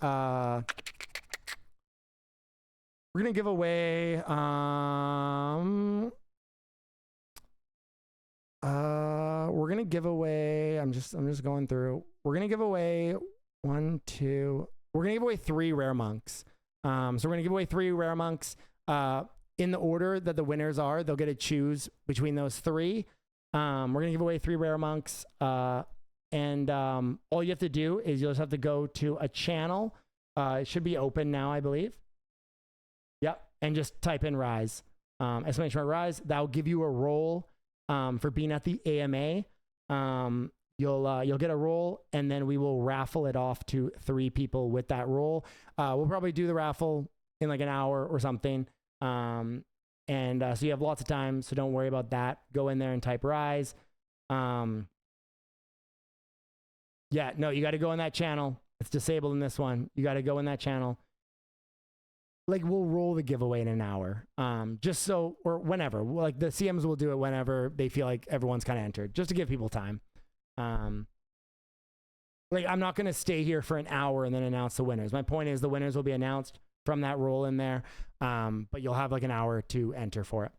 we're gonna give away. I'm just going through. We're gonna give away one, two. We're gonna give away 3 rare monks. So we're gonna give away 3 rare monks. In the order that the winners are, they'll get to choose between those 3. We're gonna give away 3 rare monks. And all you have to do is you'll just have to go to a channel. It should be open now, I believe. Yep, and just type in Rise. Exclamation mark Rise. That'll give you a role for being at the AMA. You'll get a role, and then we will raffle it off to 3 people with that role. We'll probably do the raffle in like an hour or something. So you have lots of time, so don't worry about that. Go in there and type Rise. Yeah, no, you got to go in that channel. It's disabled in this one. You got to go in that channel. Like, we'll roll the giveaway in an hour. Just so, or whenever. Like, the CMs will do it whenever they feel like everyone's kind of entered, just to give people time. Like, I'm not going to stay here for an hour and then announce the winners. My point is the winners will be announced from that roll in there. But you'll have like an hour to enter for it.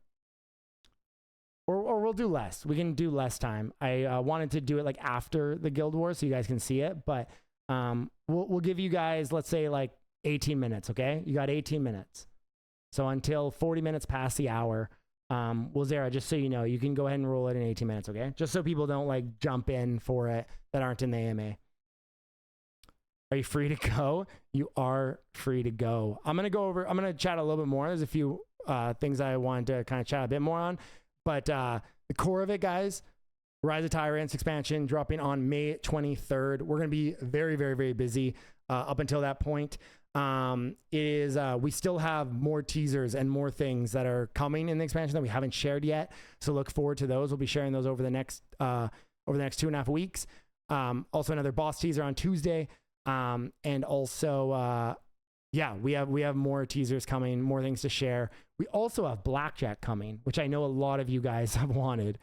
Or we'll do less. We can do less time. I wanted to do it like after the Guild Wars so you guys can see it, but we'll give you guys, let's say, like 18 minutes, okay? You got 18 minutes. So until 40 minutes past the hour, Zara, just so you know, you can go ahead and roll it in 18 minutes, okay? Just so people don't like jump in for it that aren't in the AMA. Are you free to go? You are free to go. I'm going to chat a little bit more. There's a few things I wanted to kind of chat a bit more on. But the core of it, guys, Rise of Tyrants expansion dropping on May 23rd. We're going to be very, very, very busy up until that point. We still have more teasers and more things that are coming in the expansion that we haven't shared yet. So look forward to those. We'll be sharing those over the next 2.5 weeks. Also another boss teaser on Tuesday. And also, we have more teasers coming, more things to share. We also have Blackjack coming, which I know a lot of you guys have wanted.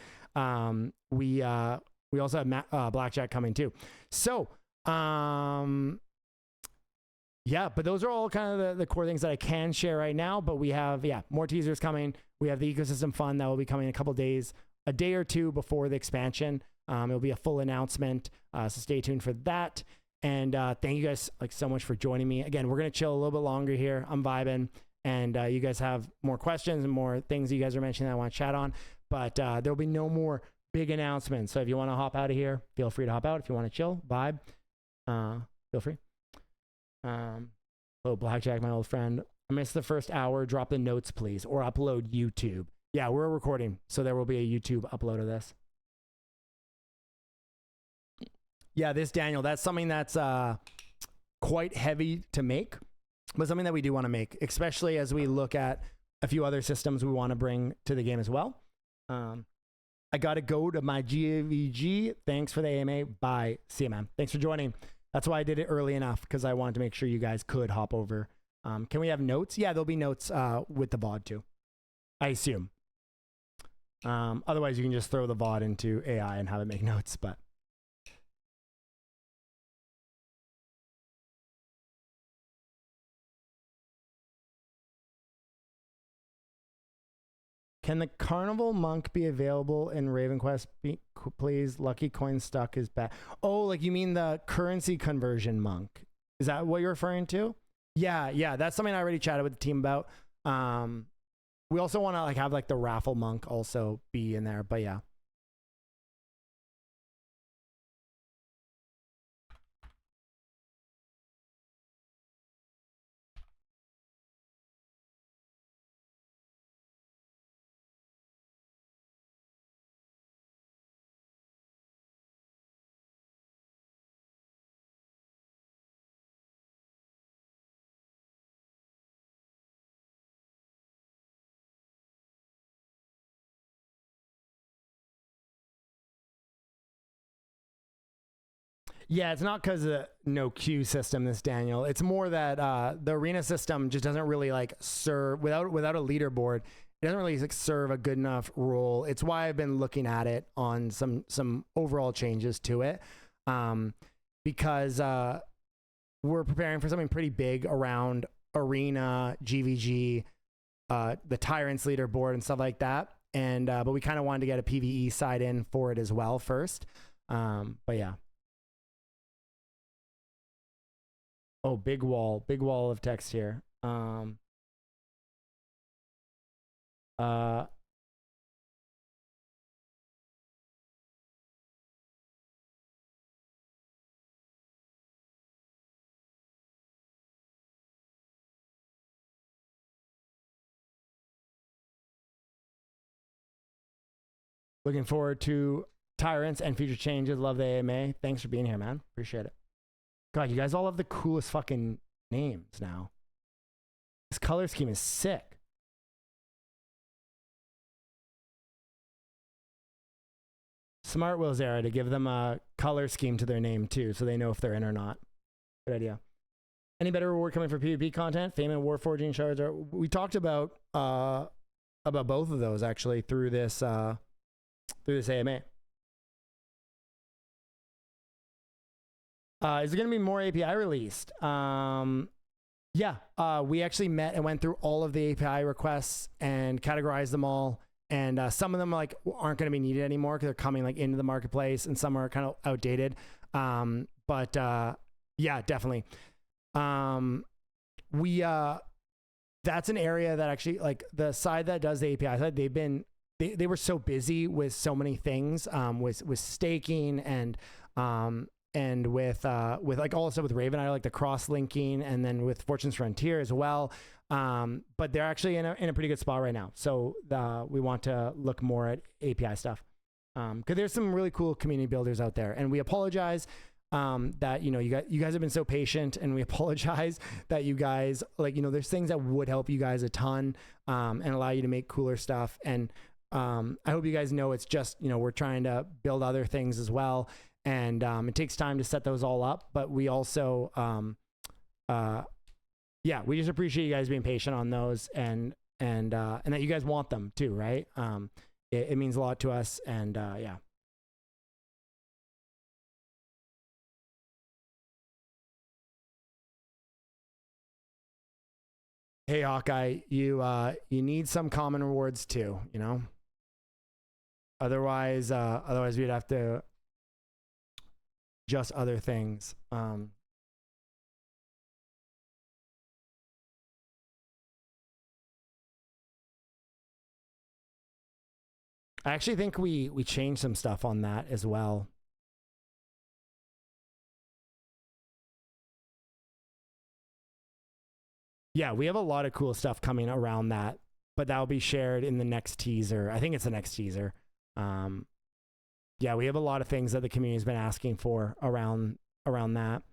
We also have Blackjack coming too. So, but those are all kind of the core things that I can share right now. But we have, more teasers coming. We have the ecosystem fund that will be coming in a couple days, a day or two before the expansion. It'll be a full announcement. So stay tuned for that. And thank you guys so much for joining me. Again, we're going to chill a little bit longer here. I'm vibing. And you guys have more questions and more things you guys are mentioning that I want to chat on. But there'll be no more big announcements. So if you want to hop out of here, feel free to hop out. If you want to chill, vibe, feel free. Hello, Blackjack, my old friend. I missed the first hour. Drop the notes, please, or upload YouTube. Yeah, we're recording, so there will be a YouTube upload of this. Yeah, this, Daniel, that's something that's quite heavy to make, but something that we do want to make, especially as we look at a few other systems we want to bring to the game as well. I got to go to my GVG. Thanks for the AMA. Bye. CMM. Thanks for joining. That's why I did it early enough, because I wanted to make sure you guys could hop over. Can we have notes? Yeah, there'll be notes with the VOD too, I assume. Otherwise, you can just throw the VOD into AI and have it make notes, but... Can the Carnival Monk be available in RavenQuest? Please, Lucky Coin Stuck is bad. Oh, like you mean the currency conversion monk? Is that what you're referring to? Yeah, that's something I already chatted with the team about. We also want to have the raffle monk also be in there, but yeah. Yeah, it's not because of no queue system, this, Daniel. It's more that the arena system just doesn't really serve, without a leaderboard, it doesn't really serve a good enough role. It's why I've been looking at it on some overall changes to it, because we're preparing for something pretty big around arena, GVG, the Tyrants leaderboard and stuff like that. but we kind of wanted to get a PvE side in for it as well first. But yeah. Oh, big wall of text here. Looking forward to Tyrants and future changes. Love the AMA. Thanks for being here, man. Appreciate it. God, you guys all have the coolest fucking names now. This color scheme is sick. Smart Will Zara to give them a color scheme to their name too, so they know if they're in or not. Good idea. Any better reward coming for PvP content? Fame and Warforging Shards are. We talked about both of those actually through this AMA. Is there going to be more API released? Yeah, we actually met and went through all of the API requests and categorized them all. And some of them like aren't going to be needed anymore because they're coming like into the marketplace, and some are kind of outdated. But yeah, definitely. That's an area that actually, like, the side that does the API side, they were so busy with so many things, with staking and with like all the stuff with Raven, I like the cross linking, and then with Fortune's Frontier as well. But they're actually in a pretty good spot right now. So we want to look more at API stuff. Cause there's some really cool community builders out there, and we apologize that, you guys have been so patient, and we apologize that you guys, like, there's things that would help you guys a ton, and allow you to make cooler stuff. And I hope you guys know it's just, we're trying to build other things as well. And it takes time to set those all up, but we also, yeah, we just appreciate you guys being patient on those, and that you guys want them too, right? It means a lot to us, and yeah. Hey Hawkeye, you need some common rewards too, Otherwise we'd have to just other things. I actually think we changed some stuff on that as well. Yeah, we have a lot of cool stuff coming around that, but that will be shared in the next teaser. I think it's the next teaser. Yeah, we have a lot of things that the community's been asking for around that.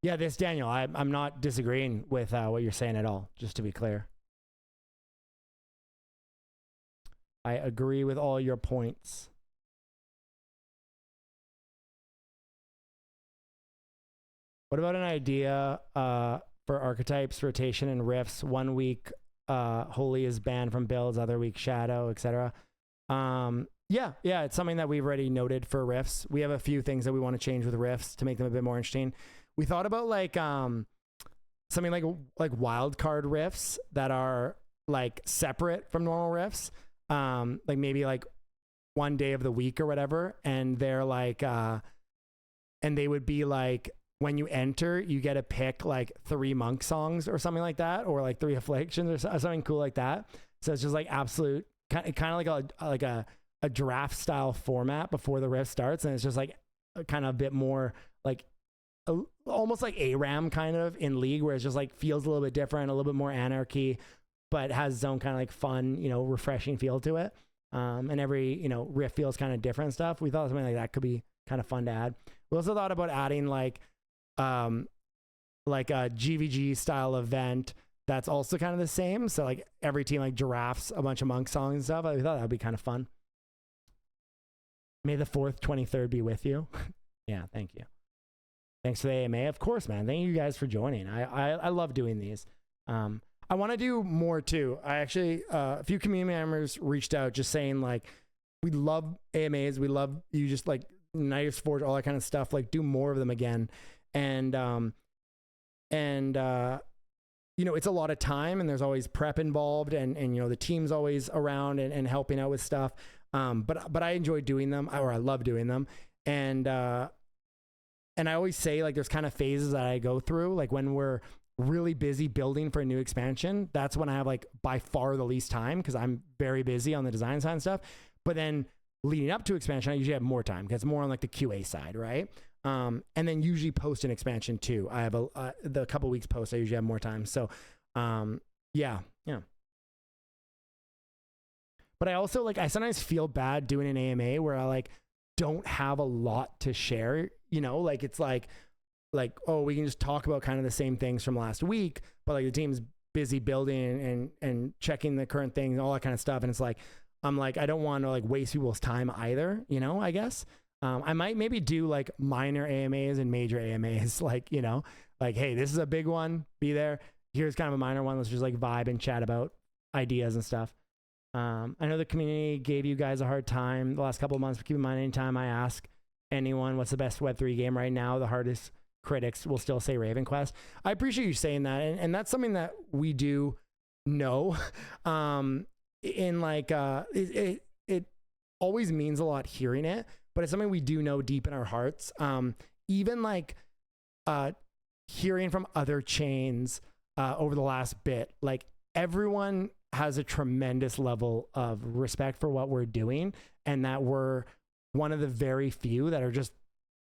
Yeah, this Daniel, I'm not disagreeing with what you're saying at all, just to be clear. I agree with all your points. What about an idea for archetypes, rotation, and rifts? 1 week Holy is banned from builds, other week Shadow, etc. Yeah, it's something that we've already noted for rifts. We have a few things that we want to change with rifts to make them a bit more interesting. We thought about like something like wild card rifts that are like separate from normal rifts, like maybe like 1 day of the week or whatever, and they're like and they would be like, when you enter, you get to pick like 3 monk songs or something like that, or like 3 afflictions or something cool like that. So it's just like absolute kind of like a draft style format before the rift starts, and it's just like kind of a bit more like almost like ARAM kind of in League, where it's just like feels a little bit different, a little bit more anarchy, but has its own kind of like fun, refreshing feel to it. And every, riff feels kind of different stuff. We thought something like that could be kind of fun to add. We also thought about adding like a GVG style event that's also kind of the same. So like every team like giraffes a bunch of monk songs and stuff. We thought that would be kind of fun. May the 4th, 23rd be with you. Yeah, thank you. Thanks for the AMA. Of course, man. Thank you guys for joining. I love doing these. I want to do more too. I actually, a few community members reached out just saying like, we love AMAs. We love you just like Knight's Forge, all that kind of stuff. Like do more of them again. And you know, it's a lot of time and there's always prep involved and you know, the team's always around and helping out with stuff. But I enjoy doing them, or I love doing them. And I always say like there's kind of phases that I go through, like when we're really busy building for a new expansion, that's when I have like by far the least time because I'm very busy on the design side and stuff. But then leading up to expansion, I usually have more time because it's more on like the QA side, right? And then usually post an expansion too. I have the couple weeks post, I usually have more time. So yeah. But I also like, I sometimes feel bad doing an AMA where I like don't have a lot to share, you know, like it's like, oh, we can just talk about kind of the same things from last week, but like the team's busy building and checking the current things and all that kind of stuff. And it's like, I'm like, I don't want to like waste people's time either, you know, I guess. I might maybe do like minor AMAs and major AMAs, like, you know, like, hey, this is a big one, be there. Here's kind of a minor one. Let's just like vibe and chat about ideas and stuff. I know the community gave you guys a hard time the last couple of months, but keep in mind, anytime I ask anyone what's the best Web3 game right now, the hardest critics will still say RavenQuest. I appreciate you saying that. And that's something that we do know. In like, it always means a lot hearing it, but it's something we do know deep in our hearts. Even like hearing from other chains over the last bit, like everyone has a tremendous level of respect for what we're doing and that we're one of the very few that are just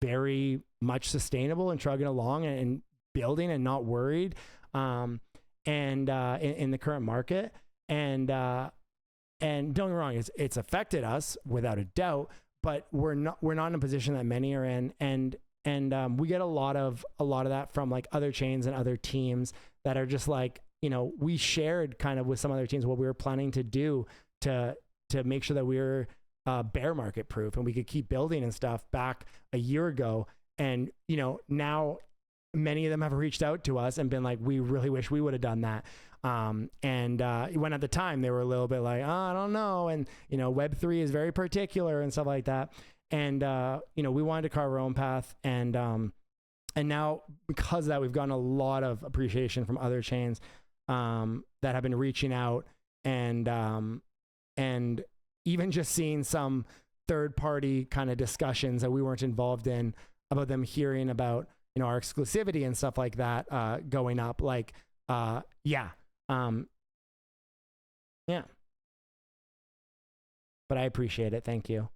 very much sustainable and trugging along and building and not worried in the current market. And don't get me wrong, it's affected us without a doubt, but we're not in a position that many are in. And we get a lot of that from like other chains and other teams that are just like, you know, we shared kind of with some other teams what we were planning to do to make sure that we were bear market proof and we could keep building and stuff back a year ago. And, you know, now many of them have reached out to us and been like, we really wish we would have done that. When at the time they were a little bit like, oh, I don't know. And, you know, Web3 is very particular and stuff like that. And, you know, we wanted to carve our own path. And now because of that, we've gotten a lot of appreciation from other chains that have been reaching out and even just seeing some third party kind of discussions that we weren't involved in about them hearing about, you know, our exclusivity and stuff like that, going up, like, yeah. Yeah. But I appreciate it. Thank you.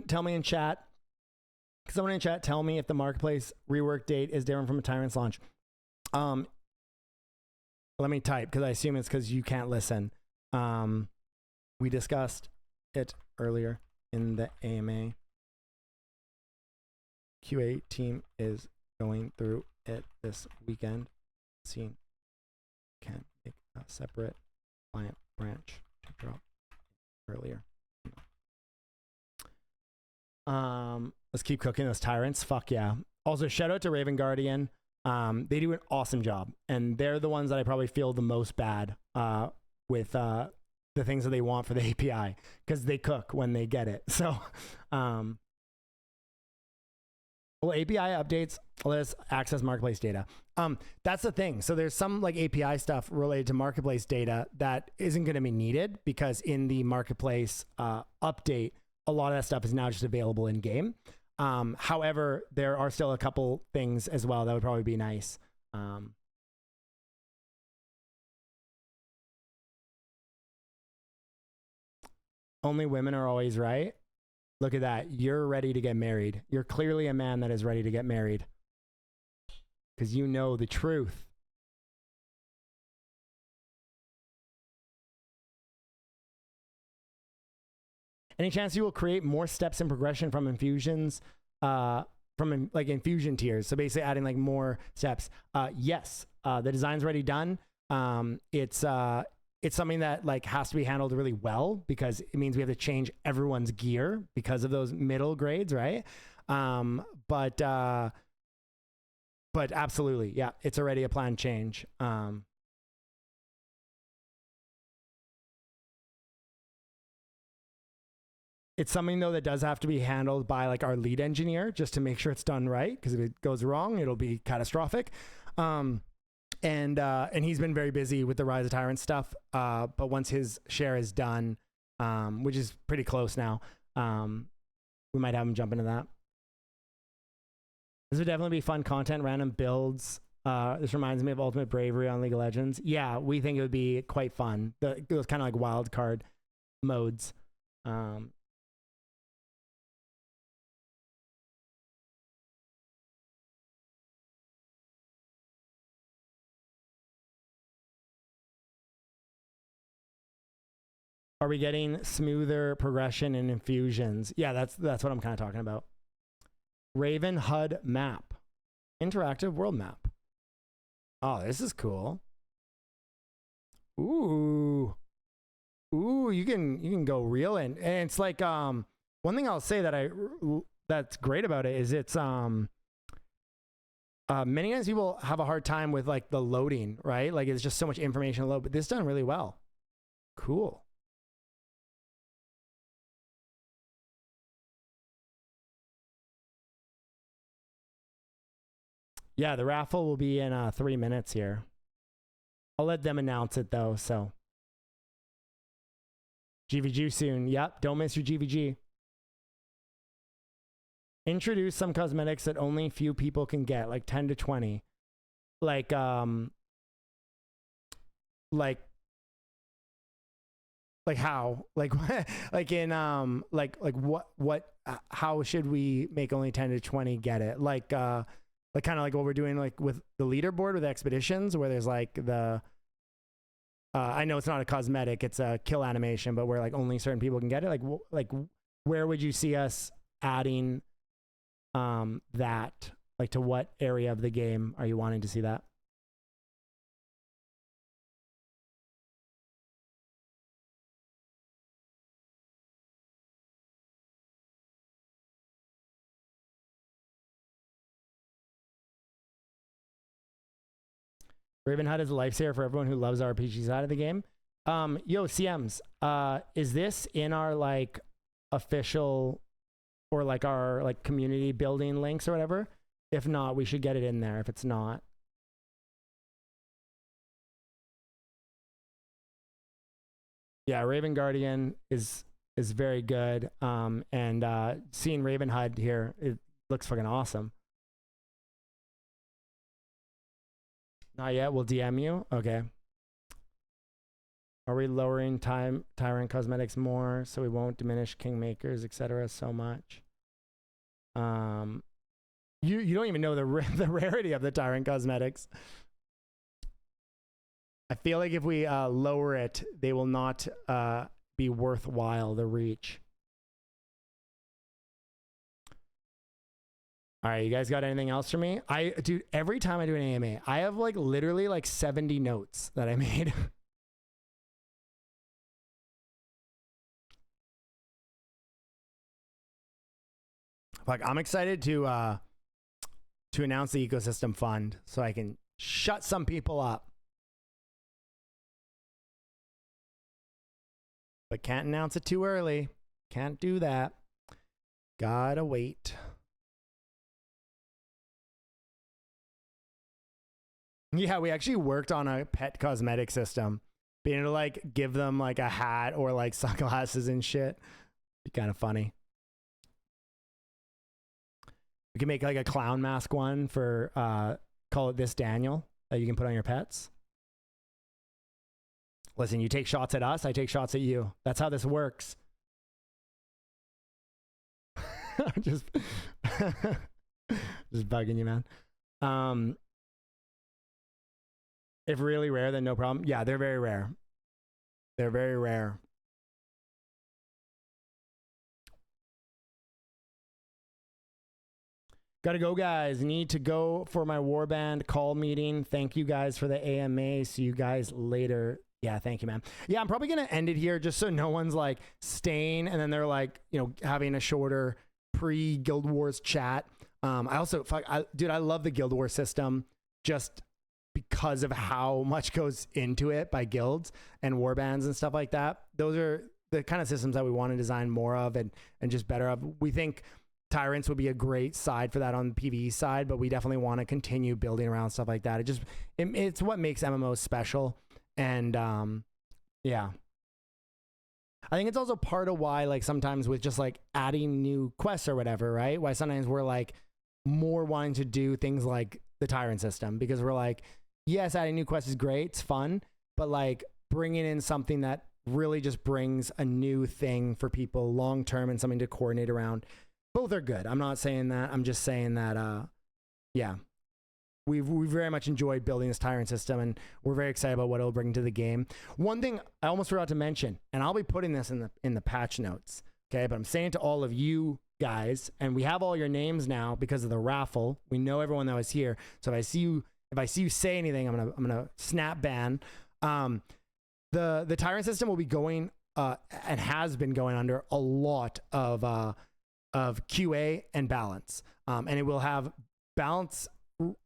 Tell me in chat. Can someone in chat tell me if the marketplace rework date is different from a Tyrant's launch? Let me type because I assume it's because you can't listen. We discussed it earlier in the AMA. QA team is going through it this weekend. Seeing can make a separate client branch to drop earlier. Let's keep cooking those Tyrants. Fuck yeah. Also, shout out to Raven Guardian. They do an awesome job, and they're the ones that I probably feel the most bad with the things that they want for the API because they cook when they get it. So, well, API updates let us access marketplace data. That's the thing. So there's some like API stuff related to marketplace data that isn't going to be needed because in the marketplace update, a lot of that stuff is now just available in game. However, there are still a couple things as well that would probably be nice. Only women are always right. Look at that. You're ready to get married. You're clearly a man that is ready to get married because you know the truth. Any chance you will create more steps in progression from infusions, from like infusion tiers? So basically adding like more steps. Yes, the design's already done. It's something that like has to be handled really well because it means we have to change everyone's gear because of those middle grades, right? But absolutely, yeah, it's already a planned change. It's something though that does have to be handled by like our lead engineer just to make sure it's done right, because if it goes wrong, it'll be catastrophic. And he's been very busy with the Rise of Tyrants stuff. But once his share is done, which is pretty close now, we might have him jump into that. This would definitely be fun content, random builds. This reminds me of Ultimate Bravery on League of Legends. Yeah, we think it would be quite fun. Those kind of like wild card modes. Are we getting smoother progression and infusions? Yeah, that's what I'm kind of talking about. Raven HUD map. Interactive world map. Oh, this is cool. Ooh. Ooh, you can go real in. And it's like one thing I'll say that's great about it is it's many times people have a hard time with like the loading, right? Like it's just so much information to load, but this is done really well. Cool. Yeah, the raffle will be in 3 minutes here. I'll let them announce it though, so. GVG soon. Yep, don't miss your GVG. Introduce some cosmetics that only few people can get, like 10 to 20. Like how? Like like in what how should we make only 10 to 20 get it? Like kind of like what we're doing like with the leaderboard with expeditions, where there's like the I know it's not a cosmetic, it's a kill animation, but where like only certain people can get it. Like where would you see us adding that? Like to what area of the game are you wanting to see that? Raven HUD is a lifesaver for everyone who loves RPG side of the game. Yo, CMs, is this in our like official or like our like community building links or whatever? If not, we should get it in there if it's not. Yeah, Raven Guardian is very good. And seeing Raven HUD here, it looks fucking awesome. Not yet. We'll DM you. Okay. Are we lowering Tyrant cosmetics more so we won't diminish Kingmakers, etc. so much? You don't even know the rarity of the Tyrant cosmetics. I feel like if we lower it, they will not be worthwhile, the reach. All right, you guys got anything else for me? Dude, every time I do an AMA, I have like literally like 70 notes that I made. Like, I'm excited to announce the ecosystem fund so I can shut some people up. But can't announce it too early. Can't do that. Gotta wait. Yeah, we actually worked on a pet cosmetic system. Being able to like give them like a hat or like sunglasses and shit. Be kind of funny. We can make like a clown mask one for call it This Daniel that you can put on your pets. Listen, you take shots at us, I take shots at you. That's how this works. just bugging you, man. If really rare, then no problem. Yeah, they're very rare. They're very rare. Gotta go, guys. Need to go for my warband call meeting. Thank you guys for the AMA. See you guys later. Yeah, thank you, man. Yeah, I'm probably gonna end it here just so no one's like staying and then they're like, you know, having a shorter pre-Guild Wars chat. I also, dude, I love the Guild Wars system just because of how much goes into it by guilds and warbands and stuff like that. Those are the kind of systems that we want to design more of and just better of. We think Tyrants would be a great side for that on the PvE side, but we definitely want to continue building around stuff like that. It's what makes MMOs special. And yeah. I think it's also part of why, like, sometimes with just like adding new quests or whatever, right? Why sometimes we're like more wanting to do things like the Tyrant system, because we're like, yes, adding new quests is great, it's fun, but like bringing in something that really just brings a new thing for people long term and something to coordinate around. Both are good. I'm not saying that. I'm just saying that, yeah, we very much enjoyed building this Tyrant system, and we're very excited about what it'll bring to the game. One thing I almost forgot to mention, and I'll be putting this in the patch notes, okay? But I'm saying to all of you guys, and we have all your names now because of the raffle. We know everyone that was here. So if I see you say anything, I'm gonna snap ban. The Tyrant system will be going and has been going under a lot of QA and balance, and it will have balance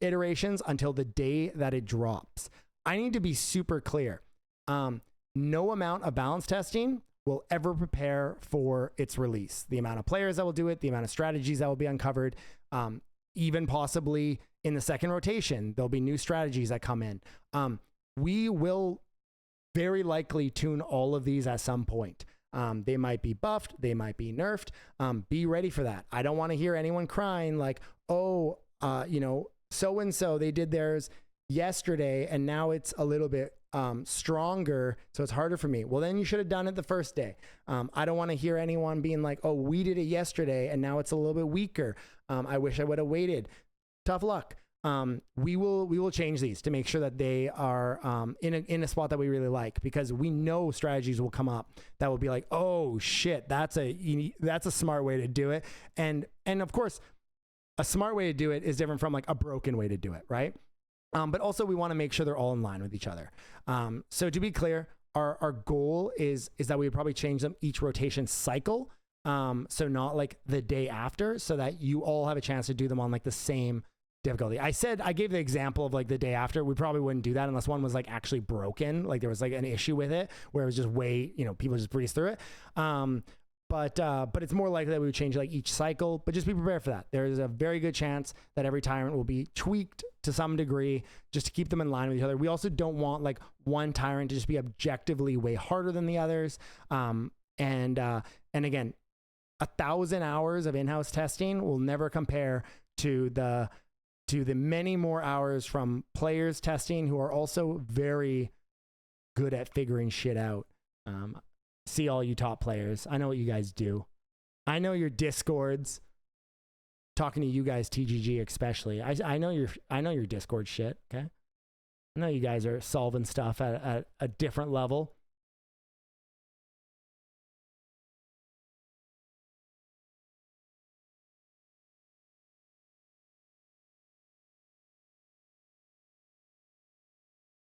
iterations until the day that it drops. I need to be super clear. No amount of balance testing will ever prepare for its release. The amount of players that will do it, the amount of strategies that will be uncovered, even possibly in the second rotation, there'll be new strategies that come in. We will very likely tune all of these at some point. They might be buffed, they might be nerfed. Be ready for that. I don't want to hear anyone crying like, oh, so-and-so, they did theirs yesterday and now it's a little bit stronger, so it's harder for me. Well, then you should have done it the first day. I don't want to hear anyone being like, oh, we did it yesterday and now it's a little bit weaker. I wish I would have waited. Tough luck. We will change these to make sure that they are in a spot that we really like, because we know strategies will come up that will be like, oh shit, that's a smart way to do it. And of course, a smart way to do it is different from like a broken way to do it, right? But also we want to make sure they're all in line with each other. So to be clear, our goal is that we would probably change them each rotation cycle. So not like the day after, so that you all have a chance to do them on like the same difficulty. I gave the example of like the day after. We probably wouldn't do that unless one was like actually broken, like there was like an issue with it where it was just people just breeze through it. But it's more likely that we would change like each cycle, but just be prepared for that. There's a very good chance that every Tyrant will be tweaked to some degree just to keep them in line with each other. We also don't want like one Tyrant to just be objectively way harder than the others. And again, 1,000 hours of in-house testing will never compare to the many more hours from players testing who are also very good at figuring shit out. See all you top players. I know what you guys do. I know your Discords. Talking to you guys, TGG especially. I know your Discord shit. Okay, I know you guys are solving stuff at a different level.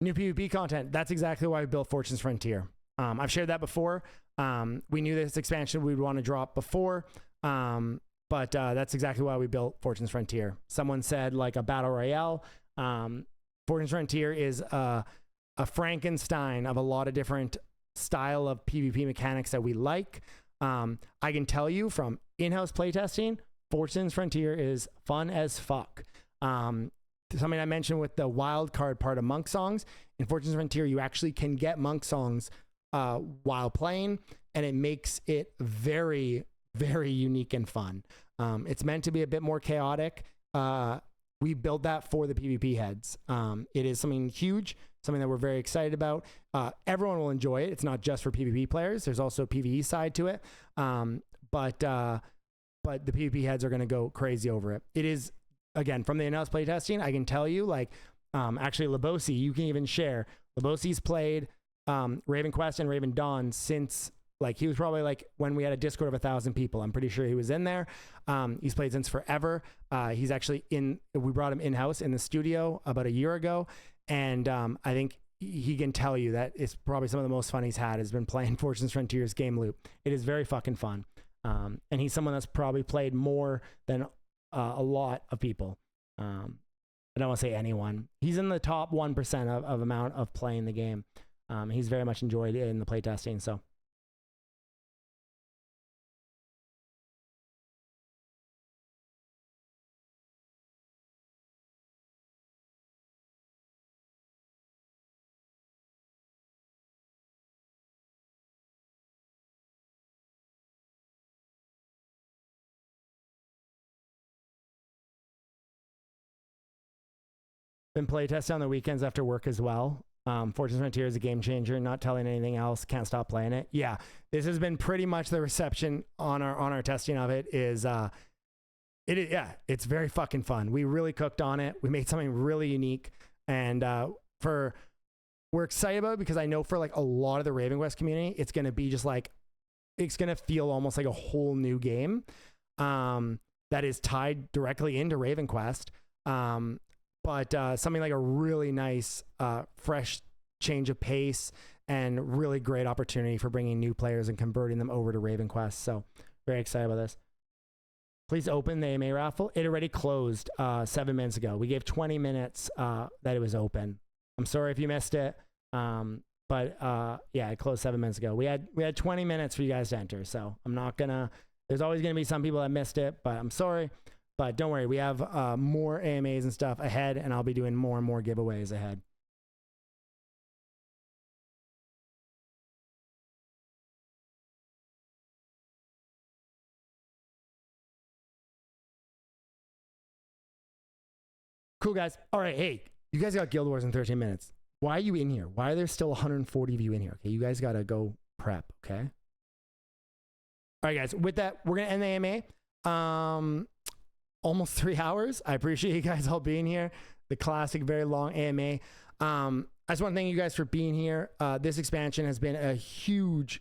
New PvP content. That's exactly why we built Fortune's Frontier. I've shared that before. We knew this expansion we would want to drop before, but that's exactly why we built Fortune's Frontier. Someone said like a battle royale. Fortune's Frontier is a Frankenstein of a lot of different style of PvP mechanics that we like. I can tell you from in-house playtesting, Fortune's Frontier is fun as fuck. Something I mentioned with the wild card part of Monk Songs. In Fortune's Frontier, you actually can get Monk Songs while playing, and it makes it very, very unique and fun. It's meant to be a bit more chaotic. We built that for the PvP heads. It is something huge, something that we're very excited about. Everyone will enjoy it. It's not just for PvP players. There's also a PvE side to it. But the PvP heads are going to go crazy over it. It is, again, from the in-house playtesting, I can tell you, like, actually, Labosi, you can even share. Labosi's played RavenQuest and Raven Dawn since, like, he was probably like when we had a Discord of 1,000 people. I'm pretty sure he was in there. He's played since forever. He's actually we brought him in-house in the studio about a year ago. And I think he can tell you that it's probably some of the most fun he's had has been playing Fortune's Frontiers game loop. It is very fucking fun. And he's someone that's probably played more than a lot of people. I don't want to say anyone. He's in the top 1% of amount of playing the game. He's very much enjoyed it in the playtesting. So Been playtesting on the weekends after work as well. Fortune's Frontier is a game changer. Not telling anything else. Can't stop playing it. Yeah, this has been pretty much the reception on our testing of it. It's very fucking fun. We really cooked on it. We made something really unique, and we're excited about it because I know for like a lot of the RavenQuest community, it's gonna be just like it's gonna feel almost like a whole new game that is tied directly into RavenQuest. But something like a really nice, fresh change of pace and really great opportunity for bringing new players and converting them over to RavenQuest. So very excited about this. Please open the AMA raffle. It already closed 7 minutes ago. We gave 20 minutes that it was open. I'm sorry if you missed it, but yeah, it closed 7 minutes ago. We had 20 minutes for you guys to enter, so I'm not gonna. There's always gonna be some people that missed it, but I'm sorry. But don't worry, we have more AMAs and stuff ahead, and I'll be doing more and more giveaways ahead. Cool, guys. All right, hey, you guys got Guild Wars in 13 minutes. Why are you in here? Why are there still 140 of you in here? Okay, you guys got to go prep, okay? All right, guys, with that, we're going to end the AMA. Almost 3 hours. I appreciate you guys all being here. The classic, very long AMA. I just want to thank you guys for being here. This expansion has been a huge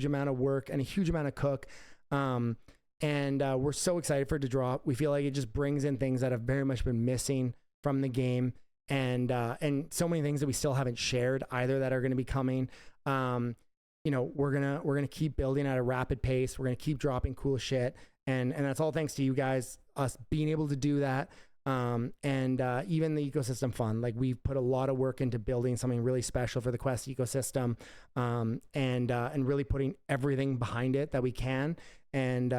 amount of work and a huge amount of cook. And we're so excited for it to drop. We feel like it just brings in things that have very much been missing from the game, and so many things that we still haven't shared either that are going to be coming. You know, we're gonna keep building at a rapid pace. We're gonna keep dropping cool shit, and that's all thanks to you guys, us being able to do that. And even the ecosystem fund, like we've put a lot of work into building something really special for the Quest ecosystem, and really putting everything behind it that we can. And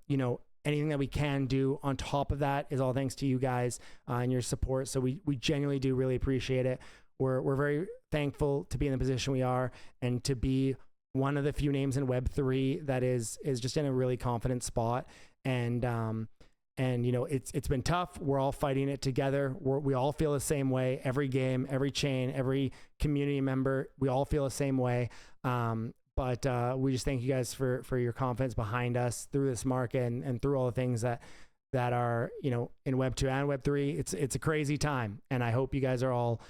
you know, anything that we can do on top of that is all thanks to you guys and your support. So we genuinely do really appreciate it. We're very thankful to be in the position we are and to be one of the few names in Web3 that is just in a really confident spot. And you know, it's been tough. We're all fighting it together. We all feel the same way. Every game, every chain, every community member, we all feel the same way. But we just thank you guys for your confidence behind us through this market and through all the things that are, you know, in Web 2 and Web 3. It's a crazy time, and I hope you guys are all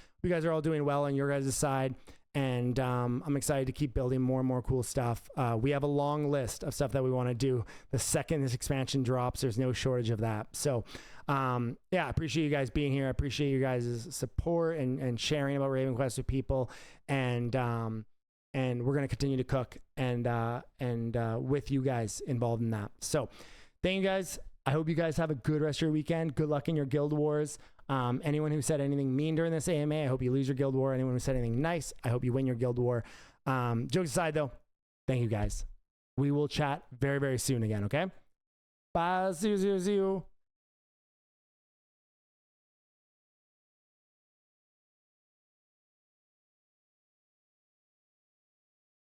doing well on your guys' side. And I'm excited to keep building more and more cool stuff. We have a long list of stuff that we want to do. The second this expansion drops, there's no shortage of that. So yeah, I appreciate you guys being here. I appreciate you guys' support and sharing about RavenQuest with people. And we're going to continue to cook and with you guys involved in that. So thank you guys. I hope you guys have a good rest of your weekend. Good luck in your Guild Wars. Anyone who said anything mean during this AMA, I hope you lose your Guild War. Anyone who said anything nice, I hope you win your Guild War. Jokes aside, though, thank you guys. We will chat very, very soon again, okay? Bye. See you.